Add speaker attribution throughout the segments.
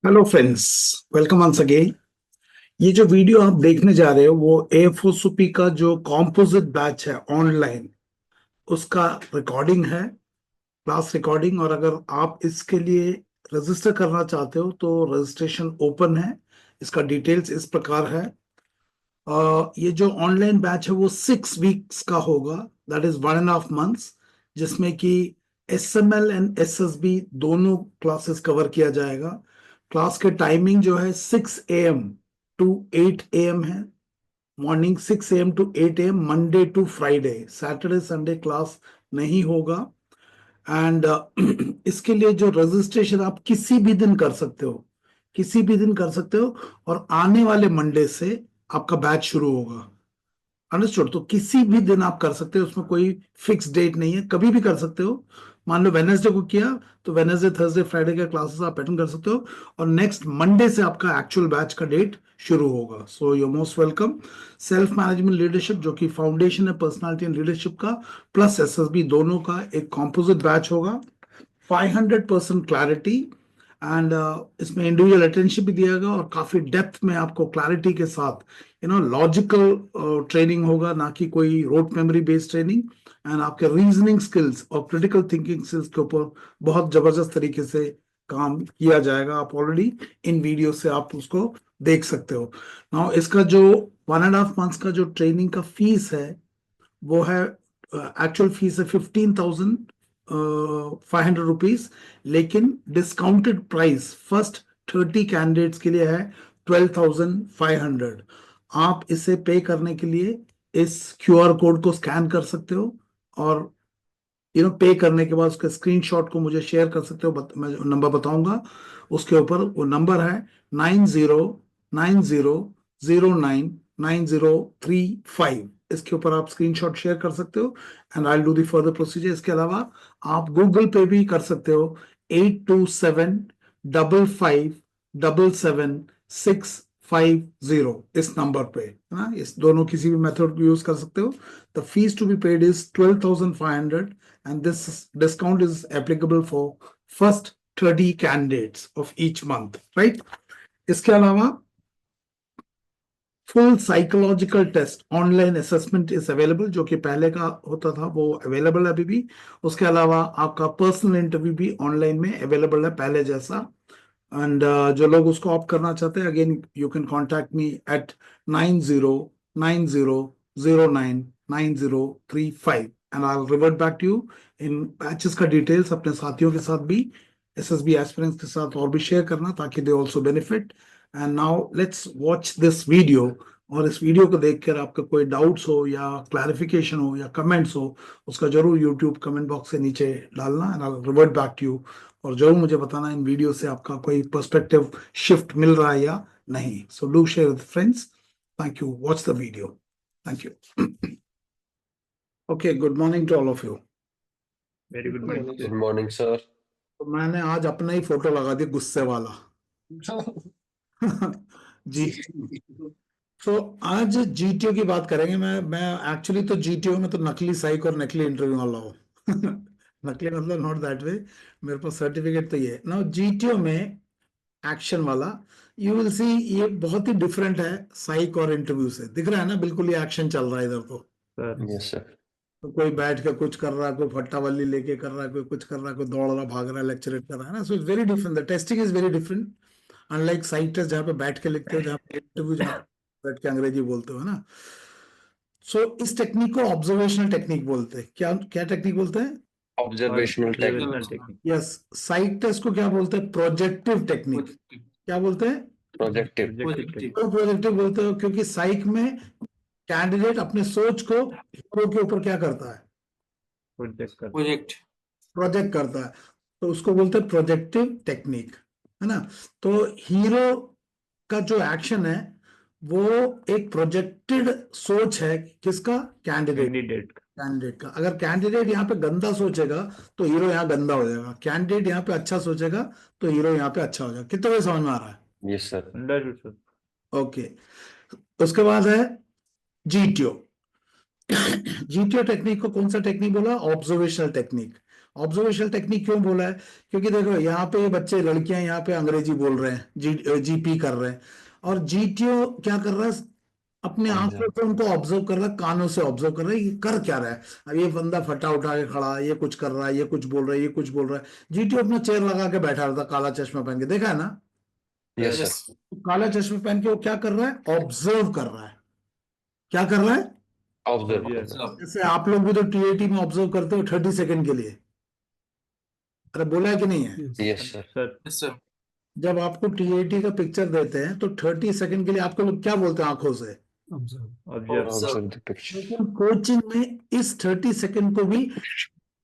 Speaker 1: Hello friends, welcome once again. ये जो video आप देखने जा रहे हो वो एफओसपी का जो कॉम्पोजिट बैच है ऑनलाइन, उसका रिकॉर्डिंग है, क्लास रिकॉर्डिंग। और अगर आप इसके लिए रजिस्टर करना चाहते हो तो रजिस्ट्रेशन ओपन है। इसका डिटेल्स इस प्रकार है। ये जो ऑनलाइन बैच है वो 6 वीक्स का होगा, दैट इज 1.5 मंथ्स, जिसमें कि एसएमएल एंड एसएसबी दोनों क्लासेस कवर किया जाएगा। क्लास के टाइमिंग जो है 6 AM टू 8 AM है। Morning 6 AM to 8 AM, Monday to Friday. Saturday Sunday class नहीं होगा। एंड इसके लिए जो रजिस्ट्रेशन आप किसी भी दिन कर सकते हो, किसी भी दिन कर सकते हो। और आने वाले मंडे से आपका बैच शुरू होगा। अंडरस्टूड? तो किसी भी दिन आप कर सकते हो, उसमें कोई फिक्स डेट नहीं है, कभी भी कर सकते हो। मान लो वेनेसडे को किया तो वेनेसडे थर्सडे फ्राइडे के क्लासेस आप अटेंड कर सकते हो। और नेक्स्ट मंडे से आपका एक्चुअल बैच का डेट शुरू होगा। So you most welcome. Self management leadership, जो कि फाउंडेशन है पर्सनालिटी एंड लीडरशिप का, प्लस एसएसबी, दोनों का एक कॉम्पोजिट बैच होगा। 500% क्लैरिटी। एंड इसमें इंडिविजुअल अटेंशन भी दिया गया और काफी डेप्थ में आपको क्लैरिटी के साथ लॉजिकल ट्रेनिंग होगा, ना कि कोई rote memory based training. And आपके रीजनिंग स्किल्स और क्रिटिकल थिंकिंग स्किल्स के ऊपर बहुत जबरदस्त तरीके से काम किया जाएगा। आप ऑलरेडी इन वीडियो से आप उसको देख सकते हो। नाउ इसका जो 1.5 मंथ्स का जो ट्रेनिंग का फीस है वो है, एक्चुअल फीस है 15,500 रुपीज। लेकिन डिस्काउंटेड प्राइस फर्स्ट 30 कैंडिडेट्स के लिए है 12,500। आप इसे पे करने के लिए इस क्यूआर कोड को स्कैन कर सकते हो और पे करने के बाद उसके स्क्रीनशॉट को मुझे शेयर कर सकते हो। मैं नंबर बताऊंगा, उसके ऊपर वो नंबर है 9090099035। इसके ऊपर आप स्क्रीनशॉट शेयर कर सकते हो and I do the further procedure. इसके अलावा आप गूगल पे भी कर सकते हो, 82755777 650, इस नंबर पे, है ना। इस दोनों किसी भी मेथड यूज कर सकते हो। The fees to be paid is 12,500 and this discount is applicable for first 30 candidates of each month, right? इसके अलावा full psychological test online assessment is available, जो कि पहले का होता था वो अवेलेबल है अभी भी। उसके अलावा आपका पर्सनल इंटरव्यू भी ऑनलाइन में अवेलेबल है पहले जैसा। एंड जो लोग उसको ऑप्ट करना चाहते हैं, again you can contact me at 9090099035 and I revert back to you in batches का डिटेल्स। अपने साथियों के साथ भी, एसएसबी एस्पिरेंट्स के साथ और भी शेयर करना, ताकि they also benefit. And now let's watch this video. और इस वीडियो को देखकर आपका कोई डाउट्स हो या क्लैरिफिकेशन हो या कमेंट्स हो, उसका जरूर यूट्यूब कमेंट बॉक्स से नीचे डालना and I revert back to you. और जरूर मुझे बताना इन वीडियो से आपका कोई पर्सपेक्टिव शिफ्ट मिल रहा है या नहीं। So do share with friends. Thank you, watch the video. Thank you. Okay, good morning to all of you.
Speaker 2: Very good morning
Speaker 3: good morning sir.
Speaker 1: तो मैंने आज अपना ही फोटो लगा दिया, गुस्से वाला। जी। तो आज जीटीओ की बात करेंगे। मैं एक्चुअली तो जीटीओ में तो नकली साइक और नकली इंटरव्यू वाला हूँ। नकली मतलब नॉट दैट वे, मेरे पास सर्टिफिकेट तो ये है ना। जीटीओ में एक्शन वाला, यू विल सी, ये बहुत ही डिफरेंट है साइक और इंटरव्यू से। दिख रहा है ना, बिल्कुल ये एक्शन चल रहा है इधर। तो
Speaker 2: सर।
Speaker 3: Yes sir.
Speaker 1: तो कोई बैठ के कुछ कर रहा है, कोई फट्टावल्ली लेके कर रहा है, कोई कुछ कर रहा है, कोई दौड़ रहा भाग रहा है, लेक्चरेट कर रहा है ना। So it's very different, the testing is very different. Unlike sight test जहाँ पे बैठ के लिखते हो, जहाँ पे इंटरव्यू जहाँ बैठ के अंग्रेजी बोलते हो, है ना। सो इस टेक्निक को ऑब्जर्वेशनल टेक्निक बोलते हैं। क्या क्या टेक्निक बोलते हैं?
Speaker 3: Observational technique.
Speaker 1: Yes. Sight test को क्या बोलते हैं? Projective technique. क्या बोलते हैं?
Speaker 3: प्रोजेक्टिव।
Speaker 1: क्यों प्रोजेक्टिव बोलते हो? क्योंकि साइक में कैंडिडेट अपने सोच को हीरो के ऊपर क्या करता है? प्रोजेक्ट करता है। तो उसको बोलते हैं प्रोजेक्टिव टेक्निक, है ना। तो हीरो का जो एक्शन है वो एक प्रोजेक्टेड सोच है। किसका? कैंडिडेट का। अगर कैंडिडेट यहाँ पे गंदा सोचेगा तो हीरो यहाँ गंदा हो जाएगा। कैंडिडेट यहाँ पे अच्छा सोचेगा तो हीरो यहाँ पे अच्छा हो जाएगा। कितना भी समझ में आ रहा है?
Speaker 3: Yes sir.
Speaker 1: ओके। उसके बाद है जीटीओ। जीटीओ टेक्निक को कौन सा टेक्निक बोला? Observational technique. ऑब्जर्वेशनल टेक्निक क्यों बोला है? क्योंकि देखो यहाँ पे ये बच्चे लड़कियां यहाँ पे अंग्रेजी बोल रहे हैं, जीपी कर रहे हैं, और जीटीओ क्या कर रहा है? अपने आंखों
Speaker 3: Observe.
Speaker 1: से उनको ऑब्जर्व कर रहा है, कानों से ऑब्जर्व कर रहा है, ये कर क्या रहा है। अब ये बंदा फटा उठा के खड़ा है, ये कुछ कर रहा है, ये कुछ बोल रहा है, ये कुछ बोल रहा है। जीटीओ अपना चेयर लगा के बैठा रहता, काला चश्मा पहन के, देखा है ना?
Speaker 3: Yes,
Speaker 2: Yes.
Speaker 3: sir.
Speaker 1: तो काला चश्मा पहन के वो क्या कर रहा है? ऑब्जर्व कर रहा है। क्या कर रहा है?
Speaker 3: Observe.
Speaker 2: Yes.
Speaker 1: जैसे आप लोग भी तो टीएटी में ऑब्जर्व करते हो 30 सेकंड के लिए। अरे बोला है कि नहीं है?
Speaker 3: Yes, sir.
Speaker 2: Sir.
Speaker 4: Yes, sir.
Speaker 1: जब आपको टीएटी का पिक्चर देते हैं तो 30 सेकंड के लिए आपको लोग क्या बोलते हैं आंखों से?
Speaker 2: Observe.
Speaker 3: Observe the picture.
Speaker 1: लेकिन कोचिंग में इस 30 सेकंड को भी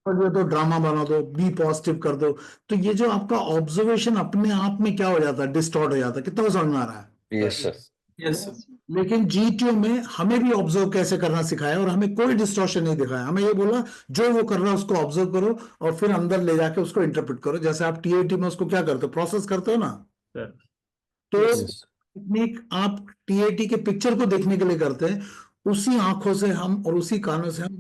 Speaker 1: कर दो, ड्रामा बना दो, बी पॉजिटिव कर दो, तो ये जो आपका ऑब्जर्वेशन अपने आप में क्या हो जाता है? डिस्टॉर्ट हो जाता है। कितना समझ में आ रहा है?
Speaker 3: Yes, sir.
Speaker 4: Yes, sir.
Speaker 1: लेकिन जीटीओ में हमें भी ऑब्जर्व कैसे करना सिखाया और हमें कोई डिस्टॉर्शन नहीं दिखाया। हमें ये बोला जो वो कर रहा है उसको ऑब्जर्व करो और फिर अंदर ले जाके उसको इंटरप्रेट करो। जैसे आप टीएटी में उसको क्या करते हो? प्रोसेस करते हो ना।
Speaker 2: Sir.
Speaker 1: तो
Speaker 3: Yes.
Speaker 1: टेक्निक आप टीएटी के पिक्चर को देखने के लिए करते हैं, उसी आंखों से हम और उसी कानों से हम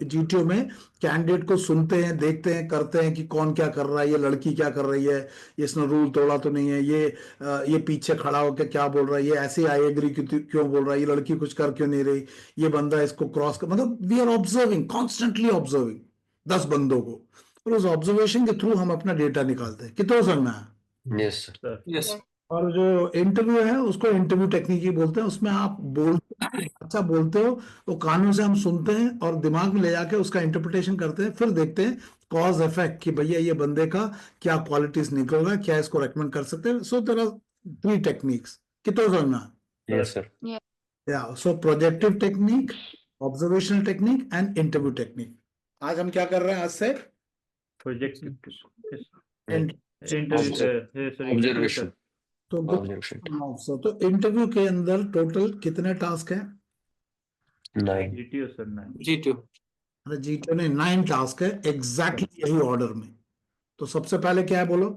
Speaker 1: जीटीओ में कैंडिडेट को सुनते हैं, देखते हैं, करते हैं कि कौन क्या कर रहा है, ये लड़की क्या कर रही है, इसने रूल तोड़ा तो नहीं है, ये पीछे खड़ा होकर क्या बोल रहा है, ये ऐसे आई एग्री क्यों बोल रहा है, ये लड़की कुछ कर क्यों नहीं रही, ये बंदा इसको क्रॉस कर, मतलब we are observing, constantly observing 10 बंदों को, और उस ऑब्जर्वेशन के थ्रू हम अपना डेटा निकालते हैं। कितना समझना है?
Speaker 3: Yes, sir.
Speaker 2: Sir.
Speaker 4: Yes, sir.
Speaker 1: और जो इंटरव्यू है उसको इंटरव्यू टेक्निक ही बोलते हैं। उसमें आप अच्छा बोलते हो तो कानों से हम सुनते हैं और दिमाग में ले जाके उसका इंटरप्रिटेशन करते हैं, फिर देखते हैं कॉज इफेक्ट कि भैया ये बंदे का क्या क्वालिटीज निकल रहा है, क्या इसको रेकमेंड कर सकते हैं। So there are 3 techniques. कितना समझना?
Speaker 3: Yes, sir.
Speaker 1: या so projective technique, observational technique and interview technique. आज हम क्या कर रहे हैं? आज से
Speaker 2: Projective. Yes.
Speaker 1: And-
Speaker 2: Interview. Sorry.
Speaker 3: Observation.
Speaker 1: तो
Speaker 3: Observation.
Speaker 1: तो इंटरव्यू के अंदर टोटल कितने टास्क हैं?
Speaker 3: 9.
Speaker 2: GTO sir 9.
Speaker 4: G2.
Speaker 1: अरे जीटीओ ने 9 टास्क है, एग्जैक्टली यही ऑर्डर में। तो सबसे पहले क्या है बोलो?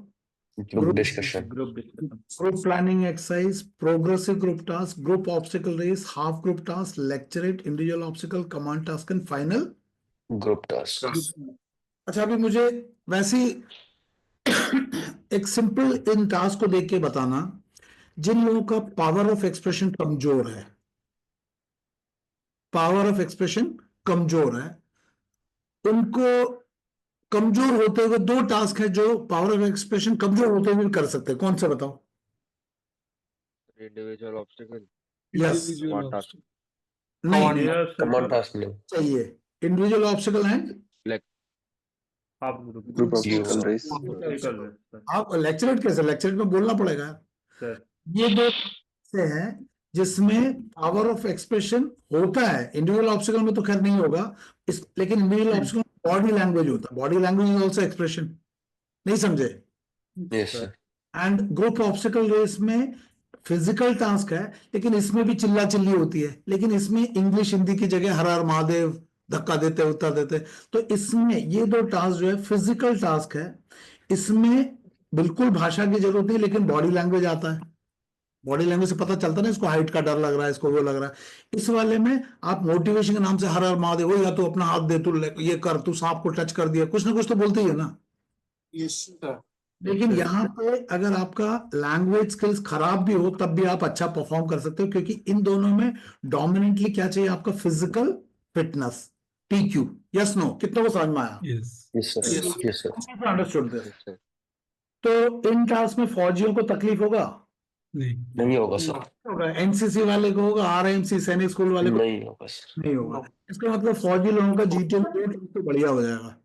Speaker 3: Group discussion.
Speaker 2: Group discussion.
Speaker 1: Group planning exercise, progressive group task, group obstacle race, half group task, lecturette, individual obstacle, command task and final.
Speaker 3: Group task.
Speaker 1: अच्छा, अभी मुझे वैसे ही एक सिंपल इन टास्क को देख के बताना, जिन लोगों का पावर ऑफ एक्सप्रेशन कमजोर है, पावर ऑफ एक्सप्रेशन कमजोर है, उनको कमजोर होते हुए 2 टास्क है जो पावर ऑफ एक्सप्रेशन कमजोर होते हुए भी कर सकते हैं। कौन से बताओ?
Speaker 5: Individual obstacle,
Speaker 1: yes,
Speaker 5: smart task,
Speaker 1: नहीं
Speaker 2: Yes, sir.
Speaker 3: Command task no.
Speaker 1: चाहिए। Individual obstacle and
Speaker 2: Half group.
Speaker 5: Group obstacle race,
Speaker 2: Obstacle race, sir.
Speaker 1: आप लेक्चरेट कैसे? लेक्चरेट में बोलना पड़ेगा।
Speaker 2: Sir.
Speaker 1: ये 2 से हैं जिसमें पावर ऑफ एक्सप्रेशन होता है। इंडिविजुअल ऑब्स्टिकल में तो खैर नहीं होगा लेकिन इंडिविजुअल ऑब्स्टिकल में बॉडी लैंग्वेज होता है। Body language is also expression. नहीं समझे?
Speaker 3: Yes, sir.
Speaker 1: And group obstacle race में फिजिकल टास्क है, लेकिन इसमें भी चिल्ला चिल्ली होती है, लेकिन इसमें इंग्लिश हिंदी की जगह हर हर महादेव, धक्का देते उत्तर देते। तो इसमें ये 2 टास्क जो है फिजिकल टास्क है, इसमें बिल्कुल भाषा की जरूरत नहीं, लेकिन बॉडी लैंग्वेज आता है। बॉडी लैंग्वेज से पता चलता है ना, इसको हाइट का डर लग रहा है, इसको वो लग रहा है। इस वाले में आप मोटिवेशन के नाम से हर हर महादेव, या तो अपना हाथ दे, तू ये कर, तू सांप को टच कर दिया, कुछ ना कुछ तो बोलते ही है ना।
Speaker 4: Yes, sir.
Speaker 1: लेकिन यहाँ पे अगर आपका लैंग्वेज स्किल्स खराब भी हो तब भी आप अच्छा परफॉर्म कर सकते हो, क्योंकि इन दोनों में डोमिनेंटली क्या चाहिए? आपका physical fitness, PQ. Yes no? कितना को समझ में आया?
Speaker 3: Yes, sir.
Speaker 4: Yes.
Speaker 3: Yes, sir.
Speaker 1: Understood. तो इन टास्क में फौजियों को तकलीफ होगा?
Speaker 3: नहीं होगा सर,
Speaker 1: होगा। एनसीसी वाले को होगा, आरएमसी सैनिक स्कूल वाले को
Speaker 3: नहीं होगा सर.
Speaker 1: नहीं होगा। इसका मतलब फौजी लोगों का जीटीओ में 2 टास्क तो बढ़िया हो जाएगा।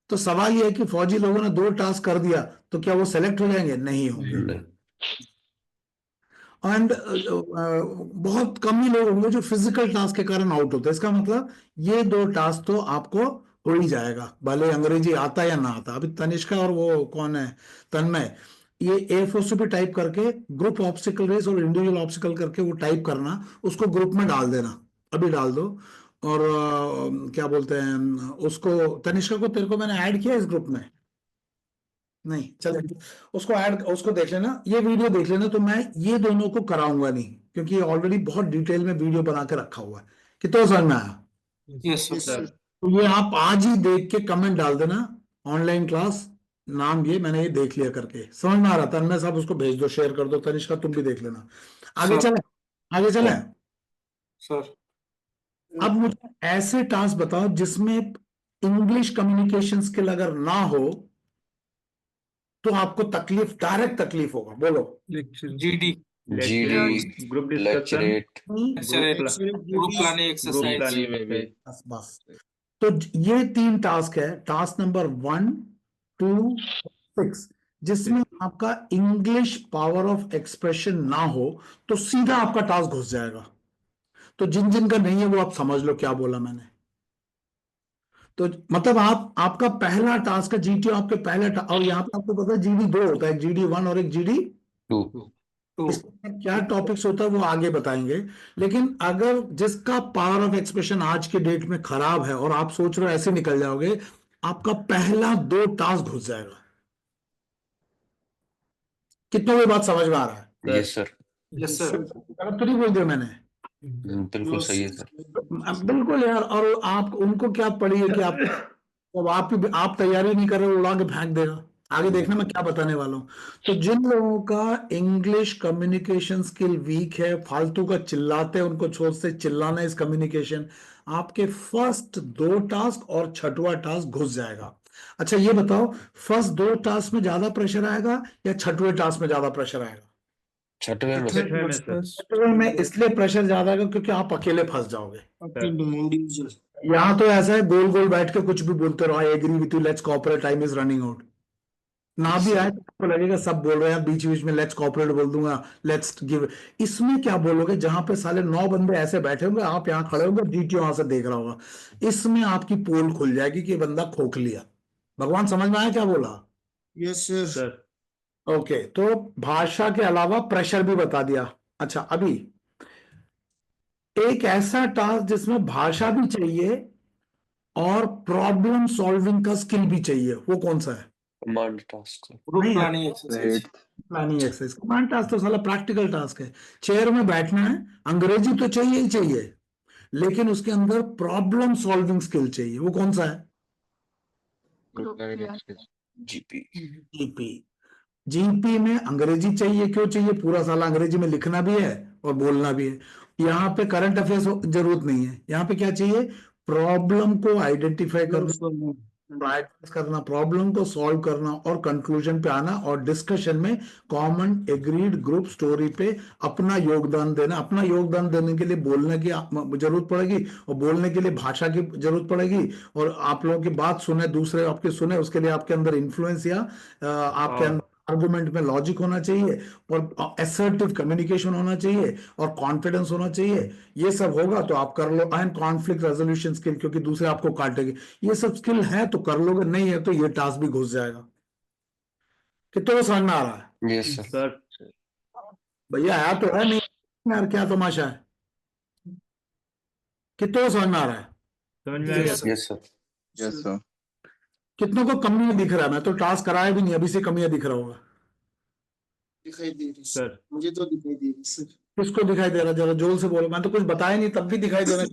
Speaker 1: तो सवाल यह है कि फौजी लोगों ने 2 टास्क कर दिया तो क्या वो सेलेक्ट हो जाएंगे? नहीं होंगे।
Speaker 3: नहीं.
Speaker 1: एंड बहुत कम ही लोग होंगे जो फिजिकल टास्क के कारण आउट होते हैं। इसका मतलब ये 2 टास्क तो आपको हो ही जाएगा, भले अंग्रेजी आता या ना आता। अभी तनिष्का और वो कौन है, तन्मय, ये A4 पे टाइप करके ग्रुप ऑब्स्टिकल रेस और इंडिविजुअल ऑब्स्टिकल करके वो टाइप करना, उसको ग्रुप में डाल देना, अभी डाल दो। और क्या बोलते हैं उसको, तनिष्का को, तेरे को मैंने ऐड किया इस ग्रुप में? नहीं, चल उसको ऐड, उसको देख लेना, ये वीडियो देख लेना। तो मैं ये दोनों को कराऊंगा नहीं, क्योंकि ऑलरेडी बहुत डिटेल में वीडियो बना के रखा हुआ है। कितना समझ में आया?
Speaker 4: Yes, sir.
Speaker 2: Sir.
Speaker 1: ये आप आज ही देख के कमेंट डाल देना, ऑनलाइन क्लास नाम ये मैंने ये देख लिया करके, समझ में आ रहा था। तन्मय साहब उसको भेज दो, शेयर कर दो, तनिष्का तुम भी देख लेना। आगे
Speaker 4: सर।
Speaker 1: चले, आगे चले।
Speaker 4: सर
Speaker 1: अब मुझे ऐसे टास्क बताओ जिसमें इंग्लिश कम्युनिकेशन स्किल अगर ना हो तो आपको तकलीफ, डायरेक्ट तकलीफ होगा। बोलो।
Speaker 4: GD
Speaker 3: GD,
Speaker 2: group discussion,
Speaker 3: lecturate,
Speaker 4: group planning
Speaker 2: group
Speaker 4: exercise
Speaker 2: planning
Speaker 3: में भी।
Speaker 1: बस बस। तो ये 3 टास्क है, टास्क नंबर 1, 2, 6, जिसमें आपका इंग्लिश पावर ऑफ एक्सप्रेशन ना हो तो सीधा आपका टास्क घुस जाएगा। तो जिन जिन का नहीं है वो आप समझ लो क्या बोला मैंने। तो मतलब आपका पहला टास्क है जीटी, आपके पहले और यहाँ पे आपको पता है जीडी 2 होता है, जीडी 1 और एक जीडी
Speaker 3: 2,
Speaker 4: 2।
Speaker 1: इसमें क्या टॉपिक्स होता है वो आगे बताएंगे। लेकिन अगर जिसका पावर ऑफ एक्सप्रेशन आज के डेट में खराब है और आप सोच रहे हो ऐसे निकल जाओगे, आपका पहला 2 टास्क घुस जाएगा। कितनों को ये बात समझ में आ रहा है?
Speaker 3: Yes sir,
Speaker 4: yes sir.
Speaker 1: गलत तो नहीं बोल दिया मैंने?
Speaker 3: बिल्कुल सही है सर।
Speaker 1: बिल्कुल यार। और आप उनको क्या पड़ी है कि आप, अब आप तैयारी नहीं कर रहे हो, उड़ा के फेंक देगा। आगे देखना मैं क्या बताने वाला हूं। तो जिन लोगों का इंग्लिश कम्युनिकेशन स्किल वीक है, फालतू का चिल्लाते हैं, उनको छोड़ से चिल्लाना इस कम्युनिकेशन, आपके फर्स्ट 2 टास्क और छठवां टास्क घुस जाएगा। अच्छा ये बताओ, फर्स्ट 2 टास्क में ज्यादा प्रेशर आएगा या छठवें टास्क में ज्यादा प्रेशर आएगा?
Speaker 3: छठवें में
Speaker 2: छठवें में सर।
Speaker 1: छठवें में इसलिए प्रेशर ज्यादा आएगा क्योंकि आप अकेले फंस जाओगे।
Speaker 4: इंडिविजुअल।
Speaker 1: यहाँ तो ऐसा है, गोल गोल बैठ के कुछ भी बोलते रहो, I agree with you, let's cooperate, time is running out. ना भी आए तो आपको लगेगा सब बोल रहे हैं, बीच बीच में लेट्स कोऑपरेट बोल दूंगा, लेट्स गिव। इसमें क्या बोलोगे, जहां पे साले 9 बंदे ऐसे बैठे होंगे, आप यहाँ खड़े होंगे, डीटी वहां से देख रहा होगा, इसमें आपकी पोल खुल जाएगी कि ये बंदा खोखलिया। भगवान समझ में आया क्या बोला?
Speaker 4: Yes sir.
Speaker 2: सर
Speaker 1: ओके, तो भाषा के अलावा प्रेशर भी बता दिया। अच्छा अभी एक ऐसा टास्क जिसमें भाषा भी चाहिए और प्रॉब्लम सॉल्विंग का स्किल भी चाहिए, वो कौन सा है?
Speaker 3: Command task.
Speaker 4: ग्रुप
Speaker 1: नहीं है।
Speaker 4: Planning exercise.
Speaker 1: Planning exercise. Command task तो साला प्रैक्टिकल टास्क है, चेयर में बैठना है, अंग्रेजी तो चाहिए ही चाहिए, लेकिन उसके अंदर प्रॉब्लम सॉल्विंग स्किल चाहिए। वो कौन सा है?
Speaker 3: GP।
Speaker 1: जीपी। जीपी में अंग्रेजी चाहिए, क्यों चाहिए? पूरा साल अंग्रेजी में लिखना भी है और बोलना भी है। यहाँ पे करंट अफेयर्स जरूरत नहीं है, यहाँ पे क्या चाहिए? प्रॉब्लम को आइडेंटिफाई करना, प्रायोरिटाइज करना, प्रॉब्लम को सॉल्व करना और कंक्लूजन पे आना, और डिस्कशन में कॉमन एग्रीड ग्रुप स्टोरी पे अपना योगदान देना। अपना योगदान देने के लिए बोलने की जरूरत पड़ेगी, और बोलने के लिए भाषा की जरूरत पड़ेगी, और आप लोगों की बात सुने, दूसरे आपके सुने, उसके लिए आपके अंदर इन्फ्लुएंस या आपके अंदर आर्गुमेंट में लॉजिक होना चाहिए, और असर्टिव कम्युनिकेशन होना चाहिए, और कॉन्फिडेंस होना चाहिए। ये सब होगा तो आप कर लो। एंड कॉन्फ्लिक्ट रेजोल्यूशन स्किल, क्योंकि दूसरे आपको काटेंगे। ये सब स्किल है तो कर लोगे, नहीं है तो ये टास्क भी घुस जाएगा। कितने को समझ में आ रहा है?
Speaker 3: Yes sir.
Speaker 2: सर
Speaker 1: भैया आया तो है, नहीं यार क्या तमाशा है? कितने को समझ में आ रहा है?
Speaker 2: समझ में आ गया sir.
Speaker 3: Yes sir.
Speaker 4: Yes sir.
Speaker 1: कितनों को कमियां दिख रहा है? मैं तो टास्क कराया भी नहीं, अभी से कमियां दिख रहा होगा।
Speaker 4: दिखाई दे रही
Speaker 2: सर
Speaker 4: मुझे तो दिखाई दे रही सर।
Speaker 1: किसको दिखाई दे रहा है? जरा जोर से बोलो, मैं तो कुछ बताया नहीं तब भी दिखाई दे रहा है।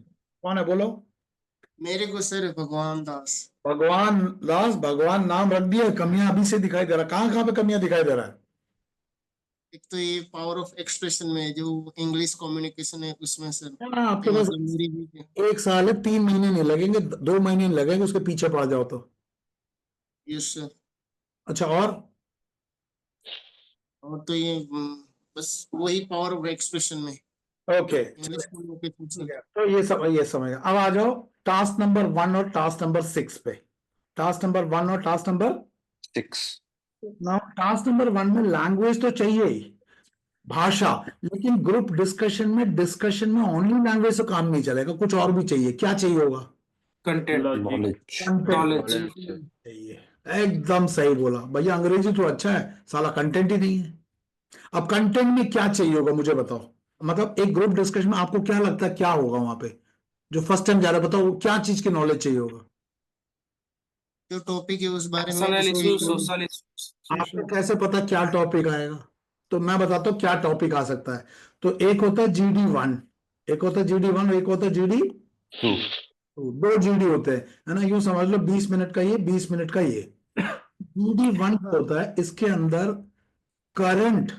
Speaker 1: कौन है बोलो?
Speaker 4: मेरे को सर भगवान दास।
Speaker 1: भगवान दास। भगवान नाम रख दिया, कमियां अभी से दिखाई दे रहा है। कहाँ कहाँ पे कमियां दिखाई दे रहा है?
Speaker 4: एक तो ये पावर ऑफ एक्सप्रेशन में जो इंग्लिश कम्युनिकेशन है उसमें सर।
Speaker 1: हाँ, आपके पास
Speaker 4: मतलब मेरी भी
Speaker 1: 1 साल है, 3 महीने नहीं लगेंगे, 2 महीने नहीं लगेंगे उसके पीछे पड़ जाओ तो।
Speaker 4: Yes sir.
Speaker 1: अच्छा
Speaker 4: और तो ये बस वही पावर ऑफ एक्सप्रेशन में
Speaker 1: ओके,
Speaker 4: इंग्लिश कम्युनिकेशन सर।
Speaker 1: तो ये समझ गया। अब आ जाओ टास्क नंबर 1 और टास्क नंबर 6 पे। टास्क नंबर 1 और task number
Speaker 3: 6।
Speaker 1: Now task number 1 में लैंग्वेज तो चाहिए ही, भाषा, लेकिन ग्रुप डिस्कशन में ओनली लैंग्वेज से काम नहीं चलेगा, कुछ और भी चाहिए। क्या चाहिए होगा?
Speaker 4: कंटेंट।
Speaker 2: लॉजिक।
Speaker 3: नॉलेज।
Speaker 4: नॉलेज
Speaker 1: चाहिए। एकदम सही बोला भैया, अंग्रेजी तो अच्छा है, साला कंटेंट ही नहीं है। अब कंटेंट में क्या चाहिए होगा मुझे बताओ। मतलब एक ग्रुप डिस्कशन में आपको क्या लगता है क्या होगा वहां पे? जो फर्स्ट टाइम जा रहा है, बताओ वो क्या चीज की नॉलेज चाहिए होगा?
Speaker 4: जो टॉपिक है उस बारे में
Speaker 1: सोशल आपको कैसे पता क्या टॉपिक आएगा? तो मैं बताता हूँ क्या टॉपिक आ सकता है। तो एक होता है GD 1, एक होता है GD 1, एक होता है GD
Speaker 3: 2।
Speaker 1: तो 2 जीडी होते हैं, है ना, यूं समझ लो 20 मिनट का ये, 20 मिनट का ये। जीडी 1 होता है, इसके अंदर करंट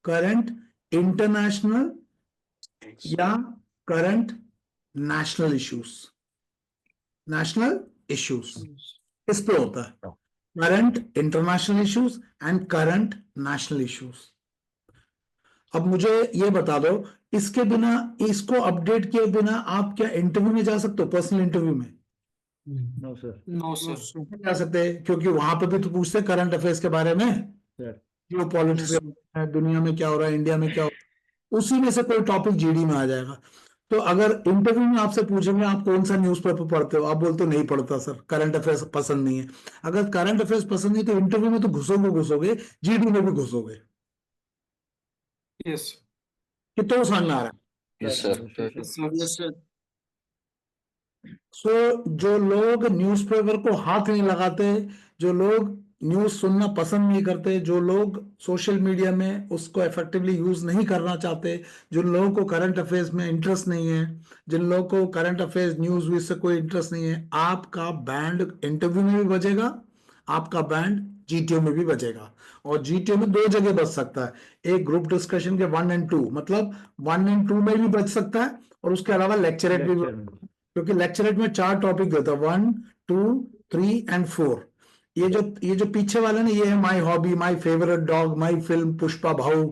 Speaker 1: करंट इंटरनेशनल या करंट नेशनल इश्यूज इस पे होता है, current international issues and current national issues. अब मुझे ये बता दो, इसके बिना, इसको अपडेट किए बिना आप क्या इंटरव्यू में जा सकते हो, पर्सनल इंटरव्यू में?
Speaker 2: No sir.
Speaker 5: No sir.
Speaker 1: नहीं जा सकते, क्योंकि वहां पे भी तो पूछते हैं करंट अफेयर्स के बारे में,
Speaker 2: सर
Speaker 1: जो पॉलिटिक्स है, दुनिया में क्या हो रहा है, इंडिया में क्या हो रहा है, उसी में से कोई टॉपिक जीडी में आ जाएगा। तो अगर इंटरव्यू में आपसे पूछेंगे आप कौन सा न्यूज़पेपर पढ़ते हो, आप बोलते हो नहीं पढ़ता सर, करंट अफेयर्स पसंद नहीं है। अगर करंट अफेयर्स पसंद नहीं तो इंटरव्यू में तो घुसोगे, जीडी में भी घुसोगे।
Speaker 5: यस
Speaker 1: कितना समझ में आ रहा है?
Speaker 3: Yes, sir.
Speaker 5: Sir.
Speaker 4: Yes, sir.
Speaker 1: सो जो लोग न्यूज़पेपर को हाथ नहीं लगाते, जो लोग न्यूज़ सुनना पसंद नहीं करते, जो लोग सोशल मीडिया में उसको इफेक्टिवली यूज नहीं करना चाहते, जिन लोगों को करंट अफेयर्स में इंटरेस्ट नहीं है, जिन लोगों को करंट अफेयर्स न्यूज व्यूज से कोई इंटरेस्ट नहीं है, आपका बैंड इंटरव्यू में भी बजेगा, आपका बैंड जीटीओ में भी बजेगा। और जीटीओ में 2 जगह बच सकता है, एक ग्रुप डिस्कशन के 1 और 2, मतलब 1 और 2 में भी बच सकता है, और उसके अलावा लेक्चरेट भी, क्योंकि लेक्चरेट में 4 टॉपिक देता है, 1, 2, 3 एंड 4। ये जो पीछे वाला ना, ये है my hobby, my favourite dog, my film Pushpa भाऊ।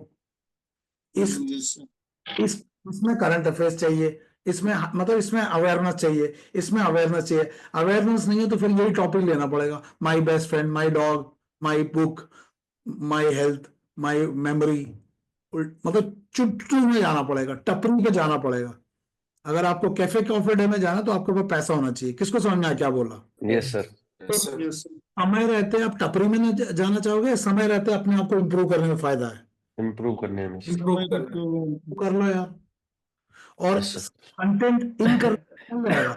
Speaker 4: Yes, sir.
Speaker 1: इसमें करंट अफेयर्स चाहिए, इसमें मतलब इसमें अवेयरनेस चाहिए, इसमें अवेयरनेस चाहिए। अवेयरनेस नहीं है तो फिर यही टॉपिक लेना पड़ेगा, my best friend, my dog, my book, my health, my memory, मतलब चुटकी में जाना पड़ेगा, टपरी पे जाना पड़ेगा। अगर आपको कैफे कॉफी डे में जाना तो आपके पास पैसा होना चाहिए। किसको समझ में आया क्या बोला?
Speaker 3: Yes, sir.
Speaker 5: यस
Speaker 1: समय रहते आप टपरी में ना जाना चाहोगे, समय रहते अपने आप को इम्प्रूव करने में फायदा है,
Speaker 3: Improve करने में sir.
Speaker 5: इम्प्रूव कर
Speaker 1: तो कर लो यार। और
Speaker 3: Yes, sir.
Speaker 1: कंटेंट इन कर जाएगा,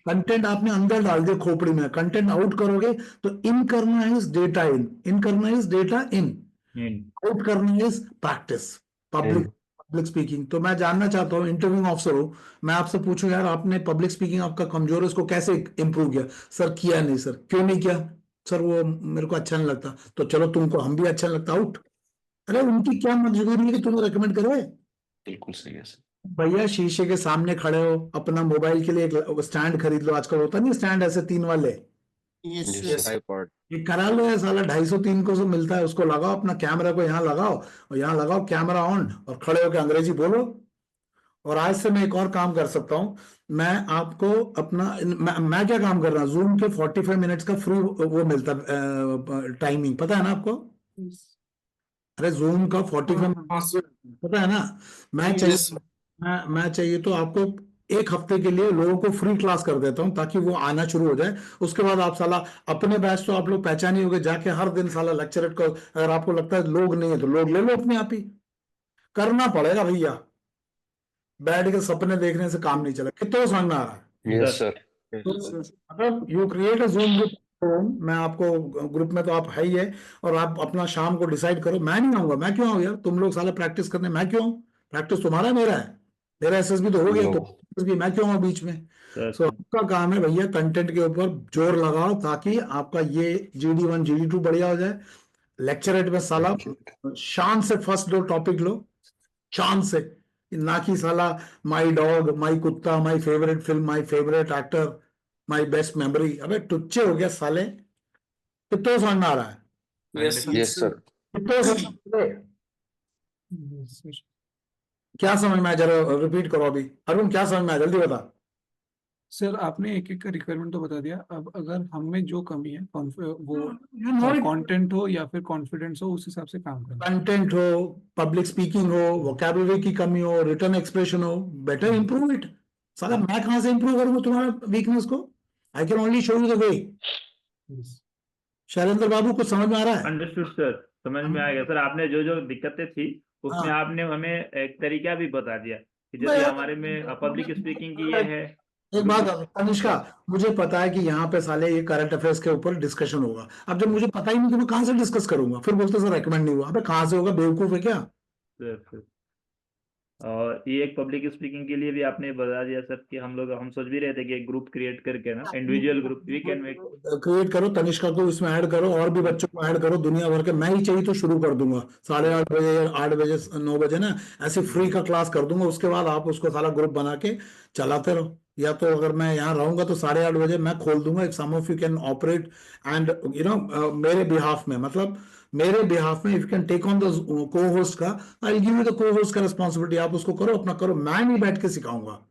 Speaker 1: कंटेंट आपने अंदर डाल दिया खोपड़ी में, कंटेंट आउट करोगे तो इन करना इज डेटा इन करना इज डेटा इन, आउट करना इज प्रैक्टिस, पब्लिक स्पीकिंग। तो मैं जानना चाहता हूँ, इंटरव्यूइंग ऑफिसर हो, मैं आपसे पूछूं यार आपने पब्लिक स्पीकिंग आपका कमजोर है, इसको कैसे इंप्रूव किया? सर किया नहीं सर। क्यों नहीं किया? सर वो मेरे को अच्छा नहीं लगता। तो चलो तुमको हम भी अच्छा नहीं लगता, आउट। अरे उनकी क्या मजबूरी है कि तुम्हें रेकमेंड करे?
Speaker 3: बिल्कुल सही है सर।
Speaker 1: भैया शीशे के सामने खड़े हो, अपना मोबाइल के लिए एक स्टैंड खरीद लो, आजकल होता नहीं स्टैंड ऐसे 3 वाले,
Speaker 4: Yes,
Speaker 3: Yes,
Speaker 4: sir.
Speaker 3: sir. iPod.
Speaker 1: ये करा लो है साला, 250-300 मिलता है, उसको लगाओ, अपना कैमरा को यहाँ लगाओ और यहाँ लगाओ कैमरा ऑन, और खड़े होकर अंग्रेजी बोलो। और आज से मैं एक और काम कर सकता हूँ, मैं आपको अपना मैं क्या काम कर रहा हूँ, जूम के 45 मिनट्स का फ्री वो मिलता है टाइमिंग, पता है ना आपको? अरे जूम का 45
Speaker 5: हाँ सर।
Speaker 1: पता है ना? मैं
Speaker 5: Yes,
Speaker 1: चाहिए
Speaker 5: sir.
Speaker 1: मैं चाहिए तो आपको 1 हफ्ते के लिए लोगों को फ्री क्लास कर देता हूँ, ताकि वो आना शुरू हो जाए। उसके बाद आप साला अपने बैच तो आप लोग पहचान ही होगे, जाके हर दिन साला लेक्चर को, अगर आपको लगता है लोग नहीं है तो लोग ले लो अपने आप ही, करना पड़ेगा भैया, बैठ के सपने देखने से काम नहीं चला। कितना समझ में आ रहा है?
Speaker 3: Yes, sir.
Speaker 1: तो अगर you create a Zoom group, मैं आपको ग्रुप में तो आप है ही है, और आप अपना शाम को डिसाइड करो। मैं नहीं आऊंगा, मैं क्यों आऊँ यार, तुम लोग साला प्रैक्टिस करने, मैं क्यों आऊँ? प्रैक्टिस तुम्हारा मेरा है, मेरा एसएसबी तो हो गया, तो SSB मैं क्यों आऊँ बीच में? सो आपका काम है भैया कंटेंट के ऊपर जोर लगाओ, ताकि आपका ये GD1 GD2 बढ़िया हो जाए। लेक्चरेट में साला शान से फर्स्ट 2 टॉपिक लो, शान से, ना कि साला माई डॉग, माई कुत्ता, my favourite film, my favourite actor, my best memory. अबे टुच्चे हो गया साले, कितना समझ में आ रहा है?
Speaker 5: Yes, sir.
Speaker 3: Yes, sir.
Speaker 1: कितना समझ में आ रहा है?
Speaker 5: Yes, sir.
Speaker 1: क्या समझ में आया, जरा रिपीट करो अभी। अरुण क्या समझ में आया, जल्दी बता।
Speaker 5: सर आपने एक एक का रिक्वायरमेंट तो बता दिया, अब अगर हम में जो कमी है वो
Speaker 1: कंटेंट
Speaker 5: कंटेंट हो या फिर कॉन्फिडेंस हो, उस हिसाब से काम करना।
Speaker 1: हो, पब्लिक स्पीकिंग हो, वोकैबुलरी की कमी हो, रिटर्न एक्सप्रेशन हो, बेटर इंप्रूव इट। साला मैं कहां से इंप्रूव करूंगा तुम्हारा वीकनेस को? I can only show you the way.
Speaker 5: Yes.
Speaker 1: Shailendra बाबू को समझ में आ रहा है?
Speaker 2: अंडरस्टूड सर, समझ में आ गया सर। आपने जो जो दिक्कतें थी उसमें
Speaker 1: हाँ।
Speaker 2: आपने हमें एक तरीका भी बता दिया कि
Speaker 1: मैं
Speaker 2: जैसे
Speaker 1: यार-
Speaker 2: हमारे में पब्लिक स्पीकिंग की ये है।
Speaker 1: एक बात तनिष्का, मुझे पता है कि यहाँ पे साले ये करंट अफेयर्स के ऊपर डिस्कशन होगा। अब जब मुझे पता ही नहीं तो मैं कहाँ से डिस्कस करूंगा? फिर बोलते सर रेकमेंड नहीं हुआ। अबे कहाँ से होगा, बेवकूफ है क्या?
Speaker 2: सर और ये एक पब्लिक स्पीकिंग के लिए भी आपने बता दिया सर कि हम सोच भी रहे थे कि एक ग्रुप क्रिएट करके ना individual group we can make.
Speaker 1: Create करो, तनिष्का को इसमें ऐड करो और भी बच्चों को ऐड करो, दुनिया भर के। मैं ही चाहिए तो शुरू कर दूंगा 8:30 बजे या 8 बजे 9 बजे ना, ऐसे फ्री का क्लास कर दूंगा। उसके बाद आप उसको सारा ग्रुप बना के चलाते रहो। या तो अगर मैं यहाँ रहूंगा तो 8:30 बजे मैं खोल दूंगा एक some of you can operate and मेरे बिहाफ में, मतलब मेरे बिहाफ में, if you can take on the co-host का, I will give you the co-host का रिस्पॉन्सिबिलिटी। आप उसको करो, अपना करो, मैं नहीं बैठ के सिखाऊंगा।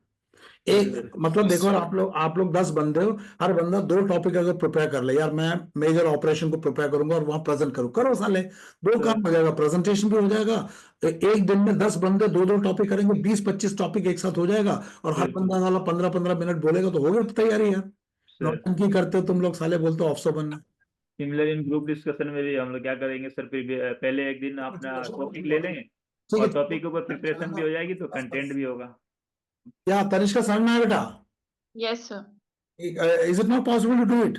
Speaker 1: एक मतलब देखो, आप लोग 10 बंदे हो, हर बंदा 2 टॉपिक अगर प्रिपेयर कर ले, यार मैं मेजर ऑपरेशन को प्रिपेयर करूंगा और वहां प्रेजेंट करूं, करो साले, 2 काम हो जाएगा, प्रेजेंटेशन भी हो जाएगा। एक दिन में 10 बंदे 2-2 टॉपिक करेंगे, 20-25 टॉपिक एक साथ हो जाएगा, और हर बंदा साला 15-15 मिनट बोलेगा, तो हो गई तैयारी यार। नौटंकी करते हो तुम लोग साले, बोलते हो ऑफिसर बनना।
Speaker 2: सिमिलर इन ग्रुप डिस्कशन में भी हम लोग क्या करेंगे सर, फिर पहले एक दिन अपना टॉपिक ले लेंगे
Speaker 1: ठीक
Speaker 2: और
Speaker 1: है,
Speaker 2: टॉपिक के ऊपर प्रिपरेशन भी हो जाएगी तो कंटेंट भी होगा।
Speaker 1: क्या तनिष्का समझ में आया बेटा?
Speaker 6: Yes, sir.
Speaker 1: Is it not possible to do it?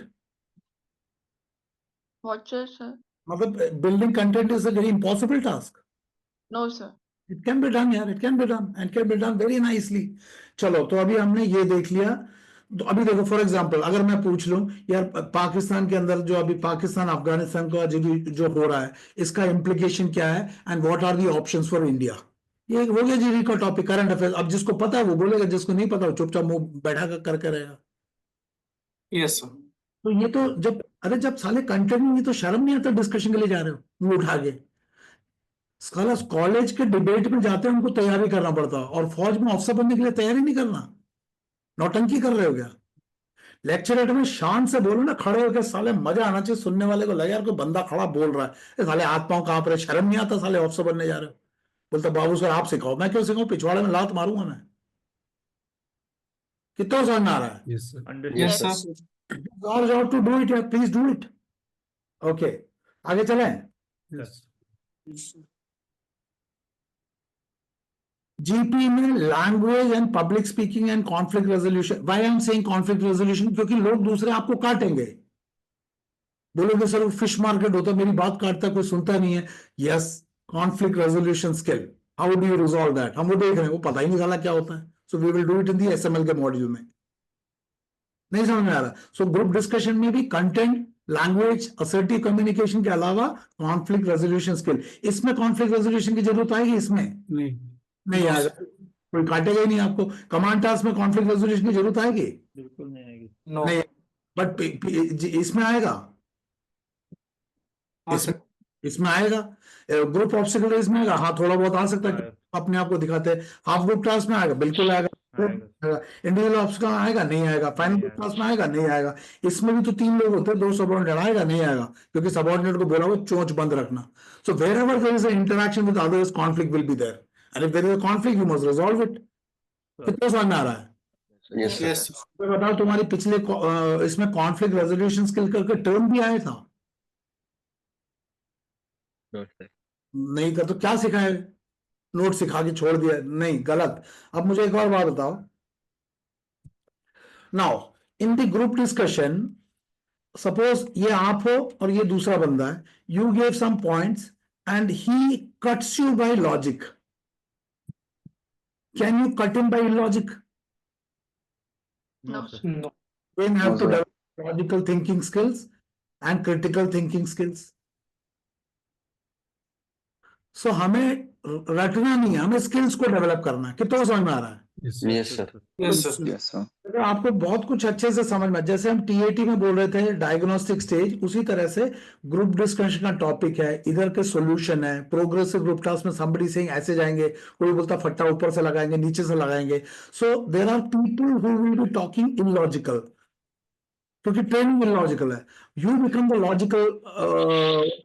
Speaker 6: What, sir?
Speaker 1: मतलब building content is a very impossible task.
Speaker 6: No, sir.
Speaker 1: It can be done यार, it can be done and can be done very nicely. चलो, तो अभी हमने ये देख लिया। तो अभी देखो, फॉर एग्जांपल अगर मैं पूछ लूं यार, पाकिस्तान के अंदर जो अभी पाकिस्तान अफगानिस्तान का जो हो रहा है, इसका इम्प्लीकेशन क्या है and what are the options for India, ये हो गया जी का टॉपिक, करंट अफेयर। अब जिसको पता है वो बोलेगा, जिसको नहीं पता वो चुपचाप मुंह बैठा करके रहेगा।
Speaker 5: Yes sir.
Speaker 1: तो ये तो जब साले कंटेंट नहीं, तो शर्म नहीं आता डिस्कशन के लिए जा रहे हो मुंह उठा के। साला कॉलेज के डिबेट में जाते हैं, उनको तैयारी करना पड़ता है, और फौज में अफसर बनने के लिए तैयारी नहीं करना। नौटंकी कर रहे हो क्या? लेक्चर में शान से बोलो ना, खड़े होकर, साले मजा आना चाहिए सुनने वाले को, लगे यार कोई बंदा खड़ा बोल रहा है, साले हाथ पांव कांप रहे, शर्म नहीं आता साले अफसर बनने जा रहे हो। बोलते बाबू सर आप सिखाओ, मैं क्यों सिखाऊं, पिछवाड़े में लात मारूंगा मैं। कितना समझ में आ रहा है?
Speaker 5: Yes sir.
Speaker 2: Understood
Speaker 5: yes
Speaker 6: Yes.
Speaker 5: Sir.
Speaker 1: और जाओ to do it, please do it. Okay, आगे चलें।
Speaker 5: यस।
Speaker 1: जीपी में language and public speaking and conflict resolution. Why I am saying conflict resolution? क्योंकि लोग दूसरे आपको काटेंगे, बोलोगे सर वो फिश मार्केट होता है, मेरी बात काटता है, कोई सुनता नहीं है। Yes, conflict resolution skill, how do you resolve that, हम वो देख रहे हैं, वो पता ही नहीं चला क्या होता है। So we will do it in the SML के मॉड्यूल में। नहीं समझ में आ रहा? सो ग्रुप डिस्कशन में भी कंटेंट, लैंग्वेज, असर्टिव कम्युनिकेशन के अलावा कॉन्फ्लिक्ट रेजोल्यूशन स्किल। इसमें कॉन्फ्लिक्ट रेजोल्यूशन की जरूरत आएगी? इसमें नहीं आएगा, कोई काटेगा ही नहीं आपको। कमांड टास्क में कॉन्फ्लिक्ट रेजोल्यूशन की जरूरत आएगी?
Speaker 2: बिल्कुल नहीं आएगी।
Speaker 1: नहीं, बट इसमें आएगा, इसमें आएगा। ग्रुप ऑब्स्टिकल रेस में आएगा, हाँ थोड़ा बहुत आ सकता है, अपने आप को दिखाते हैं। हाफ ग्रुप टास्क में आएगा, बिल्कुल आएगा। इंडिविजुअल ऑब्स्टिकल आएगा, नहीं आएगा। फाइनल ग्रुप टास्क में आएगा, नहीं आएगा। इसमें भी तो 3 लोग होते हैं, 2 सबऑर्डिनेट, आएगा नहीं आएगा, क्योंकि सबऑर्डिनेट को बोला हुआ चोंच बंद रखना। So wherever there is an interaction with others, conflict will be there, and if there is a conflict you must resolve it. कितना समझ में आ रहा है?
Speaker 3: Yes sir.
Speaker 1: तो बताओ, तुम्हारी पिछले इसमें कॉन्फ्लिक्ट रेजोल्यूशन स्किल करके टर्म भी आया था? नहीं कर तो क्या सिखाए? नोट सिखा के छोड़ दिया? नहीं, गलत। अब मुझे एक और बात बताओ। Now in the group discussion, suppose ये आप हो और ये दूसरा बंदा है, you gave some points and he cuts you by logic, can you cut him by logic?
Speaker 6: No,
Speaker 2: sir.
Speaker 5: No.
Speaker 1: Then have
Speaker 3: No,
Speaker 1: to
Speaker 3: sir.
Speaker 1: develop logical thinking skills and critical thinking skills. So हमें रटना नहीं है, हमें skills को develop करना है। कितना समझ में आ रहा है?
Speaker 3: Yes sir.
Speaker 5: Yes sir.
Speaker 7: Yes, sir.
Speaker 1: तो आपको बहुत कुछ अच्छे से समझ में, जैसे हम टीएटी में बोल रहे थे डायग्नोस्टिक स्टेज, उसी तरह से ग्रुप डिस्कशन का टॉपिक है, इधर के सॉल्यूशन है। प्रोग्रेसिव ग्रुप टास्क में somebody saying ऐसे जाएंगे, कोई बोलता फट्टा ऊपर से लगाएंगे, नीचे से लगाएंगे। So there are people who will be talking illogical, क्योंकि ट्रेनिंग इलॉजिकल है। You become the logical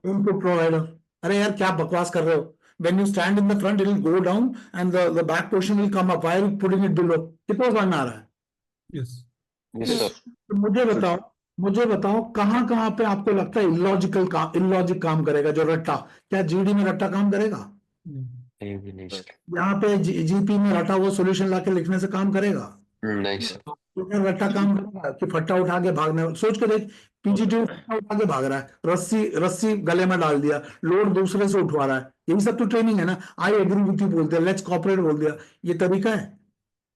Speaker 1: input provider. अरे यार क्या बकवास कर रहे हो? When you stand in the front, it will go down and the back portion will come up. Why are you putting it below? कितना समझ आ रहा है?
Speaker 5: यस।
Speaker 3: Yes sir.
Speaker 1: तो मुझे बताओ कहाँ कहाँ पे आपको लगता है इलॉजिक काम करेगा? जो रट्टा, क्या जीडी में रट्टा काम करेगा?
Speaker 3: नहीं भी नहीं सर।
Speaker 1: यहाँ पे जीपी में रटा हुआ सॉल्यूशन लाके लिखने से काम करेगा?
Speaker 3: नहीं सर।
Speaker 1: तो क्या रट्टा काम करेगा कि फट्टा उठा के भागना? सोच के देख, पीजीटी फट्टा उठा के भाग रहा है, रस्सी रस्सी गले में डाल दिया, लोड दूसरे से उठवा रहा है, यही सब तो ट्रेनिंग है ना। आई एग्री विथ यू बोलते हैं, लेट्स कॉपरेट बोल दिया, ये तरीका है?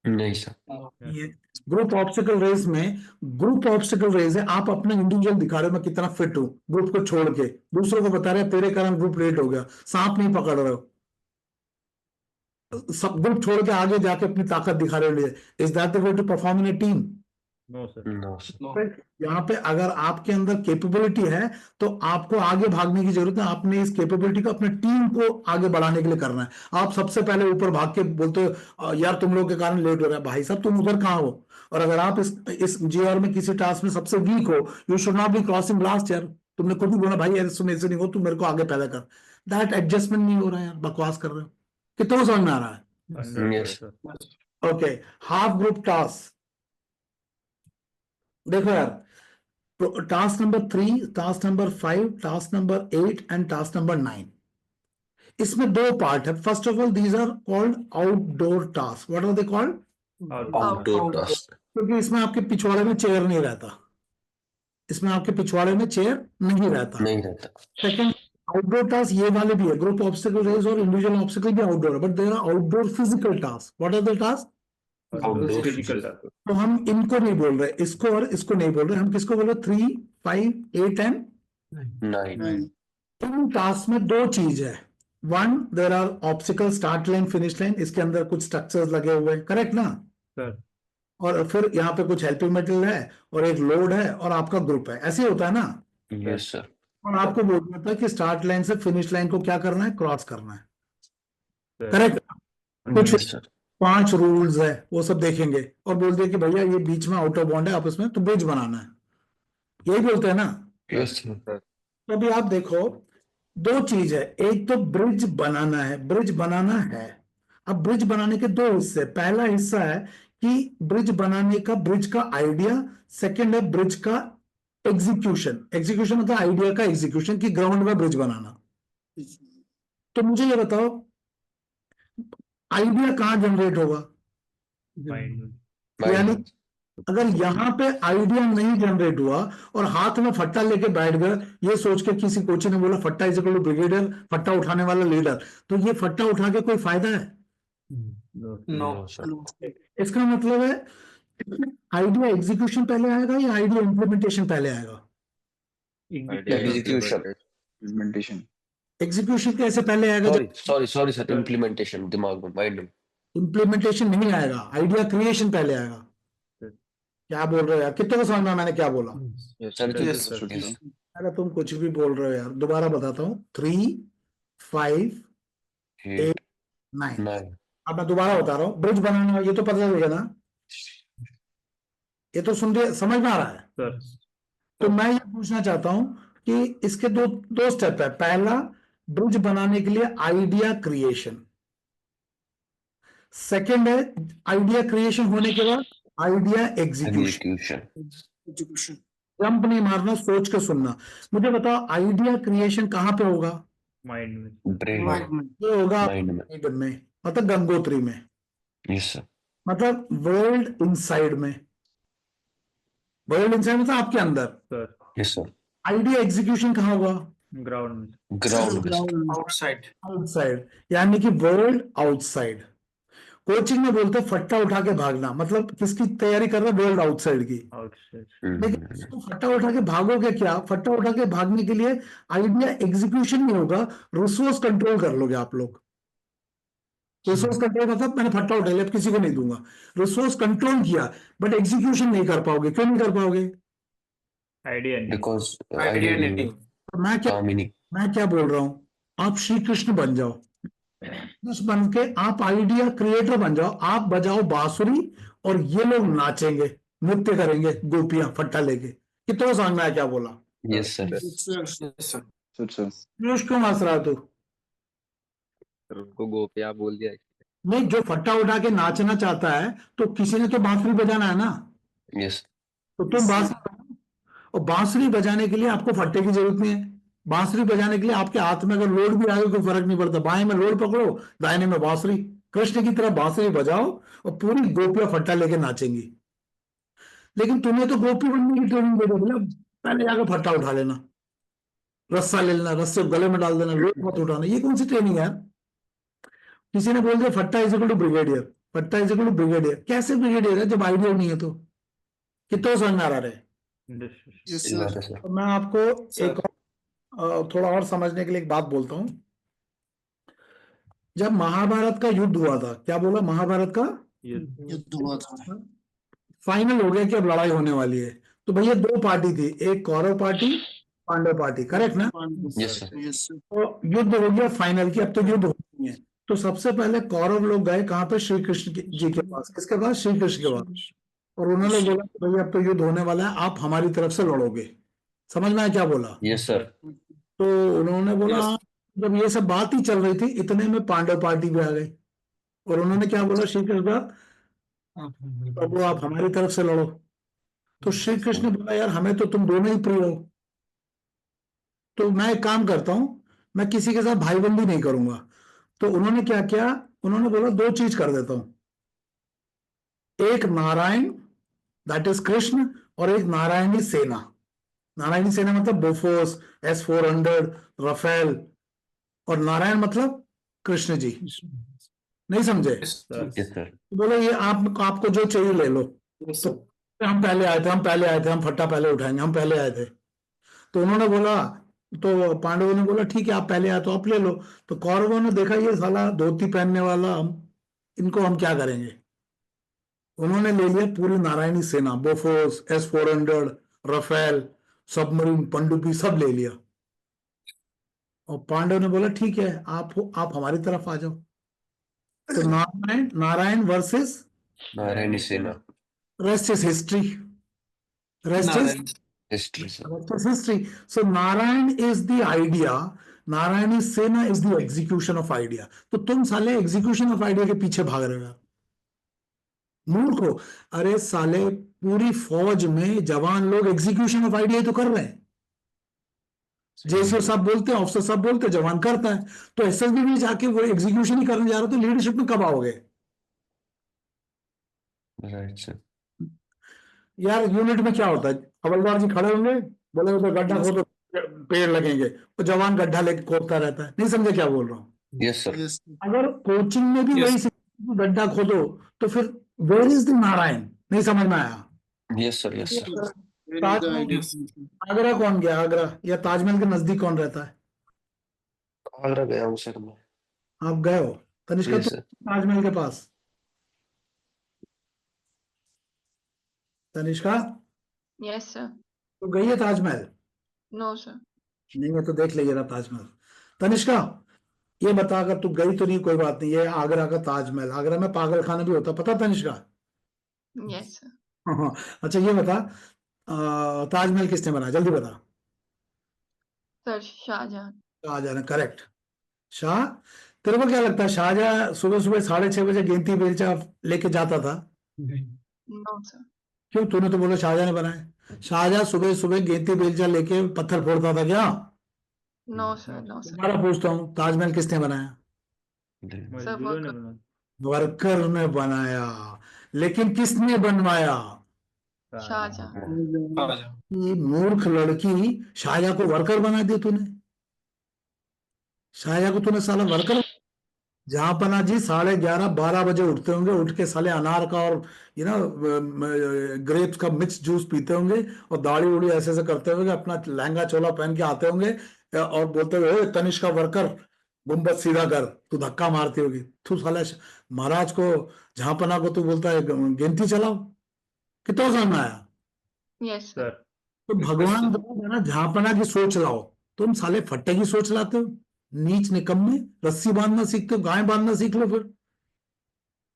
Speaker 3: नहीं सर।
Speaker 1: ये ग्रुप ऑब्स्टिकल रेस में, ग्रुप ऑब्स्टिकल रेस है, आप अपना इंडिविजुअल दिखा रहे हो मैं कितना फिट हूं, ग्रुप को छोड़ के दूसरों को बता रहे हैं तेरे कारण ग्रुप लेट हो गया, सांप नहीं पकड़ रहे हो, सब ग्रुप छोड़ के आगे जाके अपनी ताकत दिखा रहे हो। Is that the way to perform in a team?
Speaker 2: No sir.
Speaker 3: No sir.
Speaker 1: यहाँ पे अगर आपके अंदर कैपेबिलिटी है तो आपको आगे भागने की जरूरत है, आपने इस कैपेबिलिटी को अपने टीम को आगे बढ़ाने के लिए करना है। आप सबसे पहले ऊपर भाग के बोलते हो यार तुम लोग के कारण लेट हो रहा है, भाई साहब तुम उधर कहाँ हो? और अगर आप इस जीआर में किसी टास्क में सबसे वीक हो, you should not be crossing last year. तुमने खुद ही बोला भाई ऐसे ऐसे नहीं हो, तुम मेरे को आगे पैदा कर। दैट एडजस्टमेंट नहीं हो रहा है यार, बकवास कर रहे हो। कितना समझ में आ रहा है?
Speaker 3: Yes.
Speaker 2: Sir.
Speaker 1: Okay, half group task देखो यार, task number 3, task number 5, task number 8 and task number 9, इसमें दो पार्ट है। First of all these are called outdoor task. What are they called?
Speaker 3: Outdoor task.
Speaker 1: क्योंकि इसमें आपके पिछवाड़े में चेयर नहीं रहता, इसमें आपके पिछवाड़े में चेयर नहीं रहता।
Speaker 3: नहीं रहता।
Speaker 1: सेकंड, आउटडोर टास्क ये वाले भी है, ग्रुप ऑब्स्टिकल रेस और इंडिविजुअल ऑब्स्टिकल भी आउटडोर है, but there are outdoor physical task. What are the task?
Speaker 3: Outdoor
Speaker 2: physical
Speaker 3: physical.
Speaker 2: Task.
Speaker 1: तो हम इनको नहीं बोल रहे, इसको और इसको नहीं बोल रहे, हम किसको बोल रहे? 3, 5, 8 एंड
Speaker 3: 9।
Speaker 1: इन टास्क में दो चीज है। One, there are obstacle start line finish line, इसके अंदर कुछ स्ट्रक्चर्स लगे हुए हैं, करेक्ट ना?
Speaker 2: सर।
Speaker 1: और फिर यहाँ पे कुछ हेल्पिंग मटेरियल है और एक लोड है और आपका ग्रुप है, ऐसे होता है ना?
Speaker 3: Yes sir.
Speaker 1: और आपको बोलना था कि स्टार्ट लाइन से फिनिश लाइन को क्या करना है? क्रॉस करना है,
Speaker 2: सर।
Speaker 1: करेक्ट? कुछ
Speaker 3: यस सर।
Speaker 1: 5 रूल्स है, वो सब देखेंगे और बोल दिया कि भैया ये बीच में आउटर बॉन्ड है आपस में, तो ब्रिज बनाना है, यही बोलते हैं ना?
Speaker 3: Yes sir.
Speaker 1: तो अभी आप देखो, दो चीज है, एक तो ब्रिज बनाना है, ब्रिज बनाना है। अब ब्रिज बनाने के दो हिस्से, पहला हिस्सा है कि ब्रिज बनाने का, ब्रिज का आइडिया, सेकंड है ब्रिज का एग्जीक्यूशन। एग्जीक्यूशन मतलब आइडिया का एग्जीक्यूशन, की ग्राउंड में ब्रिज बनाना। तो मुझे ये बताओ, आइडिया कहां जनरेट होगा?
Speaker 2: माइंड।
Speaker 1: यानी अगर यहां पे आइडिया नहीं जनरेट हुआ और हाथ में फट्टा लेके बैठ गए, ये सोच के किसी कोच ने बोला फट्टा इज इक्वल टू ब्रिगेडियर, फट्टा उठाने वाला लीडर, तो ये फट्टा उठा के कोई फायदा है?
Speaker 3: No sir.
Speaker 1: इसका मतलब है आइडिया एग्जीक्यूशन पहले आएगा या आइडिया इंप्लीमेंटेशन पहले आएगा?
Speaker 3: एग्जीक्यूशन।
Speaker 7: इम्प्लीमेंटेशन।
Speaker 1: एग्जीक्यूशन कैसे पहले आएगा?
Speaker 3: Sorry sir. इम्प्लीमेंटेशन दिमाग में, माइंड में।
Speaker 1: इंप्लीमेंटेशन नहीं आएगा, आइडिया क्रिएशन पहले आएगा। क्या बोल रहे हो यार, कितने को समझ में मैंने क्या बोला?
Speaker 3: सर।
Speaker 1: अरे तुम कुछ भी बोल रहे हो यार, दोबारा बताता हूँ। 3, 5, 8, 9।
Speaker 3: 9।
Speaker 1: अब मैं दोबारा बता रहा हूँ, ब्रिज बनाना ये तो पता चलेगा ना, ये तो सुन रहे, समझ में आ रहा है?
Speaker 2: सर।
Speaker 1: तो मैं ये पूछना चाहता हूं कि इसके दो स्टेप है। पहला, ब्रिज बनाने के लिए आइडिया क्रिएशन। सेकंड है आइडिया क्रिएशन होने के बाद आइडिया एग्जीक्यूशन।
Speaker 3: एग्जीक्यूशन।
Speaker 1: जंप नहीं मारना, सोच के सुनना। मुझे बताओ आइडिया क्रिएशन कहां पे होगा?
Speaker 2: माइंड में।
Speaker 3: ब्रेन।
Speaker 1: ये होगा
Speaker 3: माइंड में।
Speaker 1: माइंड में, मतलब गंगोत्री में,
Speaker 3: यस सर।
Speaker 1: मतलब वर्ल्ड इनसाइड में। वर्ल्ड इनसाइड मतलब आपके अंदर।
Speaker 2: Sir.
Speaker 3: Yes sir.
Speaker 1: Idea execution कहां होगा?
Speaker 2: ग्राउंड में।
Speaker 3: ग्राउंड।
Speaker 1: आउटसाइड, यानी कि वर्ल्ड आउटसाइड। कोचिंग में बोलते हैं फट्टा उठा के भागना, मतलब किसकी तैयारी कर रहे हैं? वर्ल्ड आउटसाइड की।
Speaker 2: आउटसाइड।
Speaker 1: लेकिन इसको फट्टा उठा के भागोगे क्या? फट्टा उठा के भागने के लिए आइडिया एग्जीक्यूशन नहीं होगा, रिसोर्स कंट्रोल कर लोगे आप लोग। रिसोर्स कंट्रोल मतलब मैंने फट्टा उठा लिया, अब किसी को नहीं दूंगा। रिसोर्स कंट्रोल किया बट एग्जीक्यूशन नहीं कर पाओगे। क्यों नहीं कर पाओगे?
Speaker 2: आइडिया नहीं।
Speaker 3: बिकॉज आइडिया नहीं।
Speaker 1: तो मैं क्या बोल रहा हूं, आप श्री कृष्ण बन जाओ, कृष्ण बन के आप आइडिया क्रिएटर बन जाओ। आप बजाओ बांसुरी और ये लोग नाचेंगे, नृत्य करेंगे, गोपियां फट्टा लेके। कितना समझ में आया क्या बोला?
Speaker 3: Yes sir.
Speaker 1: पीयूष क्यों हंस रहा है तू?
Speaker 8: उनको गोपिया बोल दिया।
Speaker 1: नहीं, जो फट्टा उठा के नाचना चाहता है तो किसी ने तो बांसुरी बजाना है ना।
Speaker 3: यस।
Speaker 1: तो तुम बांसुरी, और बांसुरी बजाने के लिए आपको फट्टे की जरूरत नहीं है। बांसुरी बजाने के लिए आपके हाथ में अगर लोड भी आए कोई फर्क नहीं पड़ता, बाएं में लोड पकड़ो, दाहिने में बांसुरी, कृष्ण की तरह बांसुरी बजाओ और पूरी गोपियां फट्टा लेके नाचेंगी। लेकिन तुम्हें तो गोपी बनने की ट्रेनिंग दे दो, बोला पहले जाकर फट्टा उठा लेना, रस्सा ले लेना, रस्से को गले में डाल देना, लोट मत उठाना। ये कौन सी ट्रेनिंग है यार? किसी ने बोल दिया फट्टा इज इक्वल टू ब्रिगेडियर, फट्टा इज इक्वल टू ब्रिगेडियर। कैसे ब्रिगेडियर है जब आइडिया नहीं है? तो कितना समझ में आ रहा है?
Speaker 4: Yes,
Speaker 3: सही
Speaker 4: sir.
Speaker 3: बात है सर।
Speaker 1: तो मैं आपको एक थोड़ा और समझने के लिए एक बात बोलता हूं। जब महाभारत का युद्ध हुआ था, क्या बोला? महाभारत का
Speaker 4: युद्ध हुआ था।
Speaker 1: फाइनल हो गया कि अब लड़ाई होने वाली है। तो भैया दो पार्टी थी, एक Kaurav party, Pandav party, correct ना?
Speaker 3: Yes, sir.
Speaker 4: Yes, sir.
Speaker 1: तो युद्ध हो गया फाइनल की, अब तो युद्ध होनी है। तो सबसे पहले कौरव लोग गए कहाँ पे? श्री कृष्ण जी के पास। किसके पास? श्री कृष्ण के पास। और उन्होंने बोला कि भैया अब तो युद्ध होने वाला है, आप हमारी तरफ से लड़ोगे। समझ में आया क्या बोला?
Speaker 3: Yes, sir.
Speaker 1: तो उन्होंने बोला हाँ। जब ये सब बात ही चल रही थी, इतने में पांडव पार्टी भी आ गई और उन्होंने क्या बोला? श्री कृष्ण का प्रभु आप हमारी तरफ से लड़ो। तो श्री कृष्ण ने बोला यार हमें तो तुम दोनों ही प्रिय हो, तो मैं एक काम करता हूं, मैं किसी के साथ भाईबंदी नहीं करूंगा। तो उन्होंने क्या किया? उन्होंने बोला दो चीज कर देता हूं, एक नारायण दैट इज कृष्ण और एक नारायणी सेना। नारायणी सेना मतलब बोफोर्स, S-400, राफेल, और नारायण मतलब कृष्ण जी। नहीं समझे?
Speaker 3: Yes, sir.
Speaker 1: तो बोले ये आपको जो चाहिए ले लो। तो हम पहले आए थे, हम फट्टा पहले उठाएंगे, हम पहले आए थे। तो उन्होंने बोला, तो पांडवों ने बोला ठीक है आप पहले आए तो आप ले लो। तो कौरवों ने देखा ये साला धोती पहनने वाला, इनको हम क्या करेंगे? उन्होंने ले लिया पूरी नारायणी सेना, बोफोर्स, S-400, राफेल, सबमरीन, पनडुब्बी सब ले लिया। और पांडव ने बोला ठीक है आप हमारी तरफ आ जाओ। तो Narayan versus
Speaker 3: Narayani Sena.
Speaker 1: Rest is history, rest is
Speaker 3: History, sir.
Speaker 1: history. So Narayan is the idea, Narayani Sena is the execution of idea. तो तुम साले execution of idea के पीछे भाग रहे हो यार, मूर्ख हो। अरे साले पूरी फौज में जवान लोग execution of idea ही तो कर रहे हैं। जैसे सब बोलते हैं, ऑफिसर सब बोलते हैं, जवान करता है। तो SSB में जाके वो एग्जीक्यूशन ही करने जा रहे हो, तो लीडरशिप में कब आओगे
Speaker 3: Right, sir.
Speaker 1: यार? यूनिट में क्या होता है? हवलदार जी खड़े होंगे, बोले उधर गड्ढा खोदो, पेड़ लगेंगे, तो जवान गड्ढा लेके खोदता रहता है। नहीं समझे क्या बोल रहा हूँ?
Speaker 3: Yes, sir.
Speaker 4: Yes, sir.
Speaker 1: अगर कोचिंग में भी वही गड्ढा खोदो तो फिर वेयर इज द नारायण? नहीं समझ में आया?
Speaker 3: Yes, sir. Yes, sir.
Speaker 4: Where is the idea?
Speaker 1: Agra कौन गया? आगरा या ताजमहल के नजदीक कौन रहता है?
Speaker 3: आगरा गया हूँ सर मैं।
Speaker 1: आप गए हो? तनिष्का
Speaker 3: Yes,
Speaker 1: तुम
Speaker 3: sir.
Speaker 1: ताजमहल के पास? Tanishka
Speaker 6: Yes, sir.
Speaker 1: तो गई है ताजमहल?
Speaker 6: No, sir.
Speaker 1: नहीं है तो देख लीजिए ना ताजमहल। तनिष्का ये बता, अगर तू गई तो नहीं कोई बात नहीं, ये आगरा का ताजमहल, आगरा में पागल खाना भी होता, पता तनिष्का?
Speaker 6: Yes, sir.
Speaker 1: हाँ, अच्छा ये बता, ताजमहल किसने बनाया? जल्दी बता।
Speaker 6: Sir, Shahjahan.
Speaker 1: Shahjahan, correct. Shah, तेरे को क्या लगता है शाहजहां सुबह सुबह 6:30 बजे गेंती बेलचा लेके जाता था?
Speaker 6: No, sir.
Speaker 1: क्यों? तूने तो बोला शाहजहां ने बनाया। शाहजहां सुबह सुबह गेंती बेलचा लेके पत्थर फोड़ता था क्या?
Speaker 6: No, sir. No, sir.
Speaker 1: तुम्हारा पूछता हूँ, ताजमहल किसने बनाया?
Speaker 6: Sir,
Speaker 2: मजदूरों ने
Speaker 6: worker.
Speaker 2: बना
Speaker 1: वर्कर ने बनाया। लेकिन किसने बनवाया?
Speaker 6: Shahjahan.
Speaker 1: ये मूर्ख लड़की, शाहजहां को वर्कर बना दिया तूने। शाहजहां को तूने साला वर्कर। जहां पना जी 11:30-12 बजे उठते होंगे, उठ के साले अनार का और ग्रेप्स का मिक्स जूस पीते होंगे और दाढ़ी उड़ी ऐसे ऐसे करते होंगे, अपना लहंगा चोला पहन के आते होंगे और बोलते हुए तनिष्का वर्कर गुम्बद सीधा कर, तू धक्का मारती होगी। तू साला महाराज को, जहां पना को तू बोलता है गिनती चलाओ। कितना समझ में आया?
Speaker 6: Yes, sir.
Speaker 2: सर
Speaker 1: तो भगवान है ना, जहां पना की सोच लाओ। तुम साले फट्टे की सोच लाते हो, नीच निकम्मे। रस्सी बांधना सीखते हो, गाय बांधना सीख लो फिर।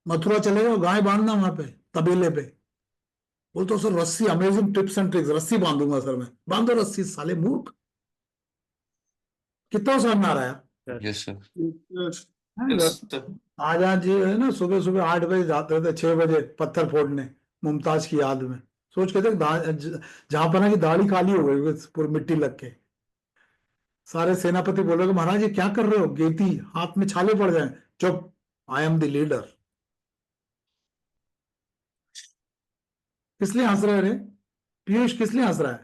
Speaker 1: मथुरा चले जाओ, गाय बांधना वहां पे तबेले पे। बोलते हो सर रस्सी, अमेजिंग टिप्स एंड ट्रिक्स, रस्सी बांधूंगा सर मैं। बांधो रस्सी साले मूर्ख। कितना समझ में आ रहा है?
Speaker 3: Yes, sir.
Speaker 1: आजाद जी है ना, सुबह सुबह 8 बजे जाते थे, 6 बजे पत्थर फोड़ने मुमताज की याद में। सोच के देख, जहां पर ना की दाढ़ी काली हो गई पूरी मिट्टी लग के। सारे सेनापति बोलोगे महाराज ये क्या कर रहे हो, गेती हाथ में छाले पड़ जाए। चुप, आई एम द लीडर। किस लिए हंस रहे रे पीयूष, किस लिए हंस रहा है?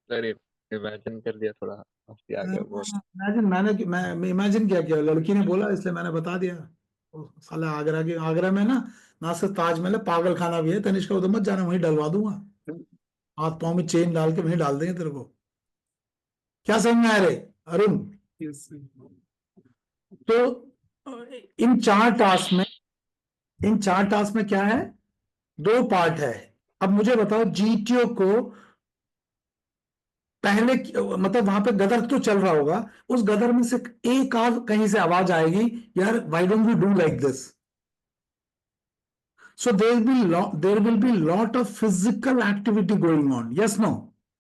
Speaker 7: सर इमेजिन कर दिया, थोड़ा हंसी आ गया बहुत।
Speaker 1: इमेजिन मैं इमेजिन क्या किया, लड़की ने बोला इसलिए मैंने बता दिया। ओ, साला आगरा में ना सिर्फ ताजमहल है, पागल खाना भी है। तनिष्का उधर मत जाना, वहीं डलवा दूंगा, हाथ पांव में चेन डाल के वहीं डाल देंगे तेरे को। क्या समझ में आ रहे अरुण?
Speaker 5: Yes, sir.
Speaker 1: तो इन चार टास्क में क्या है, 2 पार्ट है। अब मुझे बताओ जीटीओ को पहले मतलब वहां पे गदर तो चल रहा होगा, उस गदर में से एक आध कहीं से आवाज आएगी, यार why don't we do like this. So there will be lot of physical activity going on, yes no?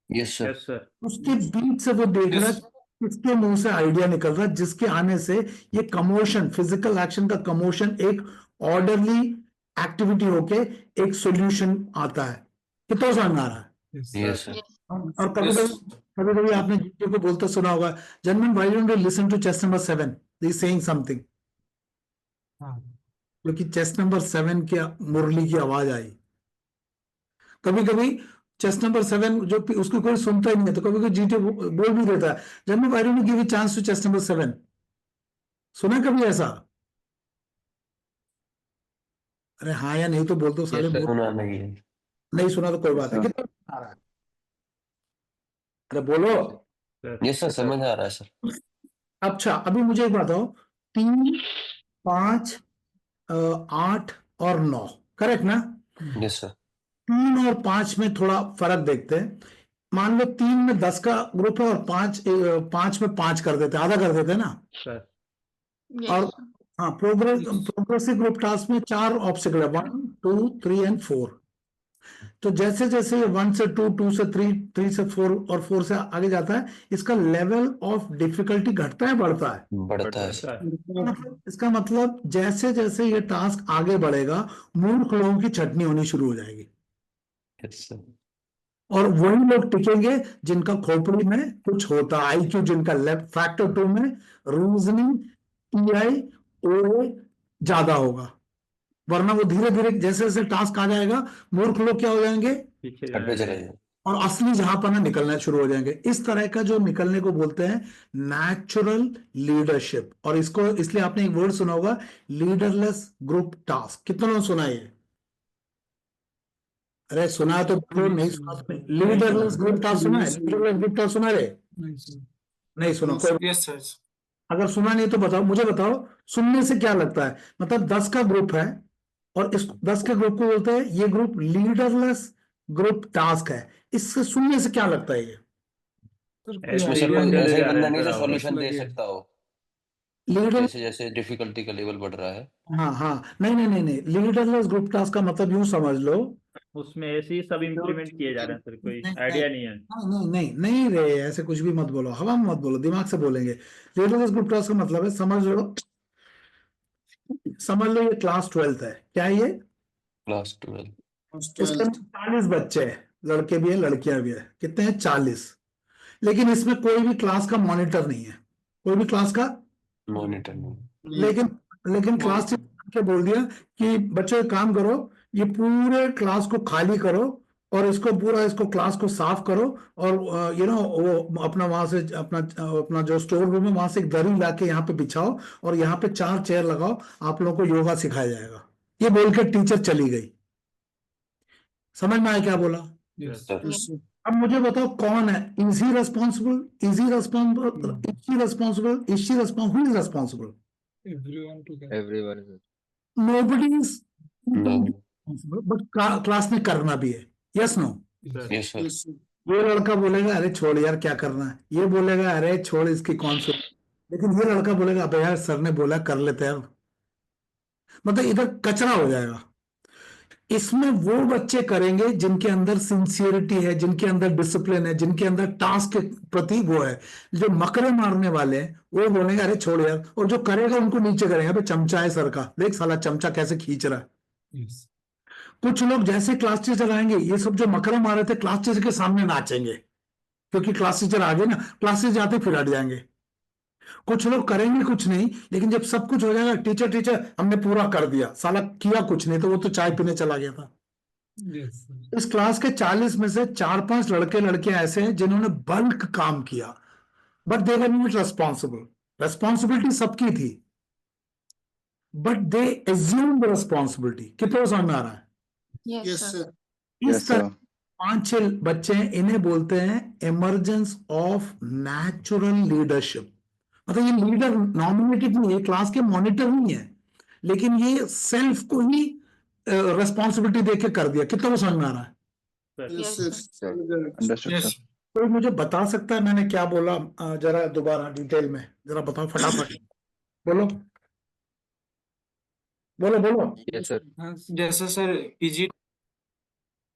Speaker 3: Yes sir.
Speaker 2: Yes sir.
Speaker 1: उसके बीच से वो देख रहा है किसके मुंह से आइडिया निकल रहा है, जिसके आने से ये कमोशन, फिजिकल एक्शन का कमोशन एक ऑर्डरली एक्टिविटी होके एक सॉल्यूशन आता है। कितना समझ में आ रहा है?
Speaker 5: Yes,
Speaker 3: yes sir.
Speaker 1: और कभी-कभी आपने जीटीओ को बोलते सुना होगा, general why don't you listen to chest number 7, he is saying something.
Speaker 5: हाँ,
Speaker 1: क्योंकि चेस्ट नंबर 7 की मुरली की आवाज आई। कभी कभी चेस्ट नंबर 7 जो उसको कोई सुनता ही नहीं है, तो कभी कभी जीटीओ बोल भी देता है, general why don't you give a chance to chest number 7। सुना कभी ऐसा? अरे हाँ या नहीं तो बोल दो साले।
Speaker 3: Yes sir. सुना नहीं है।
Speaker 1: नहीं सुना तो कोई बात नहीं। कितना आ रहा है? अरे बोलो।
Speaker 3: यस सर, समझ आ रहा है सर।
Speaker 1: अच्छा अभी मुझे एक बताओ, 3, 5, 8 और 9, करेक्ट ना?
Speaker 3: Yes sir.
Speaker 1: 3 और 5 में थोड़ा फर्क देखते हैं। मान लो 3 में 10 का ग्रुप है और 5 में 5 कर देते हैं, आधा कर देते हैं ना।
Speaker 2: सर
Speaker 6: Yes,
Speaker 1: और
Speaker 6: sir.
Speaker 1: हाँ, प्रोग्रेसिव ग्रुप टास्क में 4 ऑब्स्टिकल है, 1, 2, 3 एंड 4। तो जैसे जैसे ये 1 से 2, 2 से 3, 3 से 4 और 4 से आगे जाता है, इसका लेवल ऑफ डिफिकल्टी घटता है बढ़ता है?
Speaker 3: बढ़ता है सर।
Speaker 2: सर
Speaker 1: इसका मतलब जैसे जैसे ये टास्क आगे बढ़ेगा, मूर्ख लोगों की छटनी होनी शुरू हो जाएगी,
Speaker 3: यस सर।
Speaker 1: और वही लोग टिकेंगे जिनका खोपड़ी में कुछ होता है, आईक्यू जिनका लेफ्ट फैक्टर 2 में रीजनिंग, टीआई, ओए ज्यादा होगा। वरना वो धीरे धीरे जैसे जैसे टास्क आ जाएगा, मूर्ख लोग क्या हो जाएंगे
Speaker 2: पीछे
Speaker 3: हटते
Speaker 2: जाएगा।
Speaker 3: चले जाए।
Speaker 1: और असली जहांपना निकलना शुरू हो जाएंगे। इस तरह का जो निकलने को बोलते हैं नेचुरल लीडरशिप। और इसको इसलिए आपने एक वर्ड सुना होगा, लीडरलेस ग्रुप टास्क। कितने लोगों ने सुना है ये? अरे सुना है तो बोलो, नहीं सुना तो नहीं। लीडरलेस ग्रुप टास्क सुना है? लीडरलेस ग्रुप टास्क सुना है?
Speaker 5: नहीं sir.
Speaker 1: नहीं सुना कोई?
Speaker 5: Yes, sir.
Speaker 1: अगर सुना नहीं तो बताओ, मुझे बताओ सुनने से क्या लगता है? मतलब 10 का ग्रुप है और इस 10 के ग्रुप को बोलते हैं ये ग्रुप लीडरलेस ग्रुप टास्क है। इससे सुनने से क्या लगता है ये?
Speaker 5: Sir,
Speaker 3: इसमें
Speaker 5: कोई
Speaker 3: सर
Speaker 5: idea
Speaker 3: कोई
Speaker 5: नहीं
Speaker 3: ऐसा ही
Speaker 2: जा रहा
Speaker 3: बंदा
Speaker 2: है
Speaker 3: नहीं जो
Speaker 2: थोड़ा
Speaker 3: सॉल्यूशन
Speaker 5: बहुत
Speaker 3: दे
Speaker 5: लगे।
Speaker 3: सकता हो,
Speaker 1: लीडर
Speaker 3: जैसे जैसे डिफिकल्टी का लेवल बढ़ रहा है।
Speaker 1: हाँ हाँ, नहीं नहीं नहीं नहीं, लीडरलेस ग्रुप टास्क का मतलब यूं समझ लो।
Speaker 2: उसमें ऐसे ही सब इम्प्लीमेंट किए जा रहे हैं सर, कोई
Speaker 1: नहीं
Speaker 2: आइडिया नहीं है।
Speaker 1: नहीं नहीं नहीं रे, ऐसे कुछ भी मत बोलो, हवा में मत बोलो, दिमाग से बोलेंगे। लीडरलेस ग्रुप टास्क का मतलब है, समझ लो ये क्लास 12th है, क्या है ये?
Speaker 3: क्लास 12।
Speaker 1: इसके 40 बच्चे हैं, लड़के भी है लड़कियां भी है। कितने हैं? 40। लेकिन इसमें कोई भी क्लास का मॉनिटर नहीं है, कोई भी क्लास का।
Speaker 3: मॉनिटर नहीं।
Speaker 1: लेकिन लेकिन क्लास टीचर के बोल दिया कि बच्चों एक काम करो, ये पूरे क्लास को खाली करो और इसको क्लास को साफ करो, और वो अपना वहां से अपना जो स्टोर रूम है वहां से एक दरी लाके यहाँ पे बिछाओ और यहाँ पे 4 चेयर लगाओ, आप लोगों को योगा सिखाया जाएगा। ये बोल के टीचर चली गई। समझ में आया क्या बोला?
Speaker 5: Yes.
Speaker 3: सर
Speaker 1: अब मुझे बताओ कौन है? Is he responsible? Is he responsible? Is she responsible? Is she responsible? Who is responsible?
Speaker 5: Everyone together.
Speaker 7: Everyone
Speaker 1: Nobody is
Speaker 3: no.
Speaker 1: responsible, but class में करना भी है, yes no?
Speaker 2: Sir
Speaker 3: yes sir.
Speaker 1: ये लड़का बोलेगा अरे छोड़ यार क्या करना है, ये बोलेगा अरे छोड़ इसकी कौन सुन, लेकिन ये लड़का बोलेगा अबे यार सर ने बोला कर लेते हैं। मतलब इधर कचरा हो जाएगा। इसमें वो बच्चे करेंगे जिनके अंदर सिंसियरिटी है, जिनके अंदर डिसिप्लिन है, जिनके अंदर टास्क के प्रति वो है। जो मकरे मारने वाले हैं वो बोलेंगे अरे छोड़ यार, और जो करेगा उनको नीचे करेंगे, अबे चमचा है सर का, देख साला चमचा कैसे खींच रहा है।
Speaker 5: Yes.
Speaker 1: कुछ लोग जैसे क्लास टीचर आएंगे, ये सब जो मकरे मारे थे क्लास टीचर के सामने नाचेंगे, क्योंकि क्लास टीचर आ गए ना, क्लास टीचर आते फिर हट जाएंगे। कुछ लोग करेंगे कुछ नहीं, लेकिन जब सब कुछ हो जाएगा, टीचर टीचर हमने पूरा कर दिया, साला किया कुछ नहीं, तो वो तो चाय पीने चला गया था।
Speaker 5: यस
Speaker 1: इस क्लास के 40 में से 4-5 लड़के लड़कियां ऐसे हैं जिन्होंने बल्क काम किया, but they were not responsible. Responsibility सबकी थी, बट दे एज्यूम रेस्पॉन्सिबिलिटी। कितना समझ में आ रहा है?
Speaker 6: Yes,
Speaker 4: Yes,
Speaker 6: sir.
Speaker 4: sir.
Speaker 1: इस तरह 5-6 बच्चे हैं, इन्हें बोलते हैं इमरजेंस ऑफ नेचुरल लीडरशिप। मतलब ये लीडर नॉमिनेटेड नहीं है, क्लास के मॉनिटर नहीं है, लेकिन ये सेल्फ को ही रेस्पॉन्सिबिलिटी देके कर दिया। कितना समझ में आ रहा है?
Speaker 4: Yes,
Speaker 6: Yes,
Speaker 4: sir.
Speaker 7: Understood, sir.
Speaker 1: कोई मुझे बता सकता है मैंने क्या बोला? जरा दोबारा डिटेल में जरा बताओ फटाफट। बोलो बोलो बोलो।
Speaker 7: Yes, sir.
Speaker 5: हाँ
Speaker 8: जैसे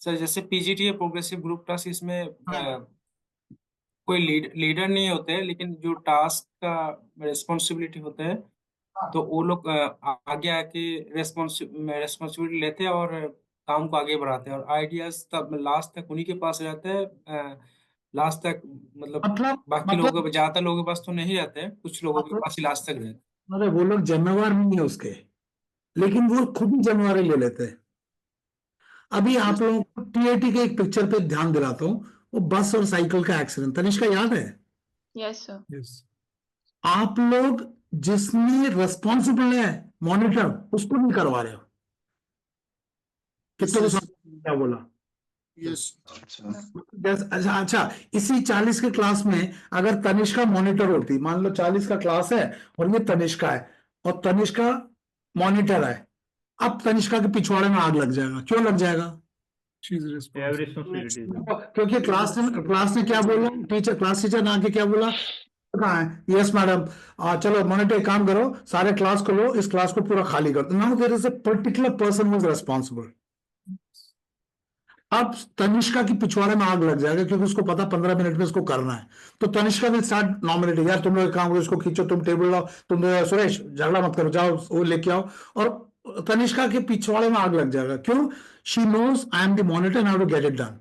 Speaker 8: सर जैसे पीजीटी है प्रोग्रेसिव ग्रुप टास्क, इसमें कोई लीडर नहीं होते, लेकिन जो टास्क का रिस्पॉन्सिबिलिटी होता है तो वो लोग आगे आके रेस्पॉन्सिबिलिटी लेते हैं और काम को आगे बढ़ाते हैं, और आइडियाज तब लास्ट तक उन्हीं के पास रहते हैं। लास्ट तक मतलब
Speaker 1: मतलब
Speaker 8: बाकी लोगों के, ज्यादातर लोगों के पास तो नहीं रहते हैं, कुछ लोगों के पास ही लास्ट तक रहते हैं।
Speaker 1: अरे वो लोग जिम्मेवार नहीं है उसके, लेकिन वो खुद ही जिम्मेवारी ले लेते हैं। अभी आप लोगों को टीआईटी के एक पिक्चर पे ध्यान दिलाता हूँ, वो बस और साइकिल का एक्सीडेंट, तनिष्का याद है?
Speaker 6: yes, sir.
Speaker 5: यस
Speaker 1: आप लोग जिसमें रेस्पॉन्सिबल है मॉनिटर, उसको नहीं करवा रहे हो। कितने को
Speaker 4: Yes,
Speaker 1: समझ क्या बोला?
Speaker 4: Yes.
Speaker 1: अच्छा अच्छा, इसी 40 के क्लास में अगर तनिष्का मॉनिटर होती, मान लो 40 का क्लास है और ये तनिष्का है और तनिष्का मॉनिटर है, अब तनिष्का के पिछवाड़े में आग लग जाएगा। क्यों लग जाएगा?
Speaker 5: She is
Speaker 2: They have
Speaker 5: responsible.
Speaker 2: responsibilities.
Speaker 1: क्योंकि क्लास ने क्या बोला, क्लास टीचर ने आके क्या बोला? कहाँ है? यस मैडम, चलो मॉनिटर एक काम करो, सारे क्लास को लो, इस क्लास को पूरा खाली कर दो। Now there is a particular person who is responsible. अब तनिष्का की पिछवाड़े में आग लग जाएगा, क्योंकि उसको पता 15 मिनट में इसको करना है। तो तनिष्का विल स्टार्ट नॉमिनेटिंग, यार तुम लोग एक काम करो, इसको खींचो, तुम टेबल लाओ, तुम सुरेश झगड़ा मत करो, जाओ वो लेके आओ। और तनिष्का के पिछवाड़े में आग लग जाएगा। क्यों? She knows I am the monitor, how to get it done.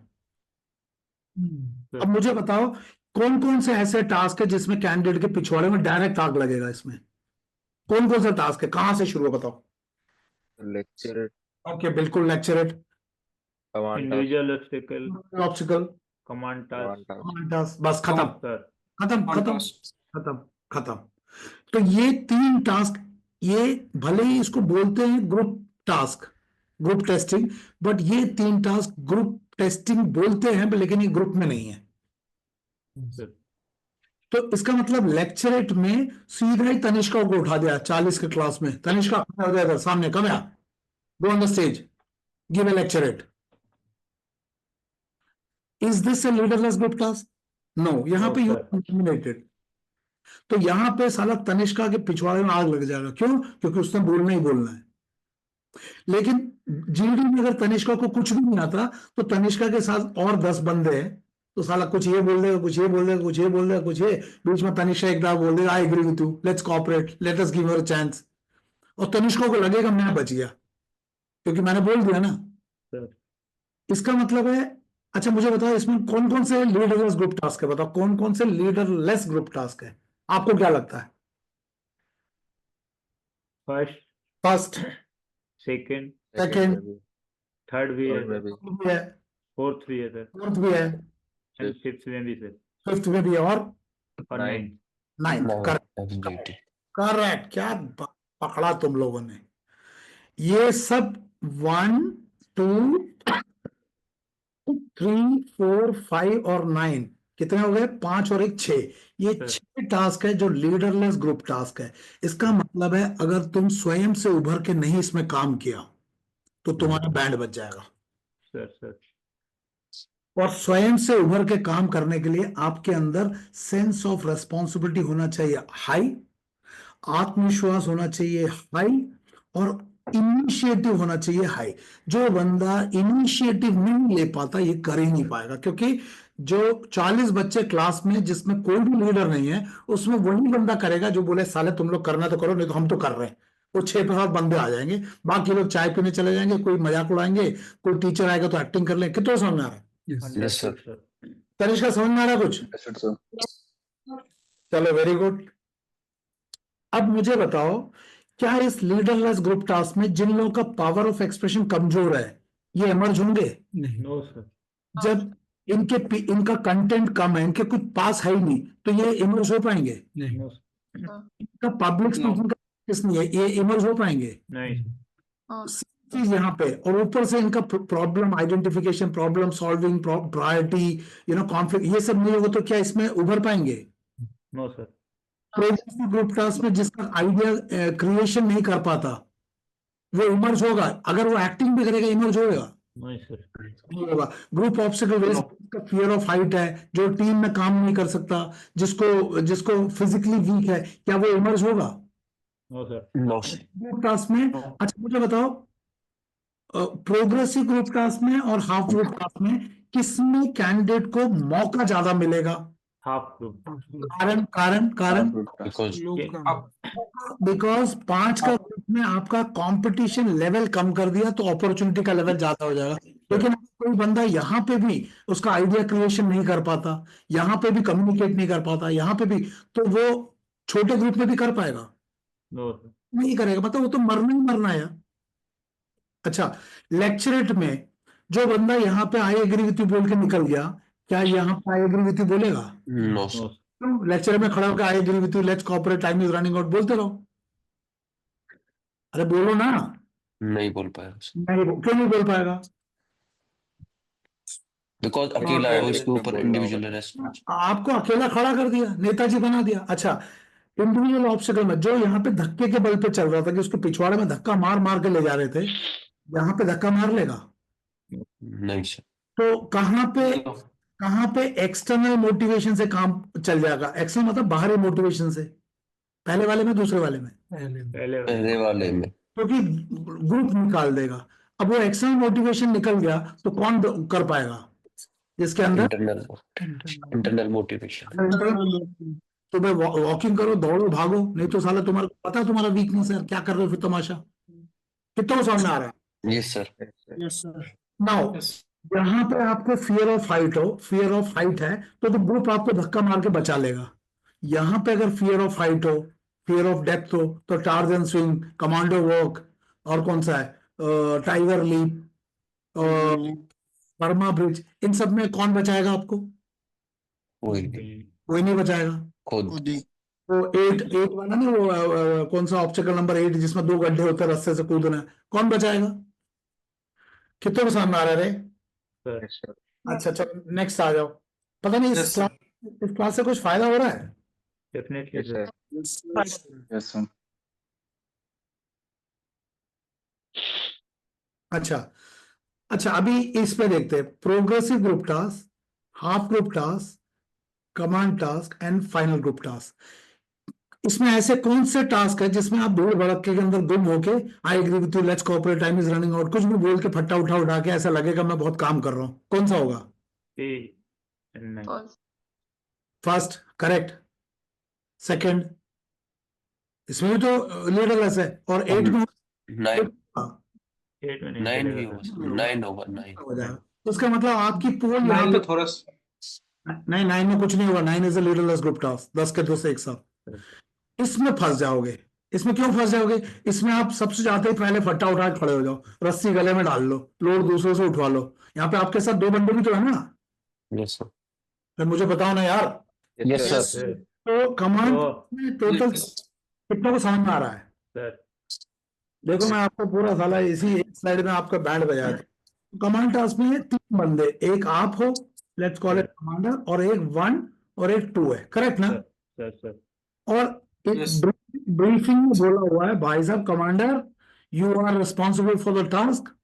Speaker 1: अब मुझे बताओ कौन कौन से ऐसे टास्क है जिसमें कैंडिडेट के पिछवाड़े में डायरेक्ट आग लगेगा? इसमें कौन कौन सा टास्क है? कहां से शुरू है बताओ?
Speaker 7: Lecture,
Speaker 1: ओके बिल्कुल, lecturette,
Speaker 7: command task,
Speaker 2: Individual obstacle,
Speaker 1: obstacle,
Speaker 2: command task.
Speaker 7: command task.
Speaker 1: बस खत्म
Speaker 2: Sir.
Speaker 1: खत्म
Speaker 8: Command
Speaker 1: खत्म
Speaker 8: task.
Speaker 1: खत्म खत्म। तो ये 3 टास्क, ये भले ही इसको बोलते हैं group task, group testing, but ये 3 टास्क ग्रुप टेस्टिंग बोलते हैं, लेकिन ये ग्रुप में नहीं है।
Speaker 2: Sir.
Speaker 1: तो इसका मतलब लेक्चरेट में सीधा ही तनिष्का को उठा दिया 40 के क्लास में। तनिष्का इधर सामने come, go on the stage, give a lecturette. Is this a leaderless group task? No. यहां
Speaker 2: No,
Speaker 1: पे यू
Speaker 2: sir.
Speaker 1: नॉमिनेटेड, तो यहां पे साला तनिष्का के पिछवाड़े में आग लग जाएगा। क्यों? क्योंकि उसने बोलना ही बोलना है। लेकिन जीडी में अगर तनिष्का को कुछ भी नहीं आता, तो तनिष्का के साथ और 10 बंदे हैं, तो साला कुछ ये बोल देगा, कुछ ये बोल देगा, कुछ ये बोल देगा, कुछ ये, बीच में तनिष्का एक बार बोल देगा I agree with you, let's cooperate, let us give him a chance, और तनिष्का को लगेगा मैं बच गया क्योंकि मैंने बोल दिया ना।
Speaker 2: Sir.
Speaker 1: इसका मतलब है, अच्छा मुझे बताओ इसमें कौन कौन से लीडरलेस ग्रुप टास्क है? बताओ कौन कौन से लीडरलेस ग्रुप टास्क है? आपको क्या लगता है?
Speaker 2: First,
Speaker 1: first,
Speaker 2: second,
Speaker 1: Second.
Speaker 7: में भी,
Speaker 2: third भी है
Speaker 7: third में
Speaker 2: sir.
Speaker 7: भी,
Speaker 1: है,
Speaker 2: Fourth भी है sir.
Speaker 1: फोर्थ भी है,
Speaker 2: And fifth में भी sir.
Speaker 1: फिफ्थ में भी है, और
Speaker 2: और
Speaker 7: Ninth.
Speaker 2: ninth.
Speaker 1: Ninth.
Speaker 3: Ability
Speaker 1: correct. क्या पकड़ा तुम लोगों ने? ये सब 1 2 3 4 5 और 9 कितने हो गए? 5 और 1 6। ये
Speaker 2: सर।
Speaker 1: 6 टास्क है जो लीडरलेस ग्रुप टास्क है। इसका मतलब है अगर तुम स्वयं से उभर के नहीं इसमें काम किया तो तुम्हारा बैंड बच जाएगा।
Speaker 2: Sir, sir.
Speaker 1: और स्वयं से उभर के काम करने के लिए आपके अंदर सेंस ऑफ रेस्पॉन्सिबिलिटी होना चाहिए हाई, आत्मविश्वास होना चाहिए हाई, और इनिशिएटिव होना चाहिए हाई। जो बंदा इनिशिएटिव नहीं ले पाता ये कर ही नहीं पाएगा, क्योंकि जो 40 बच्चे क्लास में जिसमें कोई भी लीडर नहीं है, उसमें वही बंदा करेगा जो बोले साले तुम लोग करना तो करो, नहीं तो हम तो कर रहे हैं। वो 6-7 बंदे आ जाएंगे, बाकी लोग चाय पीने चले जाएंगे, कोई मजाक उड़ाएंगे, कोई टीचर आएगा तो एक्टिंग कर ले। कितना समझ में आ रहा है?
Speaker 5: Yes
Speaker 2: Understood, sir.
Speaker 1: तनिष्का समझ में आ रहा है कुछ? चलो वेरी गुड। अब मुझे बताओ, क्या इस लीडरलेस ग्रुप टास्क में जिन लोगों का पावर ऑफ एक्सप्रेशन कमजोर है ये इमर्ज होंगे?
Speaker 5: नहीं।
Speaker 2: No sir.
Speaker 1: जब इनका कंटेंट कम है, इनके कुछ पास है ही नहीं, तो ये इमर्ज हो पाएंगे?
Speaker 5: नहीं।
Speaker 2: No sir.
Speaker 1: इनका पब्लिक
Speaker 8: No.
Speaker 1: स्पीकिंग का practice नहीं है, ये इमर्ज हो पाएंगे?
Speaker 2: नहीं
Speaker 1: चीज यहाँ पे, और ऊपर से इनका problem identification, problem solving, priority, conflict, ये सब नहीं होगा तो क्या इसमें उभर पाएंगे?
Speaker 2: No sir.
Speaker 1: Progressive group task में जिसका आइडिया क्रिएशन नहीं कर पाता वो इमर्ज होगा? अगर वो एक्टिंग भी करेगा इमर्ज होगा?
Speaker 2: नहीं सर।
Speaker 1: नहीं होगा। ग्रुप ऑब्स्टिकल का फियर ऑफ हाइट है, जो टीम में काम नहीं कर सकता, जिसको फिजिकली वीक है, क्या वो इमर्ज होगा
Speaker 2: no sir.
Speaker 3: No
Speaker 1: group task में? अच्छा मुझे बताओ, प्रोग्रेसिव ग्रुप टास्क में और हाफ ग्रुप टास्क में किसमें कैंडिडेट को मौका ज्यादा मिलेगा?
Speaker 2: Half group.
Speaker 1: कारण कारण कारण
Speaker 3: बिकॉज
Speaker 5: लोग
Speaker 2: के-
Speaker 5: कम
Speaker 8: अब
Speaker 1: बिकॉज 5 का ग्रुप में आपका कंपटीशन लेवल कम कर दिया तो अपॉर्चुनिटी का लेवल ज्यादा हो जाएगा। लेकिन अगर कोई बंदा यहाँ पे भी उसका आइडिया क्रिएशन नहीं कर पाता, यहाँ पे भी कम्युनिकेट नहीं कर पाता, यहाँ पे भी, तो वो छोटे ग्रुप में भी कर पाएगा?
Speaker 2: No sir.
Speaker 1: नहीं करेगा, मतलब वो तो मरना ही मरना है। अच्छा, लेक्चरेट में जो बंदा यहाँ पे आई एग्री विथ यू बोल के निकल गया, क्या यहाँ पे आई एग्री विथ यू बोलेगा?
Speaker 3: No
Speaker 2: no
Speaker 3: sir
Speaker 2: sir.
Speaker 1: Lecture में खड़ा होकर I agree with you, let's cooperate, time is running out बोलते रहो। अरे बोलो ना।
Speaker 3: नहीं बोल पाया
Speaker 1: नहीं, क्यों नहीं बोल पाएगा?
Speaker 3: बिकॉज अकेला है वो, इसके ऊपर इंडिविजुअल रेस्पॉन्स।
Speaker 1: आपको अकेला खड़ा कर दिया, नेताजी बना दिया। अच्छा, इंडिविजुअल ऑब्स्टिकल में जो यहाँ पे धक्के के बल पे चल रहा था कि उसको पिछवाड़े में धक्का मार मार के ले जा रहे थे, यहाँ पे धक्का मार लेगा?
Speaker 3: नहीं सर।
Speaker 1: तो कहाँ पे एक्सटर्नल मोटिवेशन से काम चल जाएगा? एक्सटर्नल मतलब बाहरी मोटिवेशन से, पहले वाले में दूसरे वाले में?
Speaker 2: पहले
Speaker 3: पहले वाले में
Speaker 1: क्योंकि ग्रुप निकाल देगा। अब वो एक्सटर्नल मोटिवेशन निकल गया तो कौन कर पाएगा? जिसके अंदर
Speaker 3: इंटरनल मोटिवेशन।
Speaker 1: सुबह वॉकिंग करो, दौड़ो, भागो, नहीं तो साला तुम्हारा पता है तुम्हारा वीकनेस है, क्या कर रहे हो फिर तमाशा? कितना को समझ में आ रहा है?
Speaker 3: Yes sir.
Speaker 4: Yes sir.
Speaker 1: Now यहाँ पे आपको फियर ऑफ हाइट हो, फियर ऑफ हाइट है तो ग्रुप आपको धक्का मार के बचा लेगा। यहाँ पे अगर फियर ऑफ हाइट हो, फियर ऑफ डेप्थ हो, तो टार्जन स्विंग, कमांडो वॉक, और कौन सा है, टाइगर लीप और बर्मा ब्रिज, इन सब में कौन बचाएगा आपको?
Speaker 3: कोई नहीं,
Speaker 1: कोई नहीं बचाएगा।
Speaker 3: खुद।
Speaker 4: खुद ही।
Speaker 1: वो 8 वाला ना, वो कौन सा ऑब्स्टिकल नंबर 8 जिसमें 2 गड्ढे होते हैं, रस्से से कूदना है, कौन बचाएगा? कितने को सामने आ रहा है रे?
Speaker 2: सर।
Speaker 7: सर
Speaker 1: अच्छा अच्छा, नेक्स्ट आ जाओ। पता नहीं
Speaker 8: Yes, sir.
Speaker 1: इस क्लास से कुछ फायदा हो रहा है?
Speaker 2: Definitely
Speaker 7: yes
Speaker 2: sir.
Speaker 7: Sir yes sir.
Speaker 1: अच्छा अच्छा, अभी इस पे देखते हैं, progressive group task, half group task, command task and final group task. इसमें ऐसे कौन से टास्क है जिसमें आप भीड़ भड़के के अंदर गुम होके I agree with you, let's cooperate, time is running out, कुछ भी बोल के फट्टा उठा के ऐसा लगेगा मैं बहुत काम कर रहा हूँ, कौन सा होगा?
Speaker 2: A and nine.
Speaker 6: False.
Speaker 1: First correct, second इसमें भी तो लीडरलेस है, और 8 में
Speaker 3: 9
Speaker 2: 8 में नहीं
Speaker 3: 9 भी
Speaker 2: चलेगा सर।
Speaker 3: होगा, 9 होगा 9।
Speaker 1: हो जाएगा। तो इसका मतलब आपकी पोल यहाँ
Speaker 8: नाइन
Speaker 1: पे
Speaker 8: में थोड़ा
Speaker 1: नहीं, 9 में कुछ नहीं होगा। 9 is a leaderless group task, 10 के 2 से एक साथ। इसमें फंस जाओगे। इसमें क्यों फंस जाओगे? इसमें आप सबसे जाते ही पहले फट्टा उठा के खड़े हो जाओ, रस्सी गले में डाल लो, लोड दूसरों से उठवा लो। यहाँ पे आपके साथ 2 बंदे भी तो है ना?
Speaker 3: Yes sir.
Speaker 1: फिर मुझे बताओ ना यार।
Speaker 3: Yes
Speaker 4: Yes,
Speaker 3: sir.
Speaker 1: तो कमांड
Speaker 2: तो
Speaker 1: टोटल
Speaker 8: Yes.
Speaker 1: कितना को समझ में आ रहा है?
Speaker 2: सर
Speaker 1: देखो मैं आपको पूरा साला इसी एक स्लाइड में आपका बैंड बजा दूं। कमांड टास्क में 3 बंदे, एक आप हो, लेट्स कॉल इट कमांडर, और एक 1 और एक 2 है, करेक्ट ना?
Speaker 2: सर सर
Speaker 1: और
Speaker 8: Yes.
Speaker 1: ब्रीफिंग में बोला हुआ है, भाई साहब commander you are responsible for the task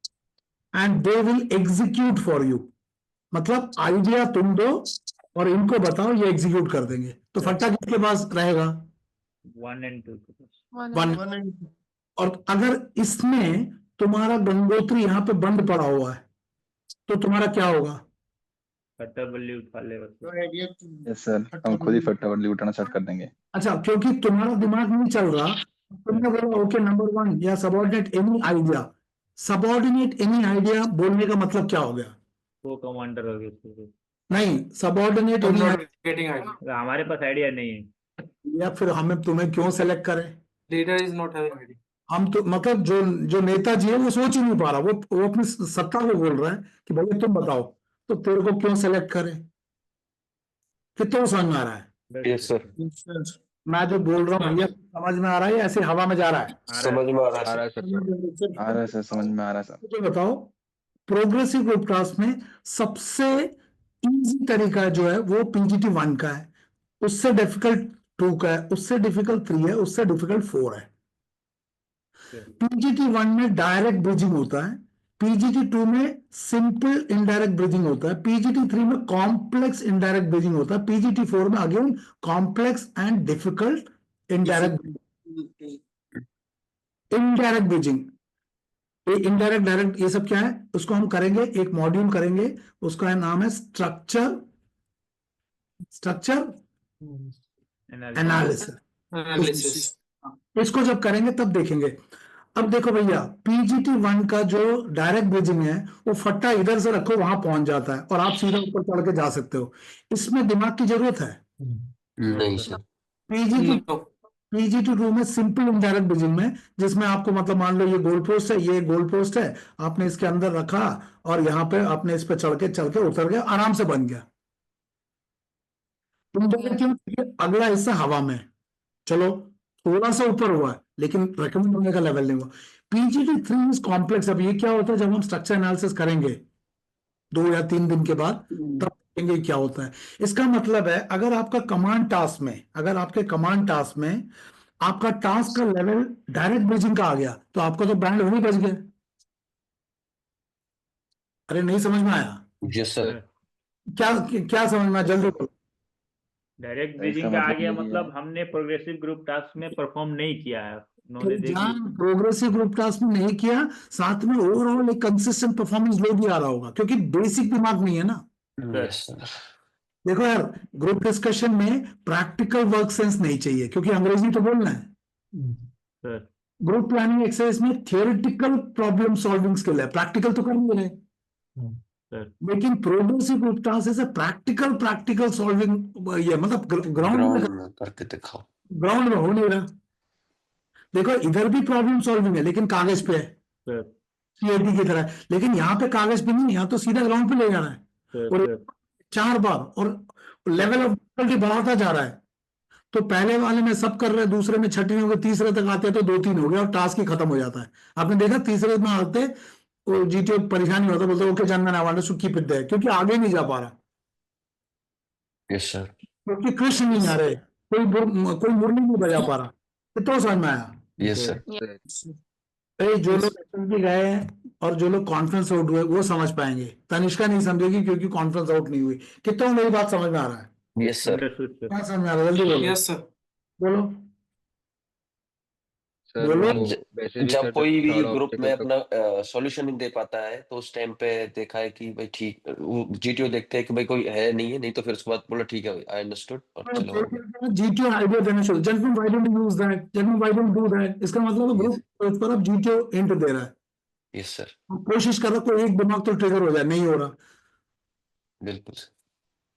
Speaker 1: and they will execute for you. मतलब आइडिया तुम दो और इनको बताओ, ये एग्जीक्यूट कर देंगे। तो फट्टा किसके पास रहेगा?
Speaker 2: 1 एंड 2 के पास।
Speaker 6: One
Speaker 1: One.
Speaker 6: and
Speaker 4: One and two.
Speaker 1: और अगर इसमें तुम्हारा गंगोत्री यहाँ पे बंद पड़ा हुआ है तो तुम्हारा क्या होगा?
Speaker 2: फट्टा बल्ली उठा ले बस।
Speaker 4: No idea to-
Speaker 7: yes sir, हम खुद ही फटाफट उठाना स्टार्ट कर देंगे।
Speaker 1: अच्छा, क्योंकि तुम्हारा दिमाग नहीं चल रहा, तुमने बोला ओके नंबर 1 या subordinate any idea. Subordinate any idea बोलने का मतलब क्या हो गया?
Speaker 2: वो कमांडर हो गए उसके।
Speaker 1: नहीं, subordinate
Speaker 8: I'm
Speaker 1: any
Speaker 8: not getting idea.
Speaker 2: हमारे पास आइडिया नहीं है।
Speaker 1: या फिर हमें तुम्हें क्यों सेलेक्ट करें?
Speaker 8: Leader is not having ID.
Speaker 1: हम तो मतलब जो जो नेताजी है वो सोच ही नहीं पा रहा, वो अपनी सत्ता को बोल रहा है कि भैया तुम बताओ तो तेरे को क्यों सेलेक्ट करें। कितना समझ में आ रहा है?
Speaker 3: यस सर,
Speaker 1: मैं जो बोल रहा हूँ भैया समझ में आ रहा है या ऐसे हवा में जा रहा है?
Speaker 3: समझ में आ रहा
Speaker 7: आ
Speaker 3: है
Speaker 7: रहा है सर
Speaker 9: आ रहा है सर, समझ में आ रहा है सर।
Speaker 1: तो बताओ, प्रोग्रेसिव ग्रुप टास्क में सबसे इजी तरीका जो है वो पीजीटी 1 का है, उससे डिफिकल्ट 2 का है, उससे डिफिकल्ट 3 है, उससे डिफिकल्ट 4 है। पीजीटी 1 में डायरेक्ट ब्रिजिंग होता है, पीजीटी 2 में सिंपल इनडायरेक्ट ब्रिजिंग होता है, पीजीटी 3 में कॉम्प्लेक्स इनडायरेक्ट ब्रिजिंग होता है, पीजीटी 4 में again complex and difficult indirect bridging. Indirect direct ये सब क्या है, उसको हम करेंगे, एक मॉड्यूल करेंगे, उसका नाम है स्ट्रक्चर एनालिसिस।
Speaker 8: एनालिसिस।
Speaker 1: इसको जब करेंगे तब देखेंगे। अब देखो भैया, पीजीटी 1 का जो डायरेक्ट ब्रिजिंग है वो फट्टा इधर से रखो वहां पहुंच जाता है और आप सीधा ऊपर चढ़ के जा सकते हो, इसमें दिमाग की जरूरत है?
Speaker 3: नहीं सर,
Speaker 1: पीजीटी 2 में सिंपल इनडायरेक्ट ब्रिजिंग में, जिसमें आपको मतलब मान लो ये गोल पोस्ट है, ये गोल पोस्ट है, आपने इसके अंदर रखा और यहाँ पे आपने इस पे चढ़ के उतर गया, आराम से बन गया। इनडायरेक्ट क्यों? अगला हिस्सा हवा में, चलो थोड़ा सा ऊपर हुआ है लेकिन रेकमेंड होने का लेवल नहीं हुआ। PGT 3 is complex. अब ये क्या होता है, जब हम स्ट्रक्चर एनालिसिस करेंगे 2 या 3 दिन के बाद तब देखेंगे क्या होता है। इसका मतलब है अगर आपका कमांड टास्क में, अगर आपके कमांड टास्क में आपका टास्क का लेवल डायरेक्ट ब्रिजिंग का आ गया तो आपका तो बैंड वही बच गया। अरे नहीं समझ में आया?
Speaker 3: यस सर,
Speaker 1: क्या क्या समझ में आया? जल्दी बोलो।
Speaker 2: डायरेक्ट
Speaker 9: भाई
Speaker 2: ब्रीजिंग का
Speaker 9: समझ
Speaker 2: आ गया
Speaker 9: में नहीं
Speaker 2: मतलब हमने प्रोग्रेसिव ग्रुप टास्क में परफॉर्म नहीं किया है, नॉलेज है कि
Speaker 1: प्रोग्रेसिव ग्रुप टास्क में नहीं किया, साथ में ओवरऑल एक कंसिस्टेंट परफॉर्मेंस लो भी आ रहा होगा क्योंकि बेसिक दिमाग नहीं है ना।
Speaker 3: यस सर,
Speaker 1: देखो यार, ग्रुप डिस्कशन में प्रैक्टिकल वर्क सेंस नहीं चाहिए क्योंकि अंग्रेजी तो बोलना है।
Speaker 2: सर
Speaker 1: ग्रुप प्लानिंग एक्सरसाइज में थियोरेटिकल प्रॉब्लम सॉल्विंग स्किल है, प्रैक्टिकल तो कर नहीं रहे।
Speaker 2: सर
Speaker 1: लेकिन प्रोग्रेसिव ग्रुप टास्क ऐसे प्रैक्टिकल सॉल्विंग, ये मतलब ग्राउंड
Speaker 3: ग्राउंड में करके दिखाओ।
Speaker 1: में हो नहीं रहा। देखो इधर भी प्रॉब्लम सॉल्विंग है लेकिन कागज पे है,
Speaker 2: सर
Speaker 1: सीएटी की तरह, लेकिन यहाँ पे कागज पे नहीं, यहाँ तो सीधा ग्राउंड पे ले जाना है
Speaker 2: सर
Speaker 1: और 4 बार, और लेवल ऑफ डिफिकल्टी बढ़ाता जा रहा है। तो पहले वाले में सब कर रहे हैं, दूसरे में छठी हो गए, तीसरे तक आते हैं तो 2-3 हो गया और टास्क ही खत्म हो जाता है। आपने देखा तीसरे में आते वो जीटीओ परेशानी होता, बोलते okay general I want to keep it there, क्योंकि आगे नहीं जा पा रहा,
Speaker 3: यस सर,
Speaker 1: क्योंकि कृष्ण नहीं आ रहे, कोई मुरली नहीं बजा पा रहा। कितना समझ में आया?
Speaker 3: यस सर,
Speaker 1: जो लोग SSB गए हैं और जो लोग कॉन्फ्रेंस आउट हुए वो समझ पाएंगे, तनिष्का नहीं समझेगी क्योंकि कॉन्फ्रेंस आउट नहीं हुई। कितना मेरी बात समझ में आ रहा है?
Speaker 3: Yes sir,
Speaker 2: understood sir.
Speaker 1: क्या समझ में आ रहा है? जल्दी बोलो,
Speaker 8: यस सर।
Speaker 1: बोलो
Speaker 7: सर
Speaker 1: बोलो।
Speaker 7: वो वैसे भी
Speaker 3: जब
Speaker 7: सर
Speaker 3: कोई भी
Speaker 7: थोड़ा
Speaker 3: ग्रुप में
Speaker 7: ऑब्स्टेकल
Speaker 3: अपना सॉल्यूशन नहीं दे पाता है तो उस टाइम पे देखा है कि भाई ठीक, जीटीओ देखते हैं कि भाई कोई है नहीं है, नहीं तो फिर उसके बाद बोला ठीक है आई अंडरस्टूड और चलो हो गया।
Speaker 1: जीटीओ आइडिया देना शुरू, gentleman why don't you use that, gentleman why don't do that, इसका मतलब है ग्रुप पर अब जीटीओ इंट दे रहा है,
Speaker 3: यस सर,
Speaker 1: कोशिश कर रहा कोई एक दिमाग तो ट्रिगर हो जाए, नहीं हो रहा।
Speaker 3: बिल्कुल सर,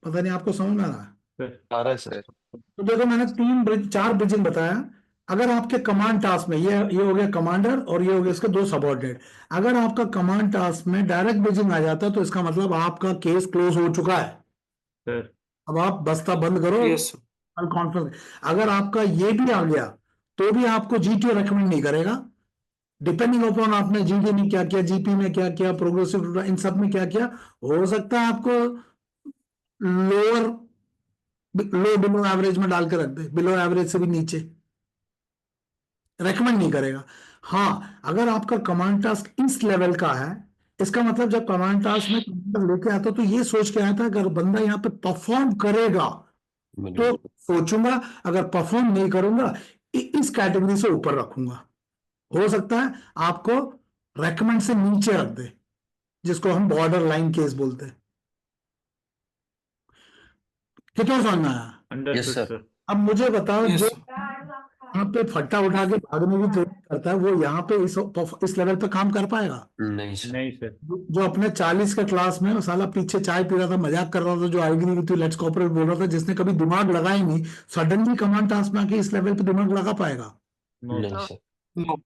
Speaker 1: पता नहीं आपको समझ में आ रहा है?
Speaker 3: आ रहा है सर।
Speaker 1: तो देखो मैंने 4 ब्रिजिंग बताया। अगर आपके कमांड टास्क में ये हो गया कमांडर और ये हो गया इसके 2 सबऑर्डिनेट, अगर आपका कमांड टास्क में डायरेक्ट ब्रिजिंग आ जाता है तो इसका मतलब आपका केस क्लोज हो चुका है,
Speaker 2: सर
Speaker 1: अब आप बस्ता बंद करो
Speaker 8: यस
Speaker 1: कॉन्फ्रेंस। अगर आपका ये भी आ गया तो भी आपको जीटीओ रेकमेंड नहीं करेगा, डिपेंडिंग अपॉन आपने जीडी में क्या किया, जीपी में क्या किया, प्रोग्रेसिव इन सब में क्या किया। हो सकता है आपको लो बिलो एवरेज में डाल के रख दे, बिलो एवरेज से भी नीचे, रेकमेंड नहीं करेगा। हाँ, अगर आपका कमांड टास्क इस लेवल का है, इसका मतलब जब कमांड टास्क में लेके आता तो ये सोच के आया था अगर बंदा यहाँ पे परफॉर्म करेगा तो सोचूंगा, अगर परफॉर्म नहीं करूंगा इस कैटेगरी से ऊपर रखूंगा। हो सकता है आपको रेकमेंड से नीचे रख दे, जिसको हम बॉर्डर लाइन केस बोलते हैं। कितना समझ में आया?
Speaker 2: Understood
Speaker 3: sir.
Speaker 2: सर।
Speaker 1: अब मुझे बताओ,
Speaker 8: यस
Speaker 1: जो यहाँ पे फट्टा उठा के भागने की ट्रेनिंग करता है, वो यहाँ पे इस लेवल पे काम कर पाएगा?
Speaker 3: नहीं सर।
Speaker 2: नहीं सर।
Speaker 1: जो अपने 40 के क्लास में साला पीछे चाय पी रहा था, मजाक कर रहा था, जो I agree with you let's cooperate बोल रहा था, जिसने कभी दिमाग लगाया ही नहीं, सडनली कमांड टास्क में आके इस लेवल पे दिमाग लगा पाएगा?
Speaker 2: नो
Speaker 3: नहीं
Speaker 2: सर।
Speaker 3: सर।
Speaker 8: नो।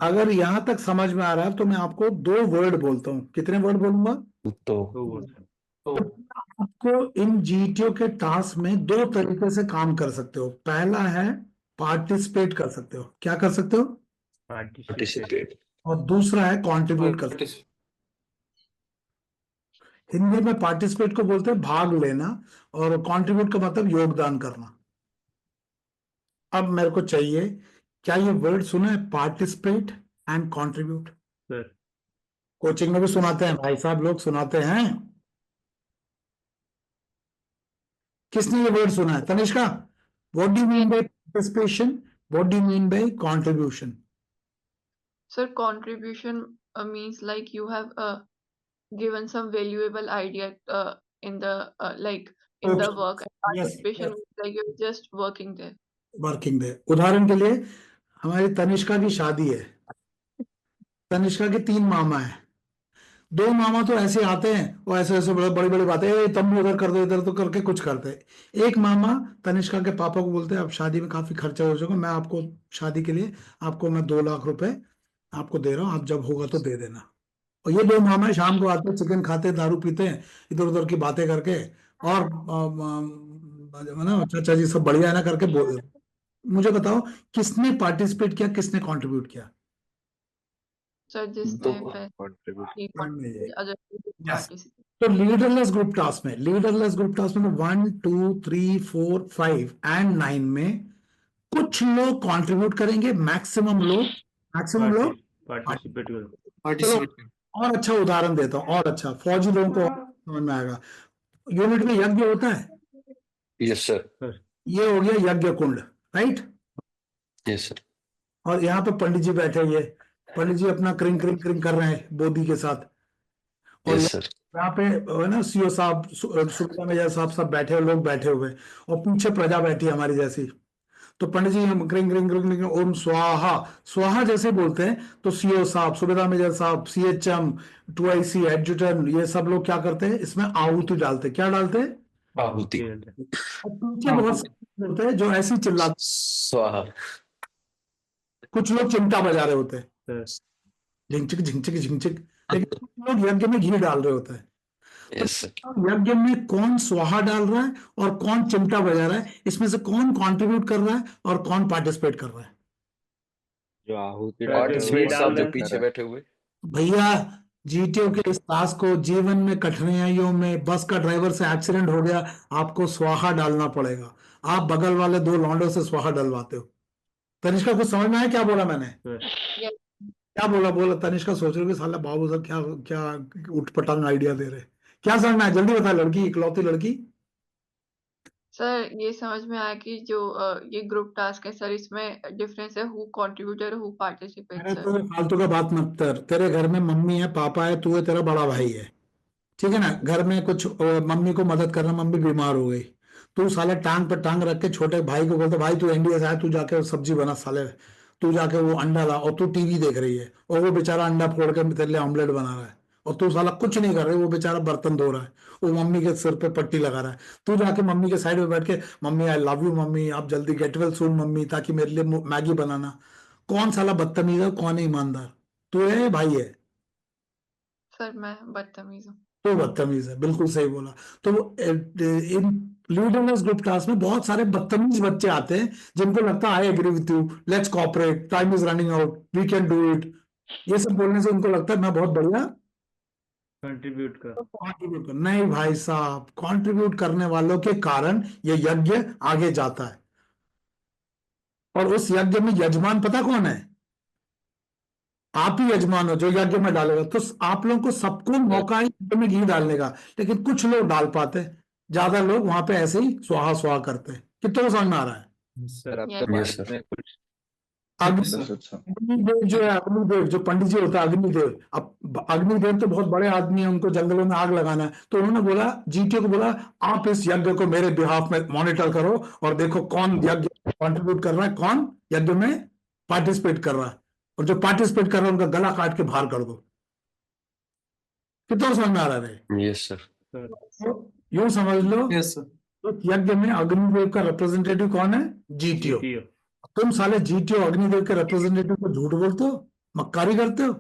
Speaker 1: अगर यहाँ तक समझ में आ रहा है तो मैं आपको 2 वर्ड बोलता हूँ। कितने वर्ड बोलूंगा?
Speaker 3: तो
Speaker 2: दो वर्ड।
Speaker 8: तो
Speaker 1: आपको इन जीटीओ के टास्क में 2 तरीके से काम कर सकते हो। पहला है पार्टिसिपेट कर सकते हो। क्या कर सकते हो?
Speaker 2: पार्टिसिपेट।
Speaker 1: और दूसरा है कंट्रीब्यूट कर सकते हो। हिंदी में पार्टिसिपेट को बोलते हैं भाग लेना, और कंट्रीब्यूट का मतलब योगदान करना। अब मेरे को चाहिए, क्या ये वर्ड सुना है, participate and contribute?
Speaker 2: Sir
Speaker 1: coaching में भी सुनाते हैं भाई साहब, लोग सुनाते हैं। किसने ये वर्ड सुना है? Tanishka, what do you mean by participation, what do you mean by contribution?
Speaker 6: Sir, contribution means like you have given some valuable idea in the like in the
Speaker 1: Okay.
Speaker 6: work. And
Speaker 1: Yes,
Speaker 6: participation
Speaker 1: yes.
Speaker 6: means like you're just working there.
Speaker 1: Working day. उदाहरण के लिए हमारी तनिष्का की शादी है, तनिष्का के 3 मामा हैं। 2 मामा तो ऐसे आते हैं और ऐसे ऐसे बड़ी बड़ी बातें, तुम उधर कर दो, इधर तो करके कुछ करते हैं। एक मामा तनिष्का के पापा को बोलते हैं, अब शादी में काफी खर्चा हो जाएगा, मैं आपको शादी के लिए आपको मैं 2 लाख रुपए आपको दे रहा हूँ, आप जब होगा तो दे देना। और ये 2 मामा शाम को आते हैं, चिकन खाते हैं, दारू पीते हैं, इधर उधर की बातें करके, और ना चाचा जी सब बढ़िया है ना करके बोल। मुझे बताओ, किसने पार्टिसिपेट किया, किसने कंट्रीब्यूट किया?
Speaker 6: Sir, जिसने पहले
Speaker 7: कंट्रीब्यूट।
Speaker 6: ही contribute, other people
Speaker 1: Yes.
Speaker 6: participate.
Speaker 1: तो लीडरलेस ग्रुप टास्क में, लीडरलेस ग्रुप टास्क में 1 2 3 4 5 एंड 9 में कुछ लोग कंट्रीब्यूट करेंगे, मैक्सिमम लोग
Speaker 2: पार्टिसिपेट कर।
Speaker 8: पार्टिसिपेट।
Speaker 1: और अच्छा उदाहरण देता हूँ, और अच्छा फौजी लोगों को समझ में आएगा। यूनिट में यज्ञ होता है,
Speaker 3: यस सर।
Speaker 1: ये हो गया यज्ञ कुंड, राइट?
Speaker 3: Yes sir.
Speaker 1: और यहाँ पे पंडित जी बैठे हुए, पंडित जी अपना क्रिंग क्रिंग क्रिंग कर रहे हैं बोधी के साथ, और
Speaker 3: यस सर।
Speaker 1: यहाँ पे ना सीओ साहब, सुब्रता मेजर साहब सब बैठे हुए, लोग बैठे हुए, और पीछे प्रजा बैठी है हमारी जैसी। तो पंडित जी हम क्रिंग क्रिंग क्रिंग क्रिंग ओम स्वाहा स्वाहा जैसे बोलते हैं, तो सीओ साहब, सुब्रता मेजर साहब, सीएचएम, 2IC एडजुटेंट, ये सब लोग क्या करते हैं, इसमें आहुति डालते हैं। क्या डालते हैं?
Speaker 3: आहुति।
Speaker 1: और पीछे बहुत सारे होते हैं जो ऐसे ही चिल्लाते,
Speaker 3: स्वाहा।
Speaker 1: कुछ लोग चिमटा बजा रहे होते हैं, झिंचक झिंचक झिंचक, लेकिन कुछ लोग यज्ञ में घी डाल रहे होते हैं।
Speaker 3: Yes sir.
Speaker 1: यज्ञ में कौन स्वाहा डाल रहा है और कौन चिमटा बजा रहा है, इसमें से कौन कंट्रीब्यूट कर रहा है और कौन पार्टिसिपेट कर रहा है?
Speaker 7: जो आहुति
Speaker 3: पार्टिसिपेट साहब जो
Speaker 2: डाल
Speaker 3: पीछे बैठे हुए।
Speaker 1: भैया, जीटीओ के इस टास्क को, जीवन में कठिनाइयों में बस का ड्राइवर से एक्सीडेंट हो गया, आपको स्वाहा डालना पड़ेगा। आप बगल वाले 2 लौंडों से स्वाहा डलवाते हो। तनिष्का कुछ समझ में आया क्या बोला मैंने?
Speaker 6: Yes.
Speaker 1: क्या बोला? तनिष्का सोच रही होगी साला बाबू सर क्या क्या उठपटांग आइडिया दे रहे। क्या समझ में आया? जल्दी बता, लड़की, इकलौती लड़की।
Speaker 6: सर, ये समझ में आया कि जो ये ग्रुप टास्क है सर, इसमें डिफरेंस है हु कंट्रीब्यूटर हु पार्टिसिपेट
Speaker 1: अरे
Speaker 6: सर।
Speaker 1: तो फालतू का बात मत कर। तेरे घर में मम्मी है, पापा है, तू है, तेरा बड़ा भाई है, ठीक है ना? घर में कुछ मम्मी को मदद करना, मम्मी बीमार हो गई, तू साले टांग पर टांग रख के छोटे भाई को बोलते, भाई तू एनडीए से आया, तू जाके वो सब्जी बना साले, तू जाके वो अंडा ला, और तू टीवी देख रही है, और वो बेचारा अंडा फोड़ के तेरे लिए ऑमलेट बना रहा है, और तू साला कुछ नहीं कर रही, वो बेचारा बर्तन धो रहा है, वो मम्मी के सिर पे पट्टी लगा रहा है, तू जाके मम्मी के साइड में बैठ के, mummy I love you mummy, आप जल्दी गेट वेल सून मम्मी, ताकि मेरे लिए मैगी बनाना। कौन साला बदतमीज है, कौन है ईमानदार? तू है, भाई है?
Speaker 6: सर, मैं बदतमीज हूँ।
Speaker 1: तो बदतमीज है, बिल्कुल सही बोला। तो इन लीडरलेस ग्रुप टास्क में बहुत सारे बदतमीज बच्चे आते हैं, जिनको लगता है I agree with you, let's cooperate, time is running out, we can do it. ये सब बोलने से उनको लगता है मैं बहुत बढ़िया
Speaker 2: कंट्रीब्यूट कर।
Speaker 1: कंट्रीब्यूट कर। नहीं भाई साहब, कंट्रीब्यूट करने वालों के कारण ये यज्ञ आगे जाता है। और उस यज्ञ में यजमान पता कौन है? आप ही यजमान हो जो यज्ञ में डालेगा। तो आप लोगों को सबको मौका है यज्ञ में घी डालने का, लेकिन कुछ लोग डाल पाते हैं, ज्यादा लोग वहां पे ऐसे ही स्वाहा स्वाहा करते हैं। कितना समझ में आ रहा है?
Speaker 7: सर अब
Speaker 6: Yes.
Speaker 7: तो
Speaker 3: Yes, sir.
Speaker 7: भारत में कुछ
Speaker 1: अग्निदेव
Speaker 7: अच्छा
Speaker 1: अग्निदेव जो है, अग्निदेव जो पंडित जी होता है, अग्निदेव। अब अग्निदेव तो बहुत बड़े आदमी है, उनको जंगलों में आग लगाना है, तो उन्होंने बोला, जीटीओ को बोला, आप इस यज्ञ को मेरे बिहाफ में मॉनिटर करो और देखो कौन यज्ञ कंट्रीब्यूट कर रहा है, कौन यज्ञ में पार्टिसिपेट कर रहा है, और जो पार्टिसिपेट कर रहा है उनका गला काट के बाहर कर दो। कितना समझ में आ रहा है?
Speaker 3: Yes sir.
Speaker 2: सर
Speaker 1: यूं समझ लो,
Speaker 8: यस सर।
Speaker 1: तो यज्ञ में अग्निदेव का रिप्रेजेंटेटिव कौन है? जीटीओ।
Speaker 2: जीटीओ।
Speaker 1: तुम साले जीटीओ अग्निदेव के रिप्रेजेंटेटिव को झूठ बोलते हो, मक्कारी करते हो।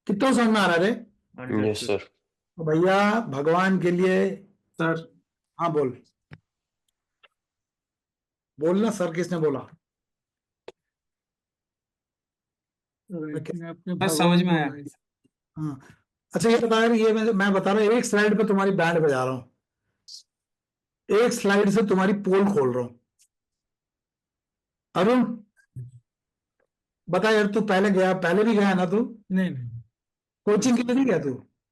Speaker 1: कितना समझ में आ रहा है रे?
Speaker 3: Yes
Speaker 2: understood.
Speaker 3: सर।
Speaker 1: तो भैया भगवान के लिए,
Speaker 8: सर
Speaker 1: हाँ बोल, बोलना। सर किसने बोला?
Speaker 5: इसमें अपने
Speaker 8: बस समझ
Speaker 5: भगवान
Speaker 8: में आया।
Speaker 5: बोला है।
Speaker 1: हाँ, अच्छा ये बता रहे, ये मैं बता रहा हूँ, एक स्लाइड पे तुम्हारी बैंड बजा रहा हूँ, एक स्लाइड से तुम्हारी पोल खोल रहा हूँ। अरुण बता यार, तू पहले गया, पहले भी गया ना तू?
Speaker 5: नहीं नहीं
Speaker 1: कोचिंग के लिए नहीं गया तू?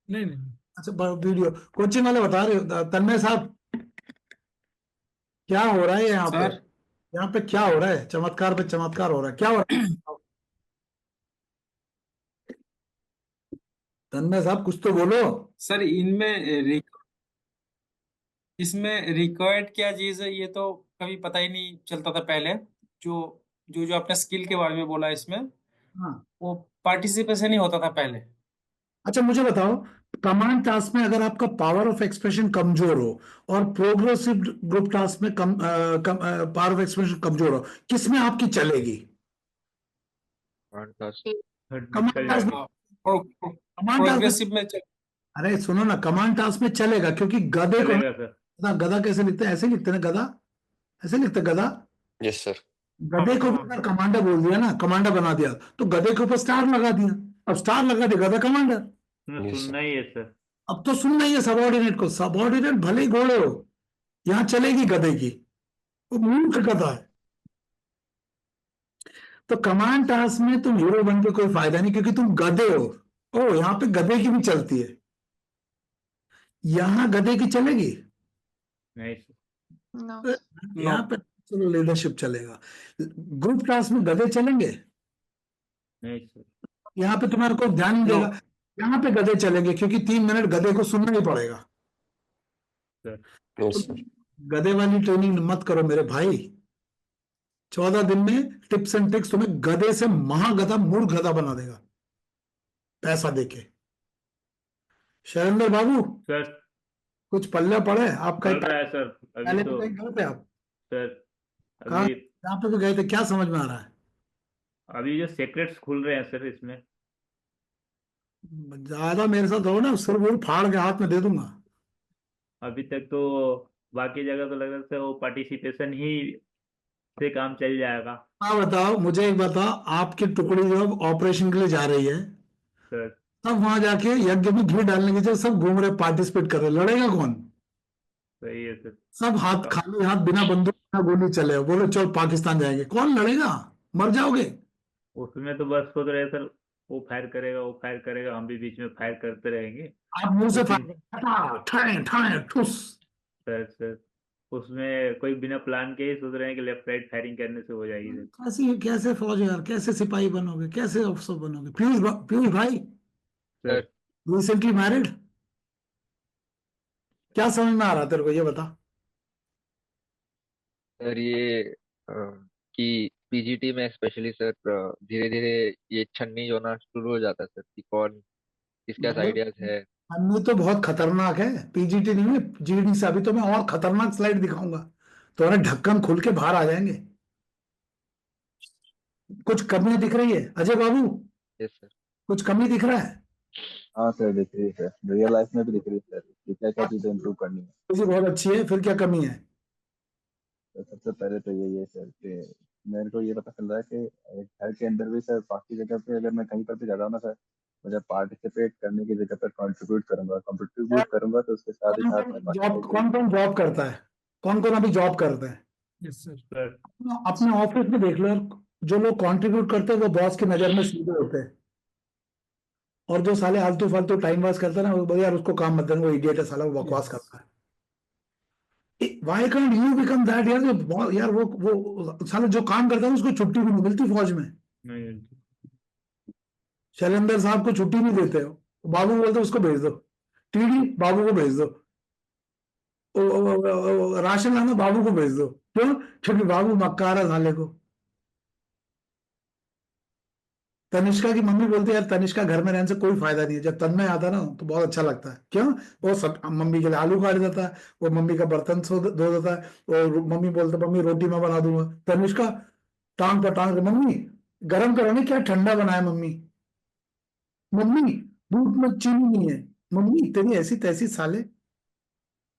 Speaker 5: नहीं नहीं
Speaker 1: अच्छा, वीडियो कोचिंग वाले बता रहे हो। तन्मय साहब, क्या हो रहा है यहाँ पे?
Speaker 8: सर
Speaker 1: यहाँ पे क्या हो रहा है? चमत्कार पे चमत्कार हो रहा है, क्या हो रहा है? तन्मय साहब कुछ तो बोलो।
Speaker 8: सर इसमें रिक्वायर्ड क्या चीज है ये तो कभी पता ही नहीं चलता था पहले। जो जो आपने स्किल के बारे में बोला इसमें,
Speaker 1: हाँ,
Speaker 8: वो पार्टिसिपेशन ही होता था पहले।
Speaker 1: अच्छा मुझे बताओ, कमांड टास्क में अगर आपका पावर ऑफ एक्सप्रेशन कमजोर हो और प्रोग्रेसिव ग्रुप टास्क में पावर ऑफ एक्सप्रेशन कमजोर हो, किसमें आपकी चलेगी? कमांड
Speaker 2: निकल
Speaker 1: टास्क
Speaker 2: जाएगा।
Speaker 8: और
Speaker 1: कमांड टास्क
Speaker 8: प्रोग्रेसिव में
Speaker 1: अरे सुनो ना, कमांड टास्क में चलेगा, क्योंकि गधे को
Speaker 2: चलेगा सर।
Speaker 1: गधा कैसे लिखते हैं? ऐसे लिखते हैं ना गधा, ऐसे लिखते हैं गधा।
Speaker 3: Yes sir.
Speaker 1: गधे को भी अगर कमांडर बोल दिया ना, कमांडर बना दिया, तो गधे के ऊपर स्टार लगा दिया, अब स्टार लगा दिया, गधा कमांडर।
Speaker 2: तुम्हें
Speaker 3: Yes,
Speaker 2: सुनना ही है सर।
Speaker 1: अब तो सुनना ही है सबॉर्डिनेट को, सबॉर्डिनेट भले ही घोड़े हो, यहाँ चलेगी गधे की, वो मूर्ख गधा है। तो कमांड टास्क में तुम हीरो बन के कोई फायदा नहीं, क्योंकि तुम गधे हो। ओ, यहाँ पे गधे की भी चलती है, यहाँ गधे की चलेगी।
Speaker 2: नहीं सर।
Speaker 6: No.
Speaker 1: यहाँ पे चलो लीडरशिप चलेगा। ग्रुप टास्क में गधे चलेंगे?
Speaker 2: नहीं सर।
Speaker 1: यहाँ पे तुम्हारे को ध्यान नहीं देगा, यहाँ पे गधे चलेंगे, क्योंकि 3 मिनट गधे को सुनना ही पड़ेगा।
Speaker 2: Sir
Speaker 3: yes sir.
Speaker 1: गधे वाली ट्रेनिंग मत करो मेरे भाई। 14 दिन में टिप्स एंड ट्रिक्स तुम्हें गधे से महागधा मूर्ख गधा बना देगा, पैसा देके। शैलेंद्र बाबू,
Speaker 2: सर
Speaker 1: कुछ पल्ले पड़े आपका?
Speaker 2: चल रहा है सर। अभी
Speaker 1: पहले
Speaker 2: तो
Speaker 1: भी कहीं गए थे आप?
Speaker 2: सर
Speaker 1: कहाँ?
Speaker 2: अभी
Speaker 1: यहाँ पे भी गए थे, क्या समझ में आ रहा है?
Speaker 2: अभी जो सीक्रेट्स खुल रहे हैं सर इसमें।
Speaker 1: ज्यादा मेरे साथ हो ना, सिर वो फाड़ के हाथ में दे दूंगा।
Speaker 2: अभी तक तो बाकी जगह तो लग रहा था वो पार्टिसिपेशन ही से काम चल जाएगा।
Speaker 1: हाँ बताओ, मुझे एक बताओ, आपकी टुकड़ी जब ऑपरेशन के लिए जा रही है,
Speaker 2: सर
Speaker 1: तब वहां जाके यज्ञ में घी डालने की जगह सब घूम रहे, पार्टिसिपेट कर रहे, लड़ेगा कौन?
Speaker 2: सही है सर।
Speaker 1: सब हाथ खाली हाथ, बिना बंदूक बिना गोली चले, बोलो चल पाकिस्तान जाएंगे, कौन लड़ेगा? मर जाओगे।
Speaker 2: उसमें तो बस सोच रहे सर, वो फायर करेगा, वो फायर करेगा, हम भी बीच में फायर करते रहेंगे।
Speaker 1: आप मुंह से
Speaker 2: उसी-
Speaker 1: ठाए ठाए ठुस।
Speaker 2: सर उसमें कोई बिना प्लान के ही सोच रहे हैं कि लेफ्ट राइट फायरिंग करने से हो जाएगी सर।
Speaker 1: कैसे कैसे फौज यार, कैसे सिपाही बनोगे, कैसे अफसर बनोगे? पीयूष भाई,
Speaker 2: सर
Speaker 1: रिसेंटली मैरिड, क्या समझ में आ रहा तेरे को, ये बता।
Speaker 7: सर ये कि पीजीटी में स्पेशली सर धीरे धीरे ये छन्नी होना शुरू हो जाता है सर कि कौन किसके पास आइडियाज है।
Speaker 1: अन्नी तो बहुत खतरनाक है, पीजीटी नहीं है, जीडी से। अभी तो मैं और खतरनाक स्लाइड दिखाऊंगा, तुम्हारे ढक्कन खुल के बाहर आ जाएंगे। कुछ कमी दिख रही है अजय बाबू?
Speaker 7: Yes sir.
Speaker 1: कुछ कमी दिख रहा है?
Speaker 9: हाँ सर, दिख रही है सर, रियल लाइफ में भी दिख रही है सर कि क्या क्या चीजें इम्प्रूव करनी है।
Speaker 1: जी बहुत अच्छी है, फिर क्या कमी है?
Speaker 9: तो सबसे पहले तो यही है सर कि मेरे को ये पता चल रहा है कि घर के अंदर भी सर, बाकी जगह पे अगर मैं कहीं पर भी जा रहा हूँ ना सर, मुझे पार्टिसिपेट करने की जगह पर कंट्रीब्यूट करूंगा तो उसके साथ ही साथ मैं
Speaker 1: कौन कौन जॉब करता है? कौन कौन अभी जॉब करता है?
Speaker 5: Yes sir.
Speaker 2: सर
Speaker 1: अपने ऑफिस में देख लो, जो लोग कंट्रीब्यूट करते हैं वो बॉस की नजर में सीधे होते हैं, और जो साले आलतू फालतू टाइम पास करता है ना, वो यार उसको काम मत देना, वो इडियट है साला, वो बकवास करता है। Why can't you become that यार? यार वो साले जो काम करता है उसको छुट्टी भी नहीं मिलती फौज में।
Speaker 2: नहीं,
Speaker 1: शैलेंद्र साहब को छुट्टी नहीं देते हो, बाबू बोलते उसको भेज दो, टीडी बाबू को भेज दो, राशन लाना बाबू को भेज दो। क्यों? क्योंकि बाबू मक्कार है साले को। तनिष्का की मम्मी बोलती है यार तनिष्का घर में रहने से कोई फायदा नहीं है, जब तन्मय आता ना तो बहुत अच्छा लगता है। क्यों? वो सब मम्मी के लिए आलू काट देता है, वो मम्मी का बर्तन धो देता है, और मम्मी बोलते मम्मी रोटी मैं बना दूंगा, तनिष्का टांग पर टांग, मम्मी गर्म करो नहीं, क्या ठंडा बनाया मम्मी, मम्मी दूध में चीनी नहीं है, मम्मी तेरी ऐसी तैसी साले।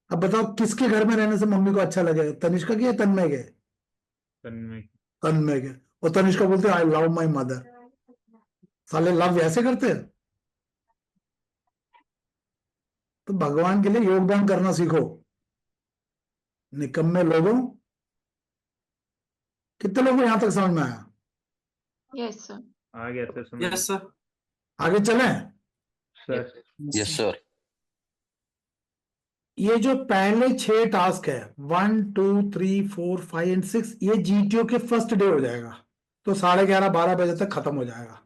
Speaker 1: अब बताओ किसके घर में रहने से मम्मी को अच्छा लगेगा, तनिष्का के या तन्मय के?
Speaker 2: तन्मय।
Speaker 1: तन्मय के। और तनिष्का बोलते आई लव माई मदर। साले लव ऐसे करते हैं? तो भगवान के लिए योगदान करना सीखो, निकम्मे लोगों। कितने लोगों को यहां तक समझ में आया?
Speaker 6: Yes, sir.
Speaker 2: आ गया सर समझ
Speaker 8: यस सर।
Speaker 1: आगे चलें।
Speaker 2: सर।
Speaker 3: Yes sir.
Speaker 1: ये जो पहले 6 टास्क है 1 2 3 4 5 एंड 6, ये जीटीओ के फर्स्ट डे हो जाएगा, तो 11:30 12 बजे तक खत्म हो जाएगा,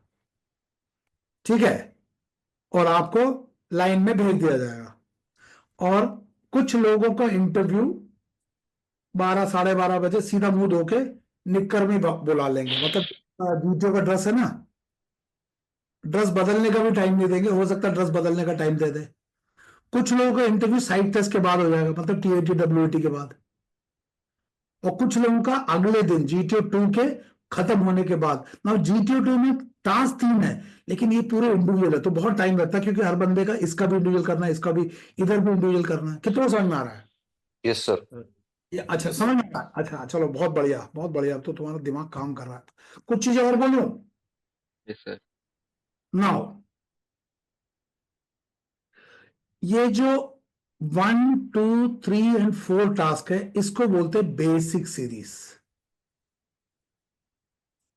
Speaker 1: ठीक है? और आपको लाइन में भेज दिया जाएगा। और कुछ लोगों का इंटरव्यू 12 12:30 बजे सीधा मुंह धो के निक्कर में बुला लेंगे, मतलब जीटीओ का ड्रेस है ना, ड्रेस बदलने का भी टाइम नहीं देंगे, हो सकता है ड्रेस बदलने का टाइम दे दे। कुछ लोगों का इंटरव्यू साइड टेस्ट के बाद हो जाएगा, मतलब टीएटी डब्ल्यूटी के बाद। और कुछ लोगों का अगले दिन जीटीओ 2 के खत्म होने के बाद। ना जीटीओ 2 में टास्क 3 है, लेकिन ये पूरे इंडिविजुअल है, तो बहुत टाइम लगता है, क्योंकि हर बंदे का इसका भी इंडिविजुअल करना है, इसका भी, इधर भी इंडिविजुअल करना है। कितना समझ में आ रहा है?
Speaker 3: Yes sir.
Speaker 1: ये अच्छा समझ में आ रहा है? अच्छा चलो बहुत बढ़िया बहुत बढ़िया, अब तो तुम्हारा दिमाग काम कर रहा है। कुछ चीजें और बोलूं?
Speaker 7: Yes sir.
Speaker 1: नाउ ये जो 1 2 3 एंड 4 टास्क है, इसको बोलते हैं बेसिक सीरीज।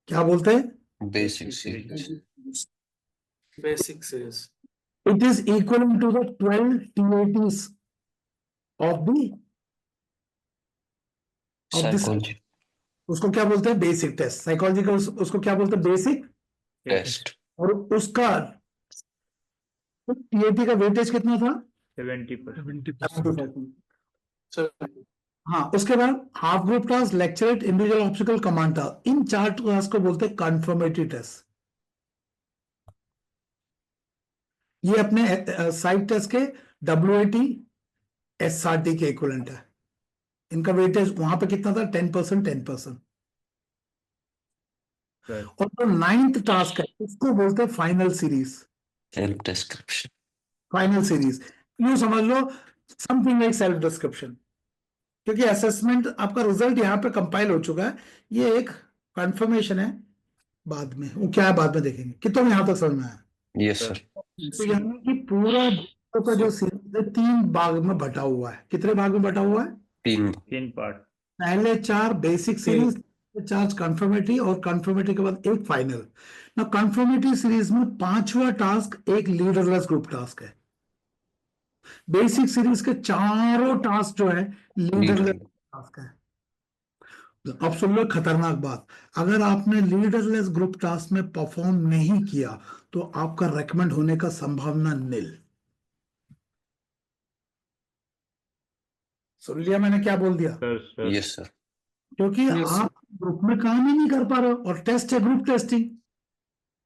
Speaker 1: क्या बोलते हैं?
Speaker 3: Basic series.
Speaker 8: Basic series.
Speaker 1: It is equivalent to the 12 TATs of the
Speaker 3: psychology
Speaker 1: उसको क्या बोलते हैं? Basic test. साइकोलॉजी का उसको क्या बोलते हैं? Basic
Speaker 3: test.
Speaker 1: और उसका टीएटी का वेटेज कितना था?
Speaker 2: 70%।
Speaker 8: सर
Speaker 1: हाँ, उसके बाद half group task, lecturette, individual obstacle, command task, इन 4 टास्क को बोलते हैं कंफर्मेटरी टेस्ट। ये अपने साइड टेस्ट के WAT SRT के इक्विवेलेंट है। इनका वेटेज वहां पे कितना था? 10% 10%। और जो 9th टास्क है उसको बोलते हैं final series.
Speaker 3: Self description.
Speaker 1: Final series यूं समझ लो, समथिंग लाइक सेल्फ डिस्क्रिप्शन, क्योंकि असेसमेंट आपका रिजल्ट यहाँ पे कंपाइल हो चुका है, ये एक कंफर्मेशन है। बाद में वो क्या है बाद में देखेंगे। कितना यहां तक समझ में आया?
Speaker 3: Yes sir.
Speaker 1: तो यानी कि पूरा का जो सीरीज है 3 भाग में बटा हुआ है। कितने भाग में बटा हुआ है?
Speaker 2: 3 पार्ट।
Speaker 1: पहले 4 बेसिक सीरीज, 4 कंफर्मेटरी, और कंफर्मेटरी के बाद एक फाइनल। ना कंफर्मेटरी सीरीज में 5वां टास्क एक लीडरलेस ग्रुप टास्क है। बेसिक सीरीज के चारों टास्क जो है लीडरलेस टास्क है। अब सुन लो खतरनाक बात, अगर आपने लीडरलेस ग्रुप टास्क में परफॉर्म नहीं किया तो आपका रेकमेंड होने का संभावना निल। सुन लिया मैंने क्या बोल दिया?
Speaker 3: Yes sir.
Speaker 1: क्योंकि आप ग्रुप में काम ही नहीं कर पा रहे हो, और टेस्ट है ग्रुप टेस्टिंग।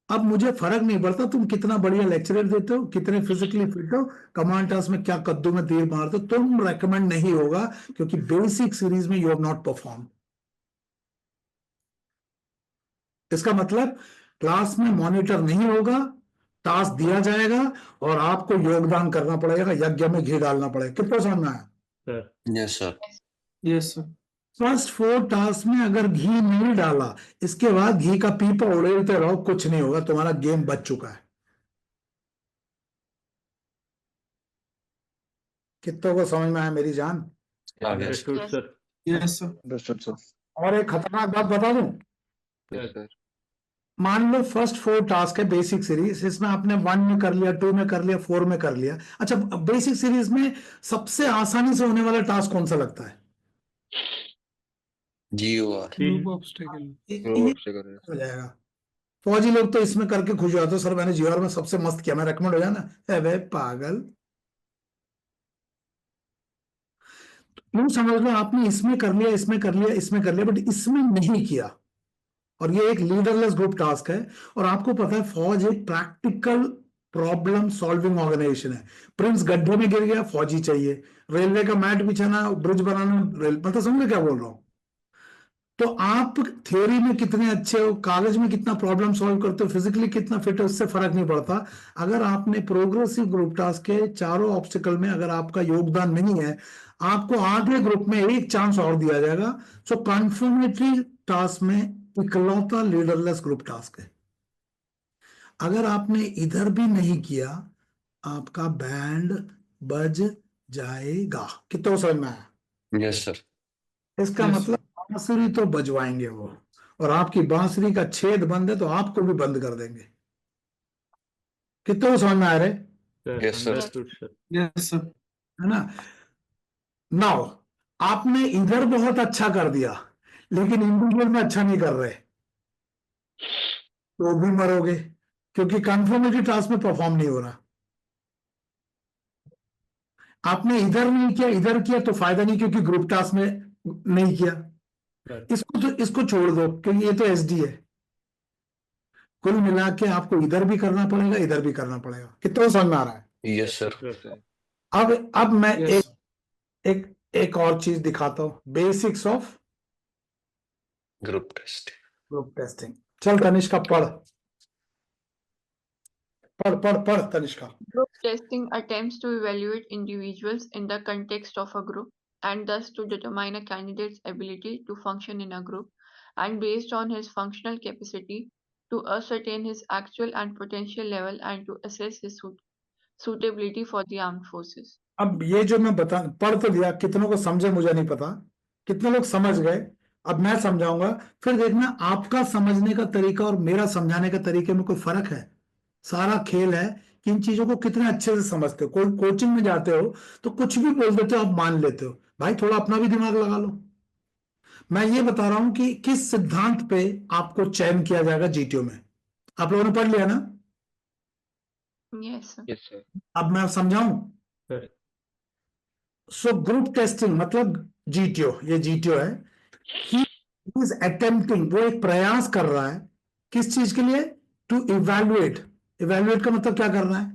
Speaker 1: अब मुझे फर्क नहीं पड़ता तुम कितना बढ़िया लेक्चरर देते हो, कितने फिजिकली फिट हो, कमांड टास्क में क्या कद्दू में तीर मारते हो, तुम रेकमेंड नहीं होगा, क्योंकि बेसिक सीरीज में यू हैव नॉट परफॉर्म। इसका मतलब क्लास में मॉनिटर नहीं होगा, टास्क दिया जाएगा और आपको योगदान करना पड़ेगा, यज्ञ में घी डालना पड़ेगा। कितना समझ में आया?
Speaker 3: Yes sir.
Speaker 8: Yes sir.
Speaker 1: First 4 task में अगर घी नहीं डाला, इसके बाद घी का पीपा उड़ेलते रहो, कुछ नहीं होगा, तुम्हारा गेम बच चुका है। कितनों को समझ में आया मेरी जान?
Speaker 2: Understood
Speaker 6: Yes.
Speaker 2: Sir.
Speaker 8: Yes sir.
Speaker 9: Understood sir.
Speaker 1: और एक खतरनाक बात बता दूं,
Speaker 7: यस सर।
Speaker 1: मान लो फर्स्ट 4 टास्क है बेसिक सीरीज, इसमें आपने 1 में कर लिया, 2 में कर लिया, 4 में कर लिया। अच्छा, बेसिक सीरीज में सबसे आसानी से होने वाला टास्क कौन सा लगता है?
Speaker 3: GOR
Speaker 5: group obstacle.
Speaker 7: Group obstacle
Speaker 1: हो जाएगा। फौजी लोग तो इसमें करके खुश हो जाते हो, सर मैंने जीआर में सबसे मस्त किया, मैं रेकमेंड हो जाना है वे पागल। यूं समझ लो आपने इसमें कर लिया, इसमें कर लिया, इसमें कर लिया, बट इसमें नहीं किया, और ये एक लीडरलेस ग्रुप टास्क है। और आपको पता है फौज एक प्रैक्टिकल प्रॉब्लम सॉल्विंग ऑर्गेनाइजेशन है। प्रिंस गड्ढे में गिर गया, फौजी चाहिए। रेलवे का मैट बिछाना, ब्रिज बनाना, रेल, मतलब समझ क्या बोल रहा हूं। तो आप थ्योरी में कितने अच्छे हो, कागज में कितना प्रॉब्लम सॉल्व करते हो, फिजिकली कितना फिट हो, उससे फर्क नहीं पड़ता। अगर आपने प्रोग्रेसिव ग्रुप टास्क के चारों ऑब्स्टिकल में अगर आपका योगदान नहीं है, आपको आगे ग्रुप में एक चांस और दिया जाएगा। सो कन्फर्मेटरी टास्क में इकलौता लीडरलेस ग्रुप टास्क है। अगर आपने इधर भी नहीं किया, आपका बैंड बज जाएगा। कितना समझ में आया?
Speaker 3: Yes sir.
Speaker 1: इसका
Speaker 5: Yes.
Speaker 1: मतलब बांसुरी तो बजवाएंगे वो, और आपकी बांसुरी का छेद बंद है तो आपको भी बंद कर देंगे। कितना समझ में आ रहे
Speaker 2: sir
Speaker 3: yes sir.
Speaker 2: Understood sir.
Speaker 8: Yes sir.
Speaker 1: है ना? नाउ आपने इधर बहुत अच्छा कर दिया, लेकिन इंडिविजुअल में अच्छा नहीं कर रहे, तो भी मरोगे, क्योंकि कंफर्मेटरी टास्क में परफॉर्म नहीं हो रहा। आपने इधर नहीं किया, इधर किया तो फायदा नहीं, क्योंकि ग्रुप टास्क में नहीं किया।
Speaker 2: सर
Speaker 1: इसको छोड़ दो, क्योंकि ये तो एसडी है। कुल मिला के आपको इधर भी करना पड़ेगा, इधर भी करना पड़ेगा। कितना समझ में आ रहा है?
Speaker 3: Yes sir.
Speaker 2: सर
Speaker 1: अब मैं
Speaker 8: यस
Speaker 1: एक और चीज दिखाता हूं, basics of
Speaker 3: group test.
Speaker 1: Group testing. चल तनिष्का पढ़ पढ़ पढ़ पढ़ Tanishka.
Speaker 6: Group testing attempts to evaluate individuals in the context of a group and thus to determine a candidate's ability to function in a group and based on his functional capacity to ascertain his actual and potential level and to assess his suitability for the armed forces.
Speaker 1: अब ये जो मैं पढ़ तो दिया, कितनों को समझे मुझे नहीं पता, कितने लोग समझ गए। अब मैं समझाऊंगा, फिर देखना आपका समझने का तरीका और मेरा समझाने का तरीके में कोई फर्क है। सारा खेल है कि इन चीजों को कितने अच्छे से समझते हो। कोई कोचिंग में जाते हो तो कुछ भी बोल देते हो, आप मान लेते हो। भाई थोड़ा अपना भी दिमाग लगा लो। मैं ये बता रहा हूं कि किस सिद्धांत पे आपको चयन किया जाएगा जीटीओ में। आप लोगों ने पढ़ लिया ना?
Speaker 6: Yes, sir.
Speaker 7: Yes sir.
Speaker 1: अब मैं समझाऊं।
Speaker 2: सर
Speaker 1: सो ग्रुप टेस्टिंग मतलब जीटीओ, ये जीटीओ है। ही इज अटेम्प्टिंग, वो एक प्रयास कर रहा है। किस चीज के लिए? To evaluate. इवैल्यूएट का मतलब क्या करना है?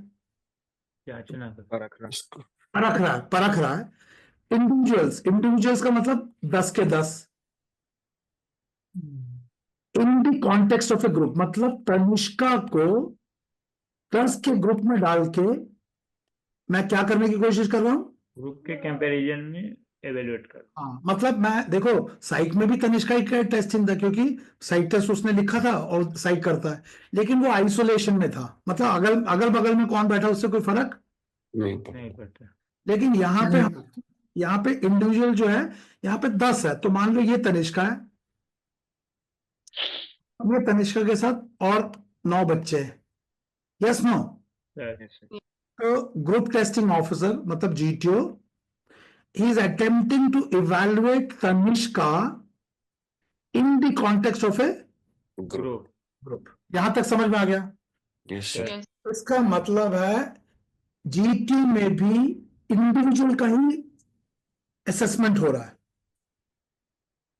Speaker 2: जांचना सर।
Speaker 7: परखना।
Speaker 1: परख रहा है। इंडिविजुअल्स का मतलब 10 के 10। In the context of A group मतलब तनिष्का को 10 के ग्रुप में डाल के मैं क्या करने की कोशिश कर रहा हूं?
Speaker 2: ग्रुप के कंपैरिजन में एवेल्युएट कर।
Speaker 1: हाँ, मतलब मैं देखो साइक में भी तनिष्का ही का टेस्टिंग था, क्योंकि साइक टेस्ट उसने लिखा था और साइक करता है, लेकिन वो आइसोलेशन में था। मतलब अगल बगल में कौन बैठा उससे कोई फर्क
Speaker 2: नहीं पड़ता।
Speaker 1: लेकिन यहाँ पे इंडिविजुअल जो है, यहाँ पे 10 है, तो मान लो ये तनिष्का है, ये तनिष्का के साथ और 9 बच्चे हैं। Yes no?
Speaker 2: Sir
Speaker 7: yes sir.
Speaker 1: तो ग्रुप टेस्टिंग ऑफिसर मतलब GTO, he is attempting to evaluate Tanishka in the context of a
Speaker 2: group.
Speaker 1: group. यहां तक समझ में आ गया?
Speaker 3: Yes sir.
Speaker 6: Yes.
Speaker 1: इसका मतलब है जीटी में भी इंडिविजुअल का ही असेसमेंट हो रहा है,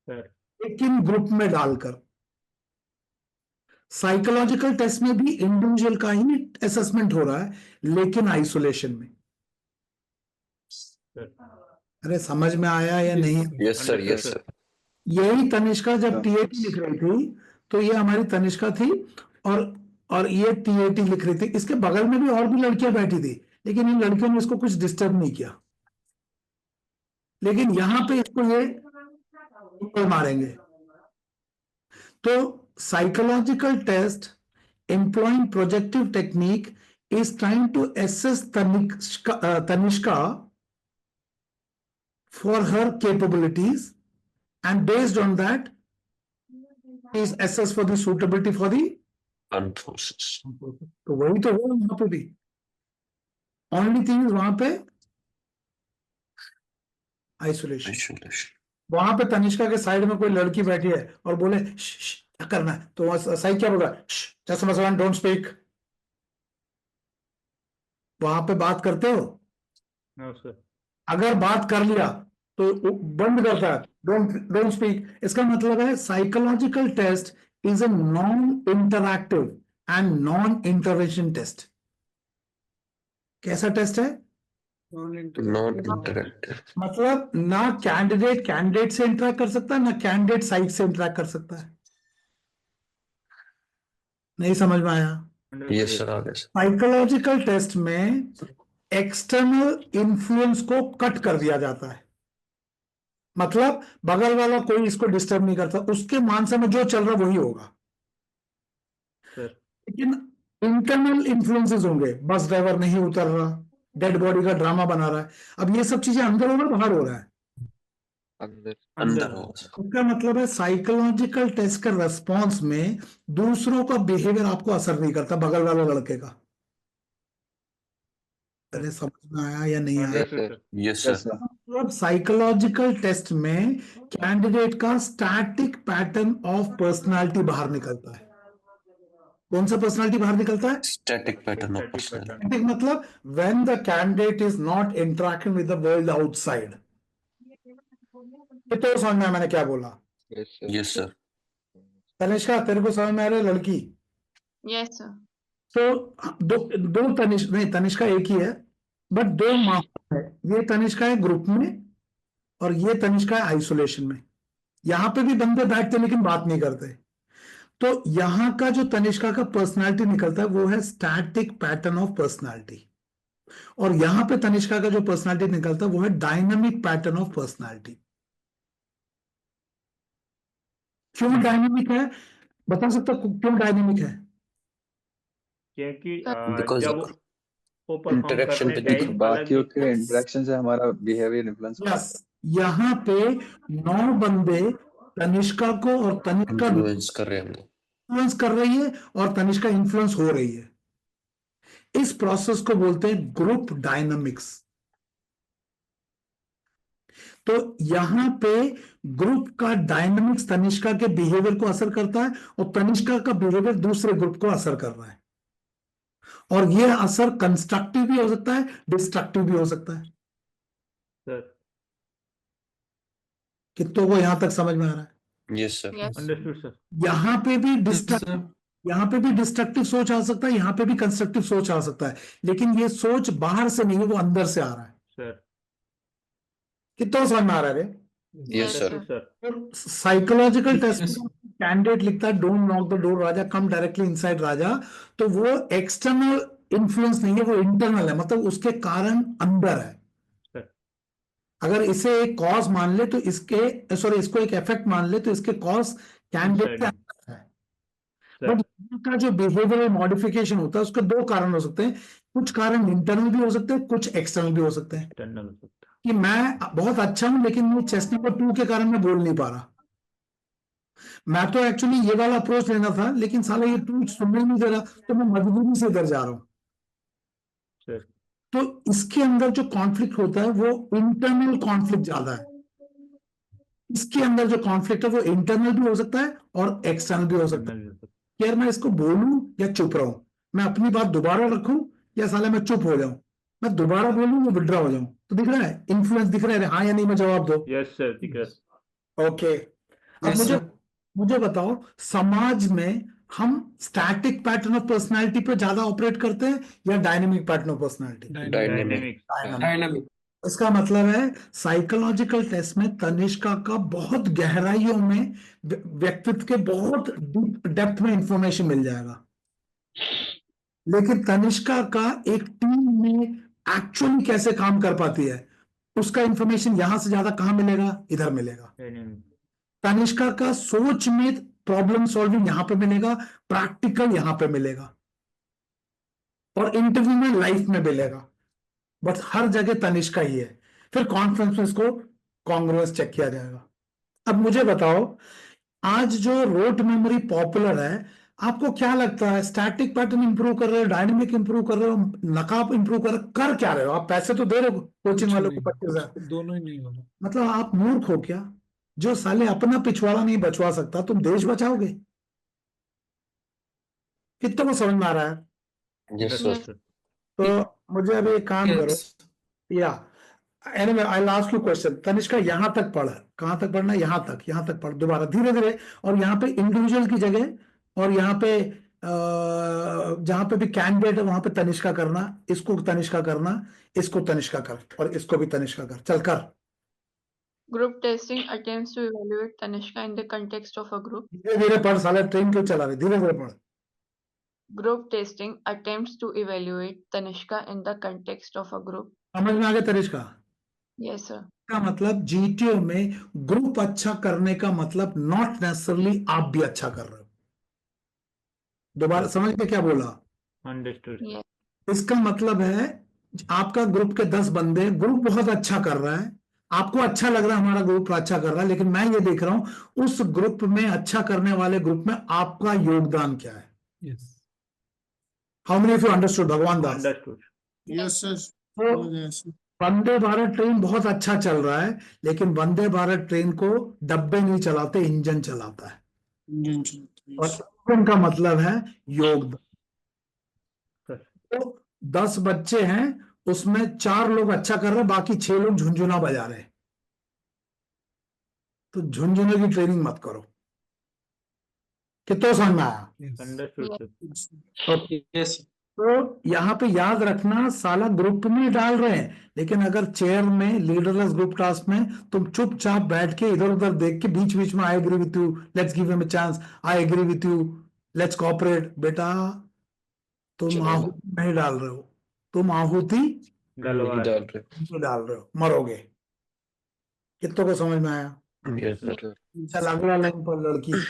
Speaker 2: सर
Speaker 1: लेकिन ग्रुप में डालकर। साइकोलॉजिकल टेस्ट में भी इंडिविजुअल का ही असेसमेंट हो रहा है, लेकिन आइसोलेशन में।
Speaker 2: सर
Speaker 1: अरे समझ में आया या नहीं?
Speaker 3: Yes sir. Yes sir.
Speaker 1: यही तनिष्का जब टीएटी लिख रही थी, तो ये हमारी तनिष्का थी, और ये टीएटी लिख रही थी। इसके बगल में भी और भी लड़कियां बैठी थी, लेकिन इन लड़कियों ने इसको कुछ डिस्टर्ब नहीं किया। लेकिन यहां पे इसको ये ऊपर मारेंगे। तो psychological test employing projective technique is trying to assess Tanishka for her capabilities, and based on that is assessed for the suitability for the
Speaker 3: armed forces.
Speaker 1: तो वही तो हुआ वहां पे भी। ओनली थिंग वहां पे आइसोलेशन। वहां पे तनिष्का के साइड में कोई लड़की बैठी है और बोले "श्श, क्या करना है", तो वहाँ साई क्या बोला, जस्ट मसलन डोंट स्पीक। वहां पे बात करते हो?
Speaker 2: No sir.
Speaker 1: अगर बात कर लिया तो वो बंद करता है, डोंट डोंट स्पीक। इसका मतलब है psychological test is a non interactive and non intervention test. कैसा टेस्ट है?
Speaker 5: Non
Speaker 3: non
Speaker 5: interactive
Speaker 3: interactive.
Speaker 1: मतलब ना कैंडिडेट से इंटरेक्ट कर सकता है, ना कैंडिडेट साइड से इंटरेक्ट कर सकता है। नहीं समझ में आया?
Speaker 3: यस सर, आगे सर।
Speaker 1: साइकोलॉजिकल टेस्ट में एक्सटर्नल इन्फ्लुएंस को कट कर दिया जाता है। मतलब बगल वाला कोई इसको डिस्टर्ब नहीं करता, उसके मानस में जो चल रहा वही होगा।
Speaker 2: सर
Speaker 1: लेकिन इंटरनल इन्फ्लुएंसेस होंगे, बस ड्राइवर नहीं उतर रहा, डेड बॉडी का ड्रामा बना रहा है। अब ये सब चीजें अंदर हो रहा है, बाहर हो रहा है?
Speaker 7: अंदर।
Speaker 3: अंदर होगा सर।
Speaker 1: इसका मतलब है साइकोलॉजिकल टेस्ट का रेस्पॉन्स में दूसरों का बिहेवियर आपको असर नहीं करता, बगल वाले लड़के का। अरे समझ में आया या नहीं आया?
Speaker 2: Understood
Speaker 7: sir.
Speaker 2: Sir.
Speaker 3: Yes
Speaker 9: yes
Speaker 3: sir.
Speaker 9: Sir.
Speaker 1: मतलब साइकोलॉजिकल टेस्ट में कैंडिडेट का स्टैटिक पैटर्न ऑफ पर्सनालिटी बाहर निकलता है। कौन सा पर्सनालिटी बाहर निकलता है?
Speaker 3: Static pattern of
Speaker 2: Static
Speaker 3: personality.
Speaker 2: pattern.
Speaker 1: Static मतलब when the candidate is not interacting with the world outside। ये तो समझ में आया मैंने क्या बोला?
Speaker 7: Yes sir.
Speaker 3: Yes sir.
Speaker 1: Tanishka तेरे को समझ में आ रहा है लड़की?
Speaker 6: Yes, sir.
Speaker 1: तो दो तनिष्का नहीं, तनिष्का एक ही है, बट दो माहौल है। ये तनिष्का है ग्रुप में और ये तनिष्का है आइसोलेशन में। यहाँ पे भी बंदे बैठते लेकिन बात नहीं करते। तो यहाँ का जो तनिष्का का पर्सनालिटी निकलता है वो है स्टैटिक पैटर्न ऑफ पर्सनालिटी, और यहां पे तनिष्का का जो पर्सनालिटी निकलता है वो है डायनामिक पैटर्न ऑफ पर्सनालिटी। क्यों डायनामिक है? बता सकता क्यों डायनामिक है?
Speaker 2: क्योंकि
Speaker 3: बिकॉज
Speaker 2: जब वो परफॉर्म
Speaker 3: इंटरेक्शन
Speaker 2: करने
Speaker 3: पे
Speaker 2: टाइम अलग
Speaker 9: बाकियों के इंटरेक्शन से हमारा बिहेवियर इन्फ्लुएंस होता है।
Speaker 1: यस, यहाँ पे 9 बंदे तनिष्का को और तनिष्का
Speaker 3: इन्फ्लुएंस कर रहे होंगे।
Speaker 1: इन्फ्लुएंस कर रही है और तनिष्का इन्फ्लुएंस हो रही है। इस प्रोसेस को बोलते हैं ग्रुप डायनामिक्स। तो यहां पे ग्रुप का डायनामिक्स तनिष्का के बिहेवियर को असर करता है और तनिष्का का बिहेवियर दूसरे ग्रुप को असर कर रहा है, और यह असर कंस्ट्रक्टिव भी हो सकता है, डिस्ट्रक्टिव भी हो सकता है।
Speaker 2: सर।
Speaker 1: कितनों को यहां तक समझ में आ रहा है?
Speaker 3: Yes sir.
Speaker 6: Yes.
Speaker 2: Understood sir.
Speaker 1: यहां पे भी डिस्ट्रक्टिव सोच आ सकता है, यहां पे भी कंस्ट्रक्टिव सोच आ सकता है, लेकिन ये सोच बाहर से नहीं है, वो अंदर से आ रहा है।
Speaker 2: सर।
Speaker 1: कितना समझ में आ रहा है?
Speaker 3: Yes sir.
Speaker 2: Sir.
Speaker 1: Psychological test candidate लिखता है don't knock the door Raja, come directly inside Raja, तो वो एक्सटर्नल इन्फ्लुएंस नहीं है, वो इंटरनल है, मतलब उसके कारण अंदर है।
Speaker 2: सर।
Speaker 1: अगर इसे एक कॉज मान ले तो इसके इसको एक इफेक्ट मान ले तो इसके कॉज कैंडिडेट के अंदर है।
Speaker 2: सर।
Speaker 1: बट का जो बिहेवियरल मॉडिफिकेशन होता है उसके 2 कारण हो सकते हैं। कुछ कारण इंटरनल भी हो सकते हैं, कुछ एक्सटर्नल भी हो सकते हैं।
Speaker 2: इंटरनल हो सकता है।
Speaker 1: कि मैं बहुत अच्छा हूं लेकिन मैं चेस्ट नंबर 2 के कारण मैं बोल नहीं पा रहा। मैं तो एक्चुअली ये वाला अप्रोच लेना था लेकिन साला ये 2 सुनने नहीं दे रहा, तो मैं मजबूरी से इधर जा रहा हूं।
Speaker 2: सर।
Speaker 1: तो इसके अंदर जो कॉन्फ्लिक्ट होता है वो इंटरनल कॉन्फ्लिक्ट ज्यादा है। इसके अंदर जो कॉन्फ्लिक्ट है वो इंटरनल भी हो सकता है और एक्सटर्नल भी हो सकता है।
Speaker 2: Internal हो सकता
Speaker 1: यार मैं इसको बोलूं या चुप रहूं, मैं अपनी बात दोबारा रखूं या साला मैं चुप हो जाऊं, मैं दोबारा बोलूं या विड्रॉ हो जाऊं। तो दिख रहा है इन्फ्लुएंस, दिख रहा है? हाँ या नहीं में जवाब दो।
Speaker 2: है। यस सर, दिख रहा है।
Speaker 1: ओके, अब
Speaker 5: Yes,
Speaker 1: मुझे बताओ, समाज में हम स्टैटिक पैटर्न ऑफ पर्सनालिटी पे ज्यादा ऑपरेट करते हैं या dynamic pattern of personality?
Speaker 3: Dynamic.
Speaker 5: Dynamic.
Speaker 1: इसका मतलब है साइकोलॉजिकल टेस्ट में तनिष्का का बहुत गहराइयों में व्यक्तित्व के बहुत डेप्थ में इंफॉर्मेशन मिल जाएगा, लेकिन तनिष्का का एक टीम में एक्चुअली कैसे काम कर पाती है उसका इंफॉर्मेशन यहां से ज्यादा कहां मिलेगा? इधर मिलेगा।
Speaker 2: Dynamic.
Speaker 1: तनिष्का का सोच में प्रॉब्लम सॉल्विंग यहां पे मिलेगा, प्रैक्टिकल यहां पे मिलेगा, और इंटरव्यू में लाइफ में मिलेगा, बट हर जगह तनिष्का ही है। फिर कॉन्फ्रेंस में इसको कॉन्ग्रुएंस चेक किया जाएगा। अब मुझे बताओ, आज जो रोट मेमोरी पॉपुलर है, आपको क्या लगता है? स्टैटिक पैटर्न इंप्रूव कर रहे हो, डायनेमिक इंप्रूव कर रहे हो, नकाब इंप्रूव कर रहे हो, कर क्या रहे हो? आप पैसे तो दे रहे हो कोचिंग वालों को 25,000,
Speaker 5: दोनों ही नहीं हो रहा।
Speaker 1: मतलब आप मूर्ख हो क्या? जो साले अपना पिछवाड़ा नहीं बचवा सकता, तुम देश बचाओगे? कितनों को समझ में आ रहा है?
Speaker 3: Yes sir.
Speaker 6: Yes.
Speaker 1: तो मुझे अभी एक काम करो,
Speaker 8: Yes.
Speaker 1: या anyway I will ask you question. Tanishka यहां तक पढ़, कहां तक पढ़ना है? यहां तक पढ़ दोबारा धीरे धीरे। और यहाँ पे इंडिविजुअल की जगह, और यहाँ पे जहां पे भी कैंडिडेट है वहां पे तनिष्का करना, इसको तनिष्का करना, इसको तनिष्का कर, और इसको भी तनिष्का कर। चल कर।
Speaker 6: Group testing attempts to evaluate Tanishka in the context of a group.
Speaker 1: धीरे धीरे पढ़, साले ट्रेन क्यों चला रहे? धीरे धीरे पढ़।
Speaker 6: Group testing attempts to evaluate Tanishka in the context of a group.
Speaker 1: समझ में आ गया तनिष्का?
Speaker 6: Yes, sir.
Speaker 1: का मतलब जीटीओ में ग्रुप अच्छा करने का मतलब नॉट नेसेसरली आप भी अच्छा कर रहे हो। दोबारा समझ में क्या बोला?
Speaker 2: अंडरस्टूड।
Speaker 6: Yes.
Speaker 1: इसका मतलब है आपका ग्रुप के 10 बंदे, ग्रुप बहुत अच्छा कर रहा है, आपको अच्छा लग रहा है हमारा ग्रुप अच्छा कर रहा है, लेकिन मैं ये देख रहा हूं उस ग्रुप में, अच्छा करने वाले ग्रुप में आपका योगदान क्या है।
Speaker 5: Yes.
Speaker 1: How many of you understood भगवान दास?
Speaker 2: अंडरस्टूड।
Speaker 4: यस सर,
Speaker 1: तो
Speaker 4: यस
Speaker 1: वंदे भारत ट्रेन बहुत अच्छा चल रहा है, लेकिन वंदे भारत ट्रेन को डब्बे नहीं चलाते, इंजन चलाता है। और इंजन का मतलब है योगदान। तो 10 बच्चे हैं, उसमें 4 लोग अच्छा कर रहे हैं, बाकी 6 लोग झुंझुना बजा रहे हैं। तो झुंझुने की ट्रेनिंग मत करो। कितना समझ में आया?
Speaker 5: Yes.
Speaker 2: Understood
Speaker 6: Yes.
Speaker 2: Sir.
Speaker 8: Yes.
Speaker 1: तो यहाँ पे याद रखना, साला ग्रुप में डाल रहे हैं, लेकिन अगर चेयर में लीडरलेस ग्रुप टास्क में तुम चुपचाप बैठ के इधर उधर देख के बीच बीच में I agree with you, let's give him a chance, I agree with you, let's cooperate, बेटा तुम
Speaker 3: चलेगा।
Speaker 1: आहुति नहीं डाल रहे हो, तुम आहुति
Speaker 3: नहीं
Speaker 2: गलवार।
Speaker 3: डाल रहे।
Speaker 1: नहीं डाल रहे हो, मरोगे। कितनों को समझ में आया?
Speaker 3: Yes sir.
Speaker 1: चल अगला लाइन पर लड़की।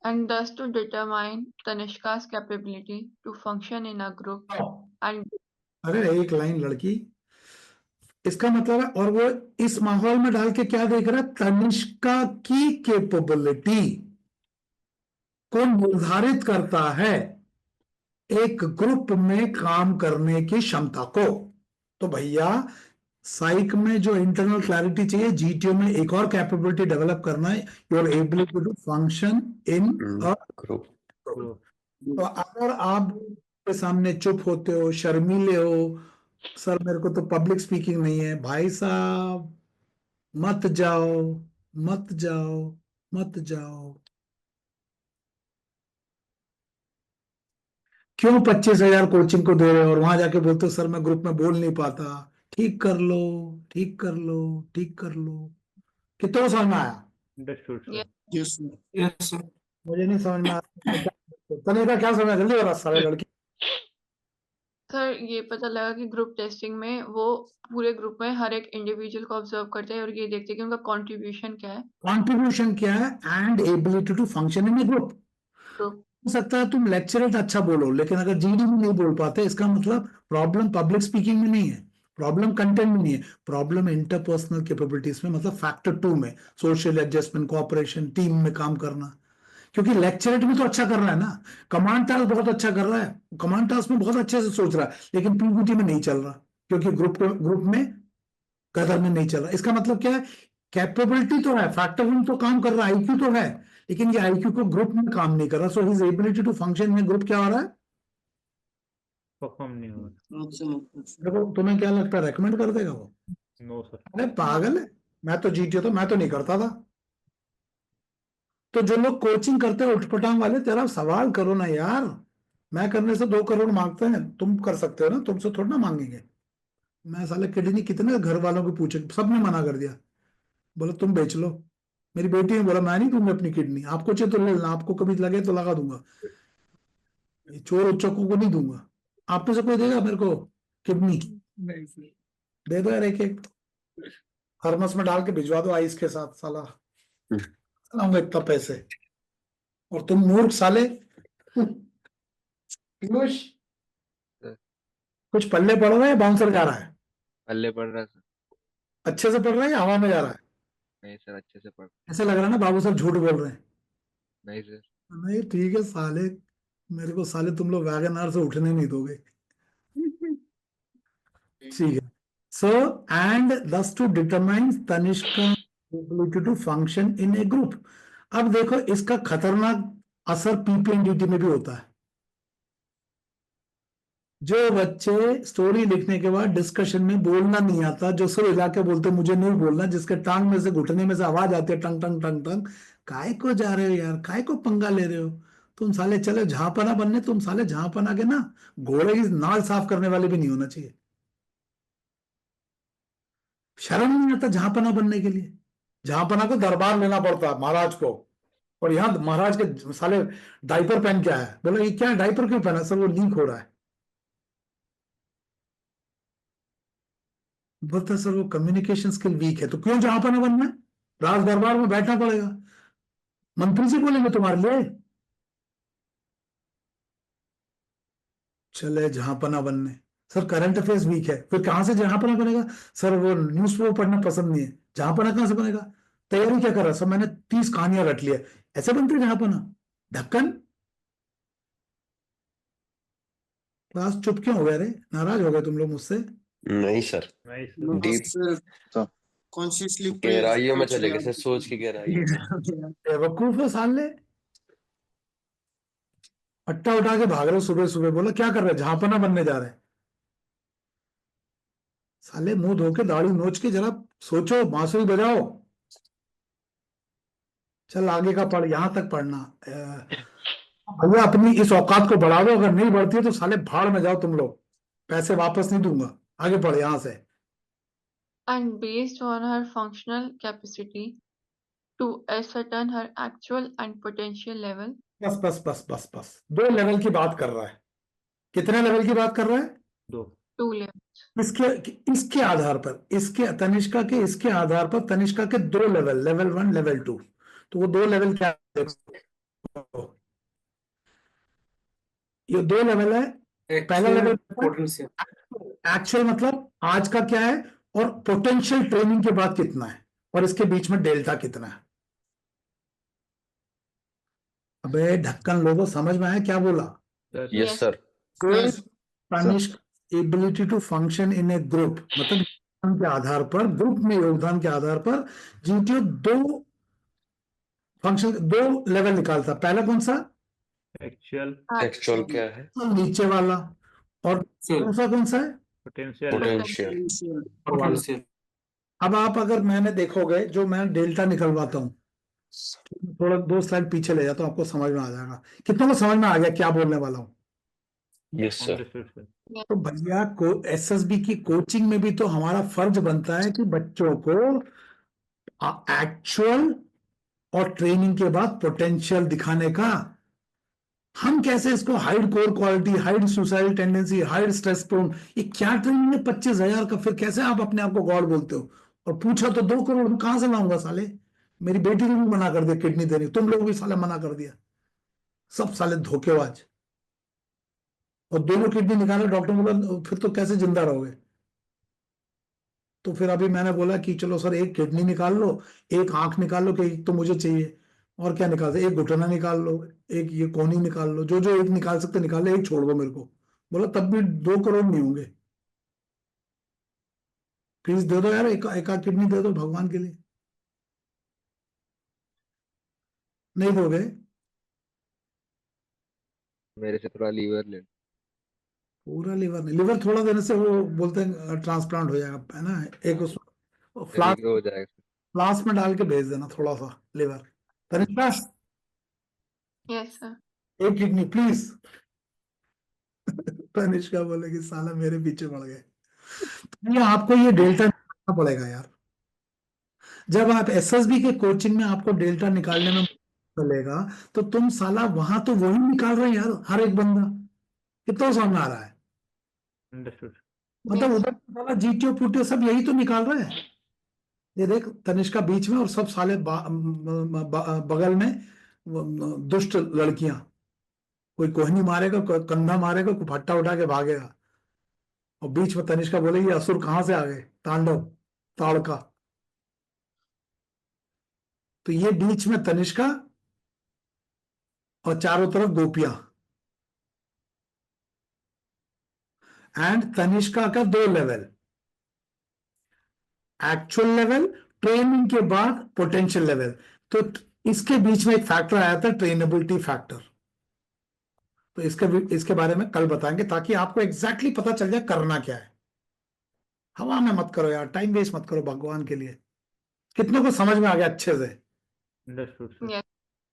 Speaker 6: And thus to determine Tanishka's capability to function in a group and
Speaker 1: अरे एक लाइन लड़की, इसका मतलब है, और वो इस माहौल में डाल के क्या देख रहा है? तनिष्का की कैपेबिलिटी को निर्धारित करता है एक ग्रुप में काम करने की क्षमता को। तो भैया साइक में जो इंटरनल क्लैरिटी चाहिए, जीटीओ में एक और कैपेबिलिटी डेवलप करना है, your ability to function in a
Speaker 3: group.
Speaker 1: तो अगर आप के सामने चुप होते हो, शर्मीले हो, सर मेरे को तो पब्लिक स्पीकिंग नहीं है, भाई साहब मत जाओ, मत जाओ, मत जाओ। क्यों 25,000 कोचिंग को दे रहे हो और वहां जाके बोलते हो सर मैं ग्रुप में बोल नहीं पाता? ठीक कर लो, ठीक कर लो, ठीक कर लो। कितना समझ में आया?
Speaker 2: Understood sir.
Speaker 4: Yes
Speaker 8: Yes, sir.
Speaker 1: मुझे नहीं समझ में आया। तनिका क्या समझ, जल्दी बता सारे लड़की।
Speaker 6: सर ये पता लगा कि ग्रुप टेस्टिंग में वो पूरे ग्रुप में हर एक इंडिविजुअल को ऑब्जर्व करते हैं और ये देखते हैं कि उनका कंट्रीब्यूशन क्या है
Speaker 1: कॉन्ट्रीब्यूशन क्या है and ability to function in a group.
Speaker 6: Group.
Speaker 1: हो सकता है तुम लेक्चरेट अच्छा बोलो, लेकिन अगर जीडी में नहीं बोल पाते, इसका मतलब प्रॉब्लम पब्लिक स्पीकिंग में नहीं है, प्रॉब्लम कंटेंट में नहीं है, प्रॉब्लम इंटरपर्सनल कैपेबिलिटीज में, मतलब फैक्टर 2 में, सोशल एडजस्टमेंट, कोऑपरेशन, टीम में काम करना। क्योंकि लेक्चरेट में तो अच्छा कर रहा है ना, कमांड टास्क बहुत अच्छा कर रहा है, कमांड टास्क में बहुत अच्छे से सोच रहा है, लेकिन पीपीटी में नहीं चल रहा, क्योंकि ग्रुप में कदर में नहीं चल रहा। इसका मतलब क्या है? कैपेबिलिटी तो है, फैक्टर 1 तो काम कर रहा है, आईक्यू तो है, लेकिन ये आईक्यू को ग्रुप में काम नहीं कर रहा। So his ability to function में ग्रुप क्या हो रहा है?
Speaker 2: परफॉर्म नहीं हो रहा।
Speaker 1: देखो तुम्हें क्या लगता है, रेकमेंड कर देगा वो?
Speaker 2: No sir.
Speaker 1: अरे पागल है, मैं तो जीटीओ तो मैं तो नहीं करता था। तो जो लोग कोचिंग करते हैं उठपटांग वाले, तेरा सवाल करो ना यार। मैं करने से 2 करोड़ मांगते हैं, तुम कर सकते हो ना, तुमसे थोड़ा ना मांगेंगे। मैं साले किडनी कितने घर वालों को पूछे, सबने मना कर दिया, बोला तुम बेच लो। मेरी बेटी ने बोला मैं नहीं दूंगा अपनी किडनी, आपको चाहिए तो ले लेना, आपको कभी लगे तो लगा दूंगा, ये चोर उच्चकों को नहीं दूंगा। आप में से कोई देगा मेरे को किडनी?
Speaker 5: नहीं सर।
Speaker 1: दे दो यार, एक एक थर्मस में डाल के भिजवा दो आइस के साथ, साला लाऊंगा इतना पैसे। और तुम मूर्ख साले पीयूष, कुछ पल्ले पड़ रहा है या बाउंसर जा रहा है?
Speaker 7: पल्ले पड़ रहा है सर।
Speaker 1: अच्छे से पड़ रहा है या हवा में जा रहा है?
Speaker 7: नहीं सर, अच्छे से पढ़।
Speaker 1: ऐसा लग रहा है ना बाबू साहब झूठ बोल रहे हैं।
Speaker 7: नहीं सर।
Speaker 1: नहीं ठीक है साले, मेरे को साले तुम लोग वैगन से उठने नहीं दोगे। ठीक है। So and this to determine Tanishka ability to function in a group. अब देखो इसका खतरनाक असर पीपीएनडीटी में भी होता है। जो बच्चे स्टोरी लिखने के बाद डिस्कशन में बोलना नहीं आता, जो सिर हिला के बोलते मुझे नहीं बोलना, जिसके टांग में से घुटने में से आवाज आती है टंग टंग टंग टंग, काय को जा रहे हो यार, काय को पंगा ले रहे हो तुम साले, चले झांपना बनने, तुम साले झांपना के ना घोड़े की नाल साफ करने वाले भी नहीं होना चाहिए। शर्म नहीं आता झांपना बनने के लिए? झांपना को दरबार लेना पड़ता है महाराज को, और यहाँ महाराज के साले डायपर पहन के आया है। बोला ये क्या डायपर क्यों पहना? सर वो लीक हो रहा है। बोलता सर वो कम्युनिकेशन स्किल वीक है। तो क्यों जहांपना बनना है? राज दरबार में बैठना पड़ेगा, मंत्री जी बोलेंगे तुम्हारे लिए। चले जहांपना बनने। सर करंट अफेयर्स वीक है, फिर कहां से जहांपना बनेगा? सर वो न्यूज़पेपर पढ़ना पसंद नहीं है। जहांपना कहां से बनेगा? तैयारी क्या कर रहा है? सर मैंने 30 कहानियां रट लिया। ऐसे बनते हैं जहांपना? ढक्कन। क्लास चुप क्यों हो गए रे? नाराज हो गए तुम लोग मुझसे?
Speaker 3: नहीं सर,
Speaker 2: नहीं
Speaker 4: No,
Speaker 2: sir.
Speaker 3: Deep
Speaker 4: sir, consciously
Speaker 3: गहराइयों में
Speaker 4: सोच
Speaker 3: चले
Speaker 4: रहे
Speaker 3: गए सर,
Speaker 4: आप।
Speaker 3: सोच की गहराइयों में।
Speaker 1: बेवकूफ हो साले, अट्टा उठा के भाग रहे हो सुबह सुबह। बोला क्या कर रहे हैं? जहांपना बनने जा रहे हैं। साले मुंह धो के दाढ़ी नोच के जरा सोचो, बांसुरी बजाओ। चल आगे का पढ़, यहां तक पढ़ना। भैया अपनी इस औकात को बढ़ा दो, अगर नहीं बढ़ती है तो साले भाड़ में जाओ तुम लोग, पैसे वापस नहीं दूंगा। आगे पढ़ यहां से।
Speaker 6: And based on her functional capacity to ascertain her actual and potential level,
Speaker 1: बस बस बस बस बस, 2 लेवल की बात कर रहा है। कितने लेवल की बात कर रहा है?
Speaker 2: 2।
Speaker 6: 2 levels.
Speaker 1: इसके आधार पर, इसके तनिष्का के इसके आधार पर तनिष्का के 2 लेवल, लेवल 1 लेवल 2। तो वो 2 लेवल क्या है? ये 2 लेवल है। पहला
Speaker 8: एक्चुअल
Speaker 1: लेवल
Speaker 8: पोटेंशियल।
Speaker 1: एक्चुअल मतलब आज का क्या है, और पोटेंशियल ट्रेनिंग के बाद कितना है, और इसके बीच में डेल्टा कितना है। अबे ढक्कन लोगों, समझ में आया क्या बोला?
Speaker 2: Sir
Speaker 3: yes
Speaker 6: Yes.
Speaker 3: Sir.
Speaker 1: Tanishk ability to function in a group, मतलब योगदान के आधार पर, ग्रुप में योगदान के आधार पर जीटीओ 2 फंक्शन, 2 लेवल निकालता। पहला कौन सा?
Speaker 2: एक्चुअल
Speaker 3: एक्चुअल क्या है?
Speaker 1: नीचे वाला। और दूसरा कौन सा है?
Speaker 2: पोटेंशियल।
Speaker 3: पोटेंशियल।
Speaker 8: पोटेंशियल।
Speaker 1: अब आप अगर मैंने देखोगे, जो मैं डेल्टा निकलवाता हूँ, थोड़ा 2 स्लाइड पीछे ले जाता हूँ, आपको समझ में आ जाएगा। कितनों को समझ में आ गया क्या बोलने वाला हूँ?
Speaker 3: Yes sir.
Speaker 2: Understood sir.
Speaker 1: तो भैया को एसएसबी की कोचिंग में भी तो हमारा फर्ज बनता है कि बच्चों को एक्चुअल और ट्रेनिंग के बाद पोटेंशियल दिखाने का। हम कैसे इसको hide core quality, hide suicidal tendency, hide stress prone, ये क्या ट्रेनिंग है 25,000 का? फिर कैसे आप अपने आप को गॉड बोलते हो? और पूछा तो 2 करोड़ में कहां से लाऊंगा साले? मेरी बेटी ने भी मना कर दिया किडनी देने, तुम लोग भी साले मना कर दिया। सब साले धोखेबाज। और दोनों किडनी निकाले, डॉक्टर ने बोला फिर तो कैसे जिंदा रहोगे? तो फिर अभी मैंने बोला कि चलो सर एक किडनी निकाल लो, एक आंख निकाल लो, कि एक तो मुझे चाहिए, और क्या निकाल सकते? एक घुटना निकाल लो, एक ये कोहनी निकाल लो, जो जो एक निकाल सकते निकाल लो, एक छोड़ दो मेरे को। बोला तब भी 2 करोड़ नहीं होंगे। प्लीज दे दो यार, एक आध किडनी दे दो भगवान के लिए। नहीं दोगे?
Speaker 7: मेरे से थोड़ा लीवर ले लो।
Speaker 1: पूरा लिवर नहीं, लिवर थोड़ा देने से वो बोलते हैं ट्रांसप्लांट हो जाएगा, है ना? एक उसमें
Speaker 7: फ्री
Speaker 1: फ्लास्क,
Speaker 7: का हो जाएगा सर।
Speaker 1: फ्लास्क में डाल के भेज देना थोड़ा सा लिवर। Tanishka
Speaker 6: Yes, sir.
Speaker 1: एक किडनी प्लीज। तनिष्का बोलेगी साला मेरे पीछे पड़ गए। ये आपको ये डेल्टा निकालना पड़ेगा यार। जब आप एसएसबी के कोचिंग में आपको डेल्टा निकालने में चलेगा, तो तुम साला वहां तो वही निकाल रहे हैं यार, हर एक बंदा। कितना समझ आ रहा है?
Speaker 2: अंडरस्टूड।
Speaker 1: मतलब
Speaker 6: Yes,
Speaker 1: उधर साला जीटीओ पुटियो सब यही तो निकाल रहे हैं। ये देख तनिष्का बीच में, और सब साले बगल में दुष्ट लड़कियां। कोई कोहनी मारेगा, कोई कंधा मारेगा, कोई फट्टा उठा के भागेगा, और बीच में तनिष्का बोलेगी असुर कहां से आ गए, तांडव ताड़का। तो ये बीच में तनिष्का, और चारों तरफ गोपियां। एंड तनिष्का का 2 लेवल, एक्चुअल लेवल, ट्रेनिंग के बाद पोटेंशियल लेवल। तो इसके बीच में एक फैक्टर आया था, ट्रेनेबिलिटी फैक्टर। तो इसके बारे में कल बताएंगे, ताकि आपको एग्जैक्टली पता चल जाए करना क्या है। हवा में मत करो यार, टाइम वेस्ट मत करो भगवान के लिए। कितनों को समझ में आ गया अच्छे से?
Speaker 2: Understood sir.
Speaker 6: Yes.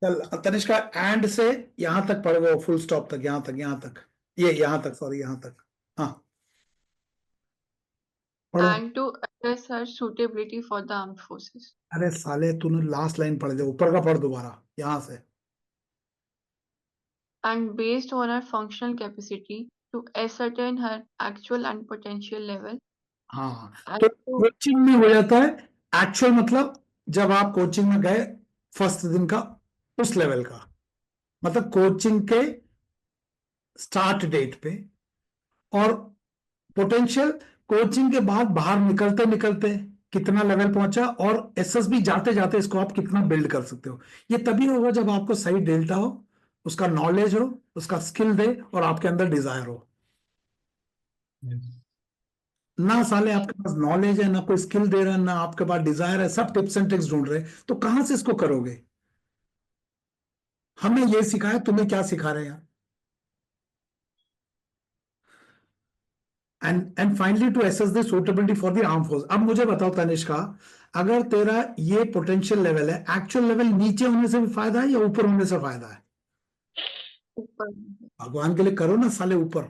Speaker 1: चल तनिष्का, एंड से यहां तक पढ़ गए, फुल स्टॉप तक, यहां तक ये यहां तक, सॉरी यहां तक। हाँ पढ़ो।
Speaker 6: And to assess her suitability for the armed forces.
Speaker 1: अरे साले, तूने लास्ट लाइन पढ़ दिया, ऊपर का पढ़ दोबारा यहां से।
Speaker 6: And based on her functional capacity to ascertain her actual and potential level.
Speaker 1: हाँ,
Speaker 6: And
Speaker 1: तो
Speaker 6: to
Speaker 1: कोचिंग में हो जाता है एक्चुअल, मतलब जब आप कोचिंग में गए फर्स्ट दिन का, उस लेवल का, मतलब कोचिंग के स्टार्ट डेट पे। और पोटेंशियल कोचिंग के बाद बाहर निकलते निकलते कितना लेवल पहुंचा, और एसएसबी जाते जाते इसको आप कितना बिल्ड कर सकते हो। ये तभी होगा जब आपको सही डेल्टा हो, उसका नॉलेज हो, उसका स्किल दे, और आपके अंदर डिजायर हो। ना साले आपके पास नॉलेज है, ना कोई स्किल दे रहा है, ना आपके पास डिजायर है, सब टिप्स एंड ट्रिक्स ढूंढ रहे हैं, तो कहां से इसको करोगे? हमने ये सिखाया, तुम्हें क्या सिखा रहे हैं यार? And finally to assess the suitability for the arm force. अब मुझे बताओ तनिष्का, अगर तेरा ये पोटेंशियल लेवल है, एक्चुअल लेवल नीचे होने से भी फायदा है या ऊपर होने से फायदा है?
Speaker 6: ऊपर।
Speaker 1: भगवान के लिए करो ना साले ऊपर।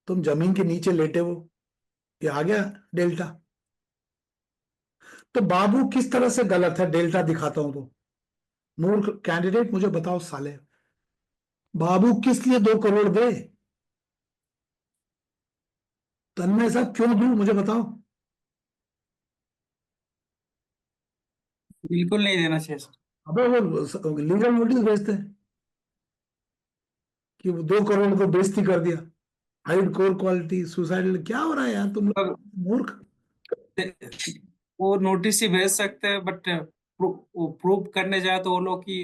Speaker 1: तुम जमीन के नीचे लेटे हो, ये आ गया डेल्टा। तो बाबू किस तरह से गलत है? डेल्टा दिखाता हूं तो। मूर्ख कैंडिडेट, मुझे बताओ साले, बाबू किस लिए 2 करोड़ दे? तन्मय साहब क्यों दूं, मुझे बताओ।
Speaker 8: बिल्कुल नहीं देना चाहिए सर।
Speaker 1: अबे वो लीगल नोटिस भेजते हैं कि वो 2 करोड़ को बेइज्जती कर दिया, हाइड कोर क्वालिटी, सुसाइडल। क्या हो रहा है यार तुम लोग, मूर्ख।
Speaker 8: वो नोटिस ही भेज सकते हैं, बट वो प्रूव करने जाए तो वो लोग की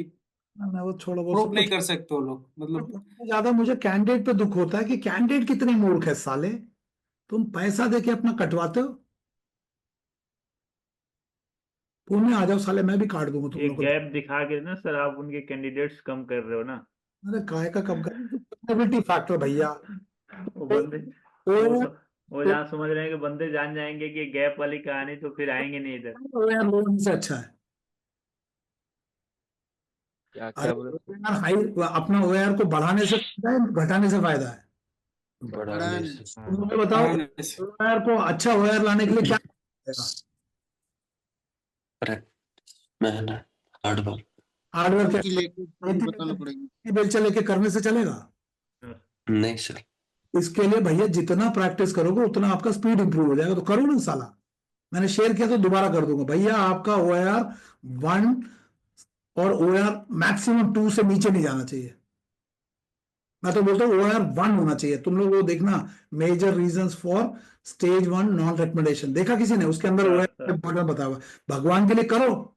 Speaker 1: ना वो छोड़ो, वो
Speaker 8: प्रूव
Speaker 1: सब
Speaker 8: नहीं
Speaker 1: तो
Speaker 8: कर सकते वो लोग, मतलब।
Speaker 1: सबसे ज्यादा मुझे कैंडिडेट पे दुख होता है कि कैंडिडेट कितने मूर्ख है साले। तुम पैसा देके अपना कटवाते हो। पुणे आ जाओ साले, मैं भी काट दूंगा तुम
Speaker 2: ये
Speaker 1: लोग को।
Speaker 2: गैप दिखा के ना सर, आप उनके कैंडिडेट्स कम कर रहे हो ना।
Speaker 1: अरे काय का कब का फैक्टर भैया।
Speaker 2: वो बंदे
Speaker 1: तो
Speaker 2: वो जहाँ समझ रहे हैं कि बंदे जान जाएंगे कि गैप वाली कहानी, तो फिर आएंगे नहीं इधर।
Speaker 1: यार लोन से अच्छा है।
Speaker 7: क्या
Speaker 1: अरे
Speaker 7: बोले?
Speaker 1: यार हाई, अपना ओआर को बढ़ाने से फायदा है, घटाने से फायदा है?
Speaker 3: बढ़ाने से।
Speaker 1: तुम मुझे बताओ,
Speaker 8: बढ़ाने से।
Speaker 1: ओआर को अच्छा ओआर लाने के लिए क्या करेगा?
Speaker 3: मेहनत, हार्डवर्क।
Speaker 1: हार्डवर्क
Speaker 4: उनकी लेके बताना पड़ेगा।
Speaker 1: बेलचा लेके करने से चलेगा?
Speaker 3: नहीं सर।
Speaker 1: इसके लिए भैया जितना प्रैक्टिस करोगे उतना आपका स्पीड इंप्रूव हो जाएगा। तो करो ना साला, मैंने शेयर किया तो दोबारा कर दूंगा भैया। आपका ओआर 1 और ओआर मैक्सिमम 2 से नीचे नहीं जाना चाहिए। मैं तो बोलता हूँ ओआर 1 होना चाहिए। तुम लोग वो देखना, major reasons for stage 1 non recommendation, देखा किसी ने? उसके अंदर ओआर बताया हुआ। भगवान के लिए करो।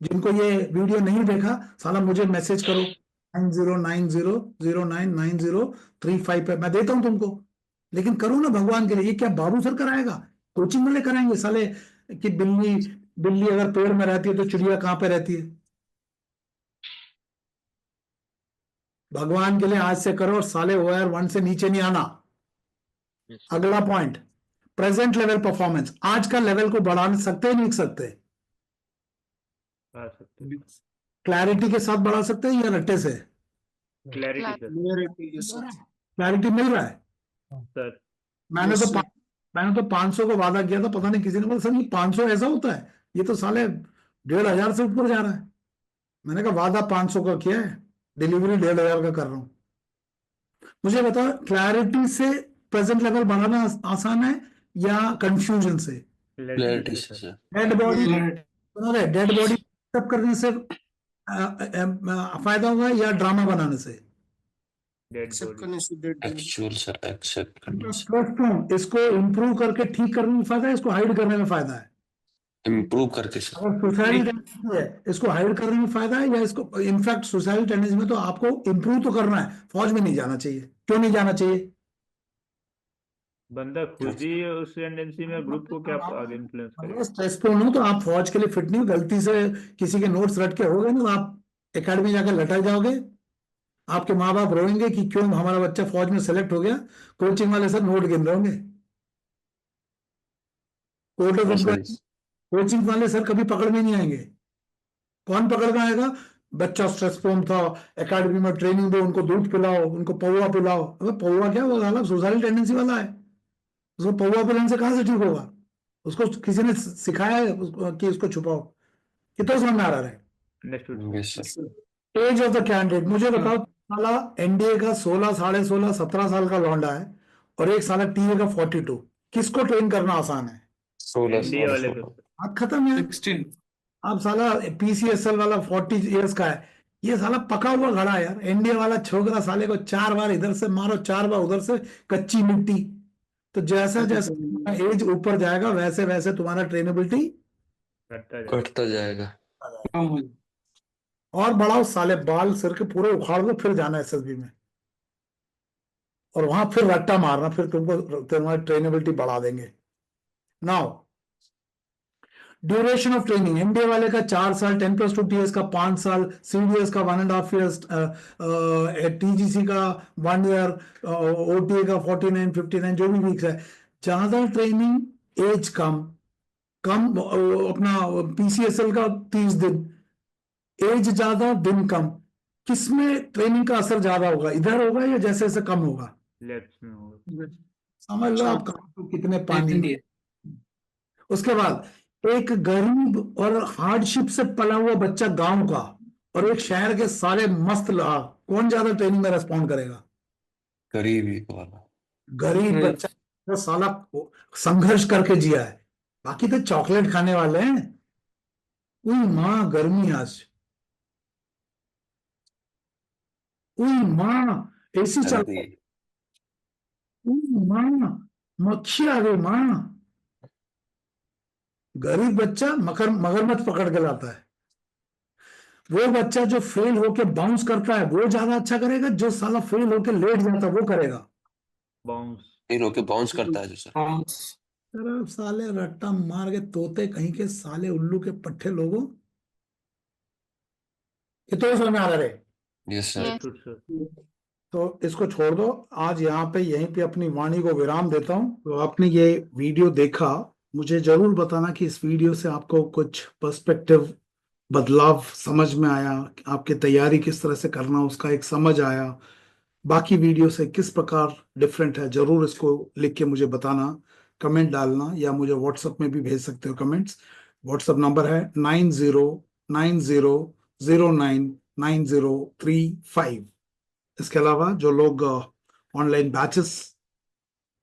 Speaker 1: जिनको ये वीडियो नहीं देखा, साला मुझे मैसेज करो 9090099035 पे, मैं देता हूं तुमको। लेकिन करो ना भगवान के लिए। ये क्या बाबू सर कराएगा? कोचिंग वाले कराएंगे साले? कि बिल्ली बिल्ली अगर पेड़ में रहती है तो चिड़िया कहां पे रहती है? भगवान के लिए आज से करो, और साले ओआर 1 से नीचे नहीं आना। अगला पॉइंट, प्रेजेंट लेवल परफॉर्मेंस। आज का लेवल को बढ़ा सकते हैं, नहीं सकते?
Speaker 2: आ सकते हैं।
Speaker 1: क्लैरिटी के साथ बढ़ा सकते हैं या रट्टे से?
Speaker 2: Clarity sir.
Speaker 1: क्लैरिटी मिल रहा है
Speaker 2: सर
Speaker 1: मैंने तो 500 को वादा किया था, पता नहीं किसी ने बोला सर ये 500 ऐसा होता है, ये तो साले 1500 से ऊपर जा रहा है। मैंने कहा वादा 500 का किया है, डिलीवरी 1500 का कर रहा हूं। मुझे बताओ, क्लैरिटी से प्रेजेंट लेवल बढ़ाना आसान है या कंफ्यूजन से?
Speaker 3: क्लैरिटी से sir.
Speaker 1: Dead body dead body करने से फायदा होगा या ड्रामा बनाने से?
Speaker 4: एक्सेप्ट करने से डेड
Speaker 3: एक्चुअल सर, एक्सेप्ट करने से।
Speaker 1: इसको इंप्रूव करके ठीक करने में फायदा है, इसको हाइड करने में फायदा है?
Speaker 3: इम्प्रूव करके सर।
Speaker 1: अगर सुसाइडल टेंडेंसी है, इसको हाइड करने में फायदा है या इसको? इनफैक्ट सुसाइडल टेंडेंसी में तो आपको इंप्रूव तो करना है, फौज में नहीं जाना चाहिए। क्यों नहीं जाना चाहिए?
Speaker 2: बंदा खुद ही उस टेंडेंसी में ग्रुप को क्या आगे इन्फ्लुएंस करेगा?
Speaker 1: स्ट्रेसफुल हो तो आप फौज के लिए फिट नहीं हो, गलती से किसी के नोट्स रट के हो गए ना तो आप एकेडमी जाकर लटक जाओगे। आपके माँ बाप रोएंगे कि क्यों हमारा बच्चा फौज में सेलेक्ट हो गया, कोचिंग वाले सर नोट गिन रहे होंगे, कोर्ट ऑफ इंक्वायरी कोचिंग वाले सर कभी पकड़ में नहीं आएंगे। कौन पकड़ में आएगा? बच्चा स्ट्रेसफुल था, एकेडमी में ट्रेनिंग दो, उनको दूध पिलाओ, उनको पौवा पिलाओ। अबे पौवा क्या, वो साला सुसाइडल टेंडेंसी वाला है, उसको पौवा पिलाने से कहां से ठीक होगा? उसको किसी ने सिखाया है कि इसको छुपाओ। कितना समझ में आ रहा है?
Speaker 2: Understood.
Speaker 1: Age of the candidate मुझे बताओ, साला एनडीए का 16, 16.5, 17 साल का लौंडा है और एक साला टीए का 42, किसको ट्रेन करना आसान है?
Speaker 2: 16 वाले को।
Speaker 1: बात खत्म है।
Speaker 5: 16
Speaker 1: अब साला पीसीएसएल वाला 40 इयर्स का है, ये साला पका हुआ घड़ा है यार। एनडीए वाला छोकरा साले को 4 बार इधर से मारो, 4 बार उधर से, कच्ची मिट्टी। तो जैसा जैसा एज ऊपर जाएगा वैसे वैसे तुम्हारा ट्रेनेबिलिटी
Speaker 3: घटता जाएगा।
Speaker 5: कम हो
Speaker 1: और बढ़ाओ साले, बाल सिर के पूरे उखाड़ दो, फिर जाना एसएसबी में और वहां फिर रट्टा मारना, फिर तुमको तुम्हारी ट्रेनेबिलिटी बढ़ा देंगे। Now duration of training, NDA वाले का 4 साल, 10+2 टीएस का 5 साल, सीडीएस का 1.5 ईयर्स, टीजीसी का 1 ईयर, ओटीए का 49, 59 जो भी वीक्स है। ज्यादा ट्रेनिंग एज कम, अपना पीसीएसएल का 30 दिन, एज ज्यादा दिन कम। किसमें ट्रेनिंग का असर ज्यादा होगा? इधर होगा या जैसे जैसे कम होगा?
Speaker 2: लेफ्ट में होगा।
Speaker 1: समझ लो आप कितने पानी में। उसके बाद एक गरीब और हार्डशिप से पला हुआ बच्चा गांव का और एक शहर के सारे मस्त ला, कौन ज्यादा ट्रेनिंग में रेस्पॉन्ड करेगा?
Speaker 3: गरीबी वाला।
Speaker 1: गरीब बच्चा जो साला संघर्ष करके जिया है, बाकी तो चॉकलेट खाने वाले हैं। उई माँ गर्मी आज, उई माँ एसी चल, उई माँ मक्खी आ गई माँ। गरीब बच्चा मगरमच्छ पकड़ के लाता है। वो बच्चा जो फेल होके बाउंस करता है वो ज्यादा अच्छा करेगा, जो साला फेल होके लेट जाता है वो करेगा
Speaker 2: बाउंस।
Speaker 3: फिर होके बाउंस करता है जो सर।
Speaker 1: अरे साले रट्टा मार के तोते कहीं के, साले उल्लू के पट्टे लोगों। ये तो समझ में आ रहा है।
Speaker 3: Yes sir.
Speaker 6: Yes.
Speaker 2: Understood, sir.
Speaker 1: तो इसको छोड़ दो, आज यहाँ पे यहीं पे अपनी वाणी को विराम देता हूँ। तो आपने ये वीडियो देखा, मुझे जरूर बताना कि इस वीडियो से आपको कुछ पर्सपेक्टिव बदलाव समझ में आया, आपकी तैयारी किस तरह से करना उसका एक समझ आया, बाकी वीडियो से किस प्रकार डिफरेंट है। जरूर इसको लिख के मुझे बताना, कमेंट डालना, या मुझे व्हाट्सएप में भी भेज सकते हो कमेंट्स। व्हाट्सएप नंबर है 9090099035। इसके अलावा जो लोग ऑनलाइन बैचेस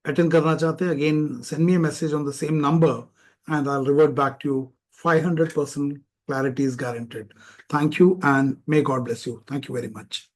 Speaker 1: अटेंड करना चाहते हैं, again send me a message on the same number and I will revert back to you. 500% clarity is guaranteed. Thank you and may God bless you. Thank you very much.